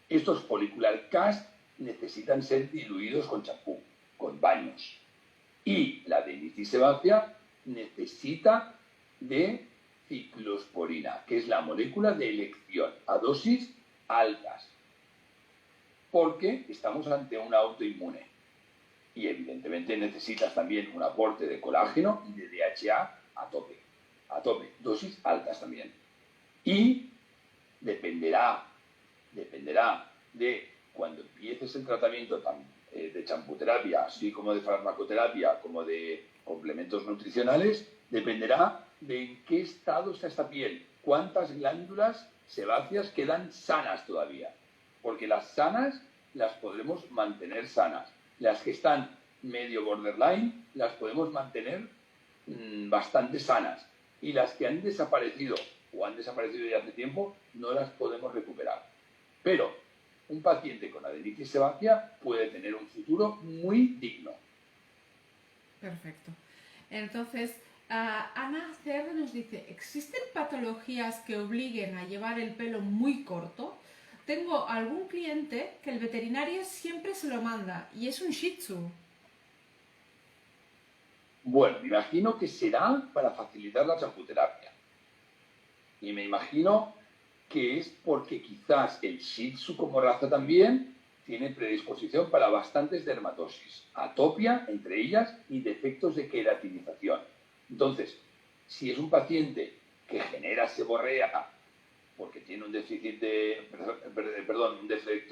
Estos follicular cast necesitan ser diluidos con champú, con baños. Y la adenitis sebácea necesita de ciclosporina, que es la molécula de elección, a dosis altas, porque estamos ante una autoinmune. Y evidentemente necesitas también un aporte de colágeno y de DHA a tope, dosis altas también. Y dependerá de cuando empieces el tratamiento de champuterapia, así como de farmacoterapia, como de complementos nutricionales, dependerá de en qué estado está esta piel, cuántas glándulas sebáceas quedan sanas todavía. Porque las sanas las podremos mantener sanas. Las que están medio borderline las podemos mantener bastante sanas. Y las que han desaparecido o han desaparecido ya hace tiempo, no las podemos recuperar. Pero un paciente con adenitis sebácea puede tener un futuro muy digno. Perfecto. Entonces, Ana CR nos dice, ¿existen patologías que obliguen a llevar el pelo muy corto? Tengo algún cliente que el veterinario siempre se lo manda y es un Shih Tzu. Bueno, me imagino que será para facilitar la champuterapia. Y me imagino que es porque quizás el Shih Tzu como raza también tiene predisposición para bastantes dermatosis, atopia entre ellas y defectos de queratinización. Entonces, si es un paciente que genera seborrea porque tiene un defecto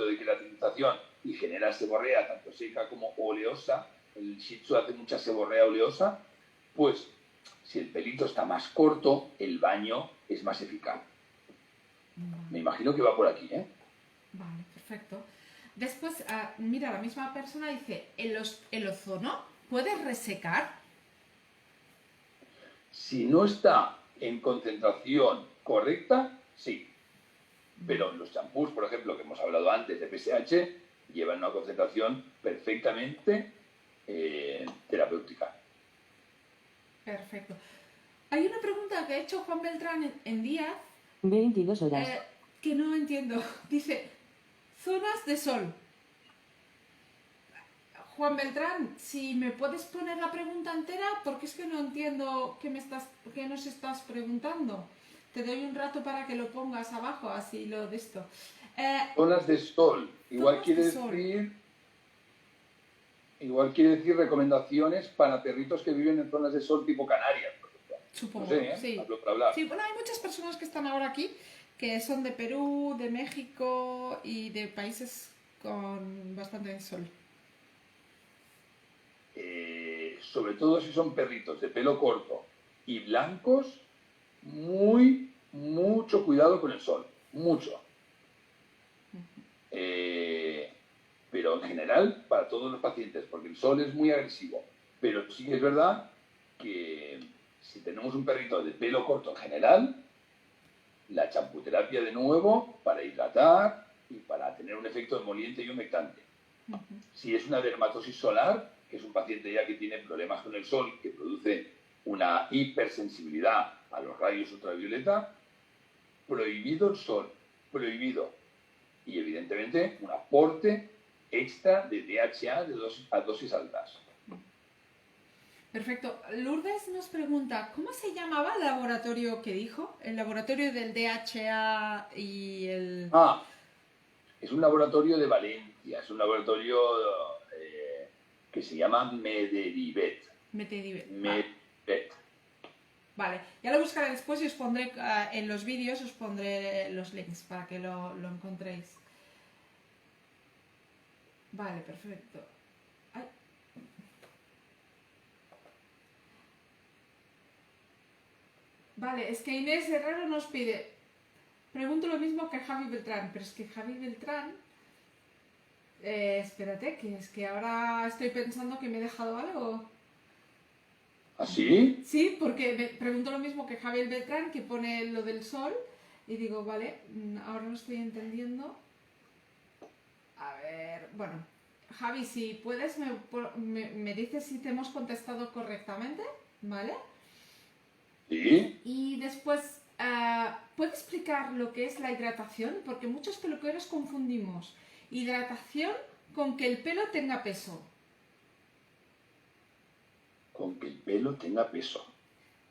de queratinización y genera seborrea tanto seca como oleosa, el Shih Tzu hace mucha seborrea oleosa, pues si el pelito está más corto, el baño es más eficaz. Me imagino que va por aquí, ¿eh? Vale, perfecto. Después, mira, la misma persona dice, ¿el ozono puede resecar? Si no está en concentración correcta, sí. Pero los champús, por ejemplo, que hemos hablado antes de PSH, llevan una concentración perfectamente terapéutica. Perfecto. Hay una pregunta que ha hecho Juan Beltrán en Díaz. 22 horas. que no entiendo. Dice, zonas de sol. Juan Beltrán, si me puedes poner la pregunta entera, porque es que no entiendo qué nos estás preguntando. Te doy un rato para que lo pongas abajo, así lo de esto. Zonas de sol. Zonas de sol. Igual quiere decir recomendaciones para perritos que viven en zonas de sol tipo Canarias, por ejemplo. Supongo, No sé, sí. hablo para hablar. Sí, bueno, hay muchas personas que están ahora aquí, que son de Perú, de México y de países con bastante sol. Sobre todo si son perritos de pelo corto y blancos, mucho cuidado con el sol, mucho. Pero en general para todos los pacientes, porque el sol es muy agresivo. Pero sí que es verdad que si tenemos un perrito de pelo corto en general, la champuterapia de nuevo para hidratar y para tener un efecto emoliente y humectante. Si es una dermatosis solar, que es un paciente ya que tiene problemas con el sol, que produce una hipersensibilidad a los rayos ultravioleta, prohibido el sol, prohibido. Y evidentemente un aporte extra de DHA a dosis altas. Perfecto. Lourdes nos pregunta, ¿cómo se llamaba el laboratorio que dijo? El laboratorio del DHA y el... Es un laboratorio de Valencia, es un laboratorio que se llama Mederivet. Mederivet. Vale, ya lo buscaré después y os pondré en los vídeos, os pondré los links para que lo encontréis. Vale, perfecto. Ay. Vale, es que Inés Herrero nos pide, pregunto lo mismo que Javi Beltrán, pero es que Javi Beltrán, espérate, que es que ahora estoy pensando que me he dejado algo. ¿Ah, sí? Sí, porque me pregunto lo mismo que Javier Beltrán, que pone lo del sol, y digo, vale, ahora no estoy entendiendo. A ver, bueno, Javi, si puedes, me dices si te hemos contestado correctamente, ¿vale? Sí. Y después, ¿puedes explicar lo que es la hidratación? Porque muchos peluqueros confundimos hidratación con que el pelo tenga peso. Con que el pelo tenga peso.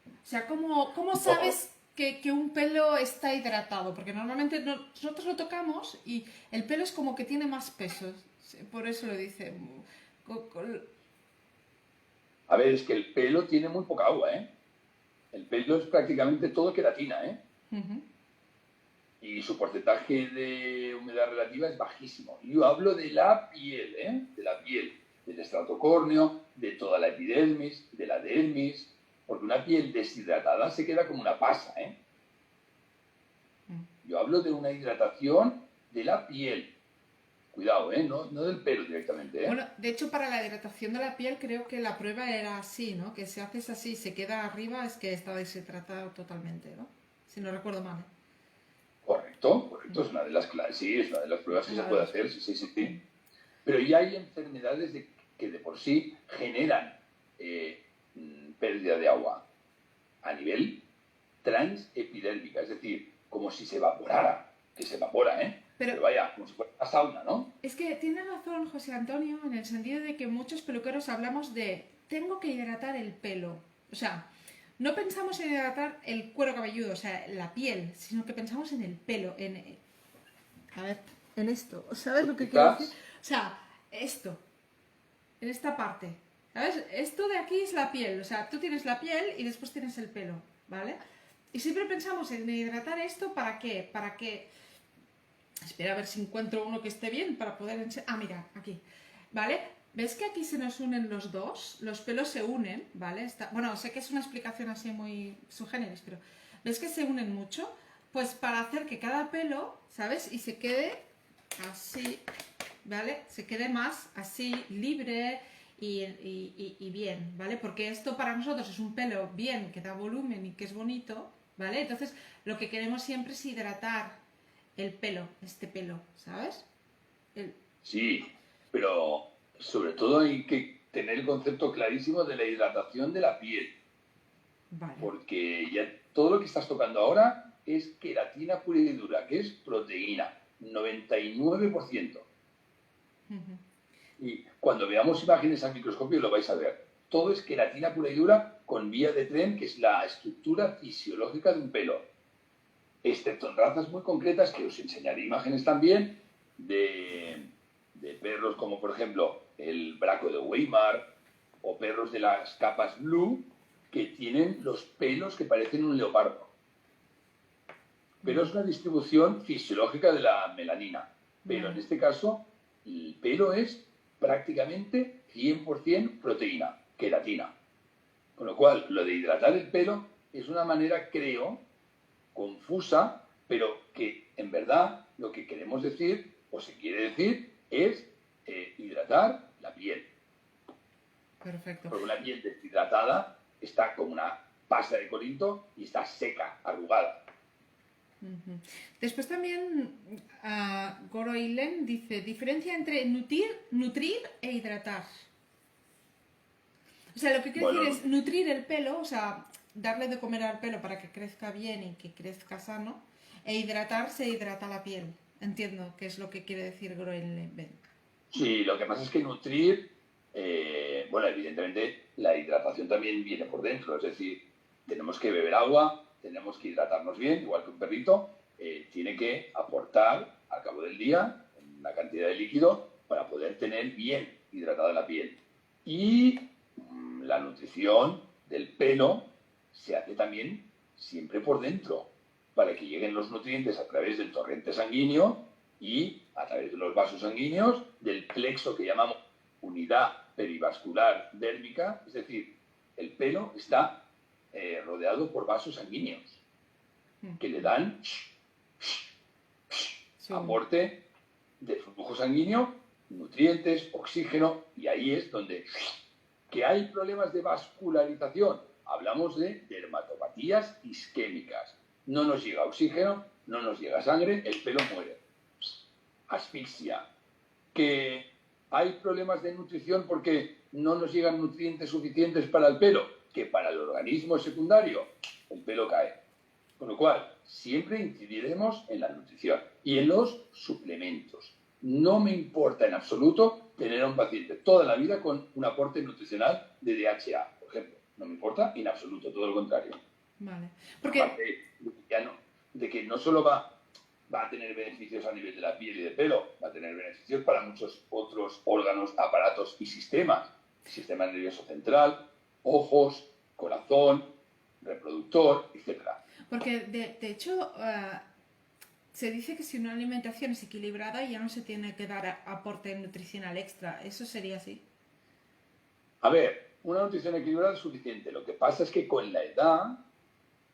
O sea, ¿cómo sabes que un pelo está hidratado? Porque normalmente nosotros lo tocamos y el pelo es como que tiene más peso. Por eso lo dice. A ver, es que el pelo tiene muy poca agua, ¿eh? El pelo es prácticamente todo queratina, ¿eh? Y su porcentaje de humedad relativa es bajísimo. Yo hablo de la piel, ¿eh? De la piel, del estrato córneo, de toda la epidermis, de la dermis, porque una piel deshidratada se queda como una pasa, ¿eh? Yo hablo de una hidratación de la piel. Cuidado, ¿eh? No del pelo directamente, ¿eh? Bueno, de hecho, para la hidratación de la piel creo que la prueba era así, ¿no? Que si haces así y se queda arriba es que está deshidratado totalmente, ¿no? Si no recuerdo mal. Correcto. Es una de las sí, es una de las pruebas que se puede hacer, sí. Pero ya hay enfermedades que de por sí generan pérdida de agua a nivel transepidérmica, es decir, como si se evaporara, que se evapora, ¿eh? Pero vaya, como si fuera una sauna, ¿no? Es que tiene razón José Antonio en el sentido de que muchos peluqueros hablamos de tengo que hidratar el pelo. O sea, no pensamos en hidratar el cuero cabelludo, o sea, la piel, sino que pensamos en el pelo, en esto. ¿Sabes lo que quiero decir? O sea, esto, en esta parte. ¿Sabes? Esto de aquí es la piel, o sea, tú tienes la piel y después tienes el pelo, ¿vale? Y siempre pensamos en hidratar esto, ¿para qué? Para que... Espera a ver si encuentro uno que esté bien para poder enseñar... Ah, mira, aquí. ¿Vale? ¿Ves que aquí se nos unen los dos? Los pelos se unen, ¿vale? Bueno, sé que es una explicación así muy subgéneris, pero ¿ves que se unen mucho? Pues para hacer que cada pelo, ¿sabes? Y se quede así, ¿vale? Se quede más así, libre y bien, ¿vale? Porque esto para nosotros es un pelo bien, que da volumen y que es bonito, ¿vale? Entonces, lo que queremos siempre es hidratar el pelo, este pelo, ¿sabes? Sí, pero sobre todo hay que tener el concepto clarísimo de la hidratación de la piel. Vale. Porque ya todo lo que estás tocando ahora es queratina pura y dura, que es proteína, 99%. Y cuando veamos imágenes al microscopio lo vais a ver. Todo es queratina pura y dura con vía de tren, que es la estructura fisiológica de un pelo. Excepto en razas muy concretas, que os enseñaré imágenes también, de perros como por ejemplo el braco de Weimar o perros de las capas blue que tienen los pelos que parecen un leopardo. Pero es una distribución fisiológica de la melanina. Pero en este caso, el pelo es prácticamente 100% proteína, queratina. Con lo cual, lo de hidratar el pelo es una manera, creo, confusa, pero que en verdad lo que queremos decir, o se quiere decir, es hidratar la piel. Perfecto. Porque una piel deshidratada está como una pasta de Corinto y está seca, arrugada. Después también Goroilen dice, diferencia entre nutrir e hidratar. O sea, lo que quiere decir es nutrir el pelo, o sea, darle de comer al pelo para que crezca bien y que crezca sano, e hidratar se hidrata la piel. Entiendo que es lo que quiere decir Goroilen. Sí, lo que pasa es que nutrir, bueno, evidentemente la hidratación también viene por dentro, es decir, tenemos que beber agua, tenemos que hidratarnos bien, igual que un perrito, tiene que aportar al cabo del día una cantidad de líquido para poder tener bien hidratada la piel. Y la nutrición del pelo se hace también siempre por dentro, para que lleguen los nutrientes a través del torrente sanguíneo y a través de los vasos sanguíneos, del plexo que llamamos unidad perivascular dérmica, es decir, el pelo está rodeado por vasos sanguíneos que le dan aporte de flujo sanguíneo, nutrientes, oxígeno, y ahí es donde que hay problemas de vascularización. Hablamos de dermatopatías isquémicas. No nos llega oxígeno, no nos llega sangre, el pelo muere. Asfixia. Que hay problemas de nutrición porque no nos llegan nutrientes suficientes para el pelo, que para el organismo secundario el pelo cae. Con lo cual, siempre incidiremos en la nutrición y en los suplementos. No me importa en absoluto tener a un paciente toda la vida con un aporte nutricional de DHA, por ejemplo. No me importa en absoluto, todo lo contrario. Vale. Porque... Aparte de que no solo va a tener beneficios a nivel de la piel y de pelo, va a tener beneficios para muchos otros órganos, aparatos y sistemas. Sistema nervioso central, ojos, corazón, reproductor, etc. Porque, de hecho, se dice que si una alimentación es equilibrada ya no se tiene que dar aporte nutricional extra. ¿Eso sería así? A ver, una nutrición equilibrada es suficiente. Lo que pasa es que con la edad,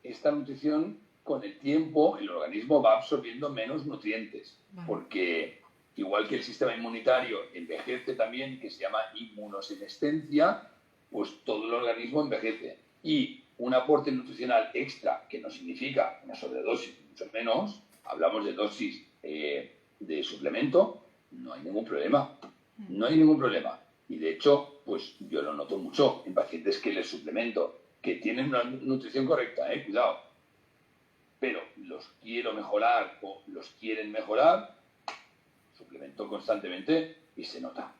esta nutrición, con el tiempo, el organismo va absorbiendo menos nutrientes. Vale. Porque igual que el sistema inmunitario envejece también, que se llama inmunosenescencia, pues todo el organismo envejece. Y un aporte nutricional extra, que no significa una sobredosis, mucho menos, hablamos de dosis de suplemento, no hay ningún problema. No hay ningún problema. Y de hecho, pues yo lo noto mucho en pacientes que les suplemento, que tienen una nutrición correcta, cuidado. Pero los quiero mejorar o los quieren mejorar, suplemento constantemente y se nota.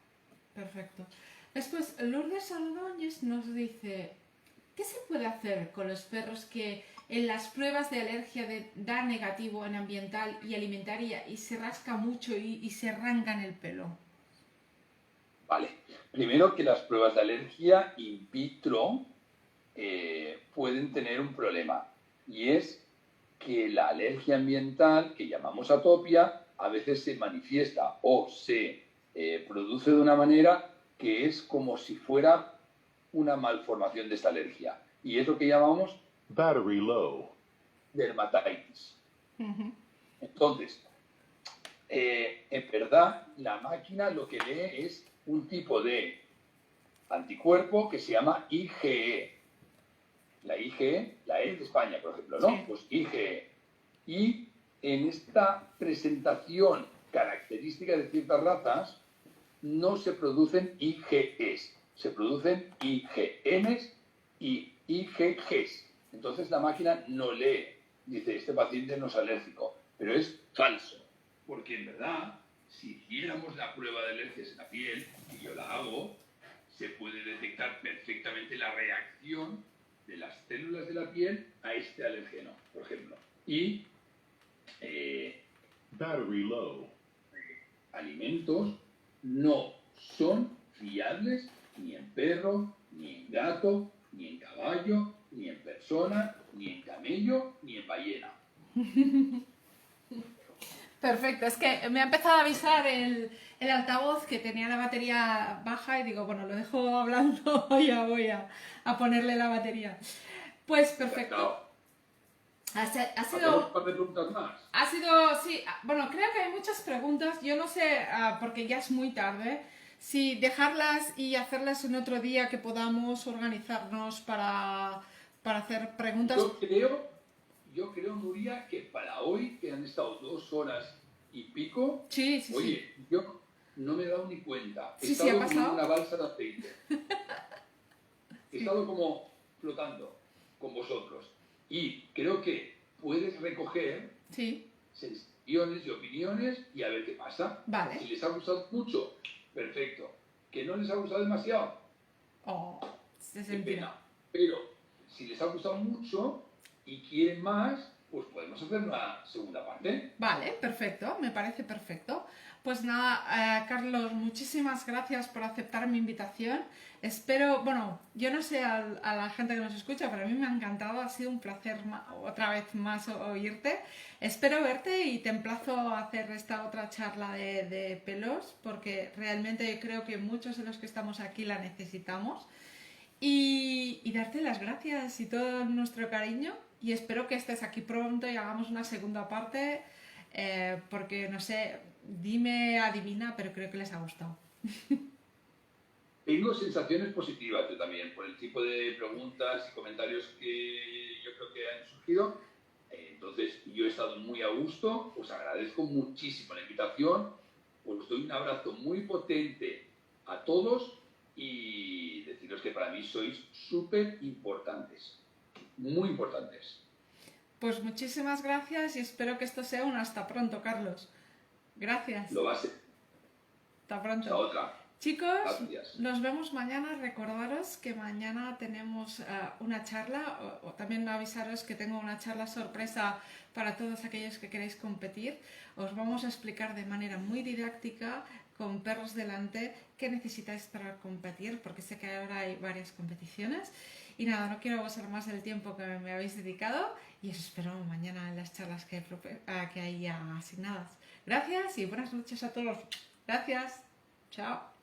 Perfecto. Después, Lourdes Ordóñez nos dice, ¿qué se puede hacer con los perros que en las pruebas de alergia da negativo en ambiental y alimentaria y se rasca mucho y se arrancan el pelo? Vale. Primero que las pruebas de alergia in vitro pueden tener un problema y es que la alergia ambiental, que llamamos atopia, a veces se manifiesta o se produce de una manera que es como si fuera una malformación de esta alergia. Y es lo que llamamos battery low dermatitis. Entonces, en verdad, la máquina lo que lee es un tipo de anticuerpo que se llama IgE. La IgE, la E de España, por ejemplo, ¿no? Sí. Pues IgE. Y en esta presentación característica de ciertas razas, no se producen IgEs, se producen IgMs y IgGs. Entonces la máquina no lee dice, este paciente no es alérgico, pero es falso, porque en verdad, si hiciéramos la prueba de alergias en la piel, y yo la hago, se puede detectar perfectamente la reacción de las células de la piel a este alergeno, por ejemplo. Y Battery low. alimentos no son fiables ni en perro, ni en gato, ni en caballo, ni en persona, ni en camello, ni en ballena. Perfecto, es que me ha empezado a avisar el altavoz que tenía la batería baja y digo, bueno, lo dejo hablando, ya voy a ponerle la batería. Pues perfecto. Ha ¿Hacemos sido, un par de preguntas más? sí, bueno, creo que hay muchas preguntas, yo no sé, porque ya es muy tarde, si dejarlas y hacerlas en otro día que podamos organizarnos para hacer preguntas. Yo creo, Nuria, que para hoy, que han estado 2 horas y pico, Sí, sí, sí. oye, yo no me he dado ni cuenta. He Sí, sí, ha estado como en pasado. una balsa de aceite. He estado como flotando con vosotros. Y creo que puedes recoger Sí, sensaciones y opiniones y a ver qué pasa. vale. Si les ha gustado mucho, perfecto. Que no les ha gustado demasiado, Oh, se qué sentirá. pena. Pero si les ha gustado mucho y quieren más, pues podemos hacer una segunda parte. Vale, perfecto, me parece perfecto. Pues nada, Carlos, muchísimas gracias por aceptar mi invitación. Espero, bueno, yo no sé a la gente que nos escucha, pero a mí me ha encantado, ha sido un placer otra vez más oírte. Espero verte y te emplazo a hacer esta otra charla de pelos, porque realmente creo que muchos de los que estamos aquí la necesitamos. Y darte las gracias y todo nuestro cariño y espero que estés aquí pronto y hagamos una segunda parte porque no sé, dime, adivina, pero creo que les ha gustado. Tengo sensaciones positivas yo también por el tipo de preguntas y comentarios que yo creo que han surgido. Entonces, yo he estado muy a gusto, os agradezco muchísimo la invitación, os doy un abrazo muy potente a todos y deciros que para mí sois súper importantes, muy importantes. Pues muchísimas gracias y espero que esto sea un hasta pronto, Carlos. Gracias. Lo va a ser. Hasta pronto. Hasta otra. Chicos, Gracias. nos vemos mañana. Recordaros que mañana tenemos una charla, o también avisaros que tengo una charla sorpresa para todos aquellos que queréis competir. Os vamos a explicar de manera muy didáctica, con perros delante, qué necesitáis para competir, porque sé que ahora hay varias competiciones. Y nada, no quiero abusar más del tiempo que me habéis dedicado y os espero mañana en las charlas que hay ya asignadas. Gracias y buenas noches a todos. Gracias. Chao.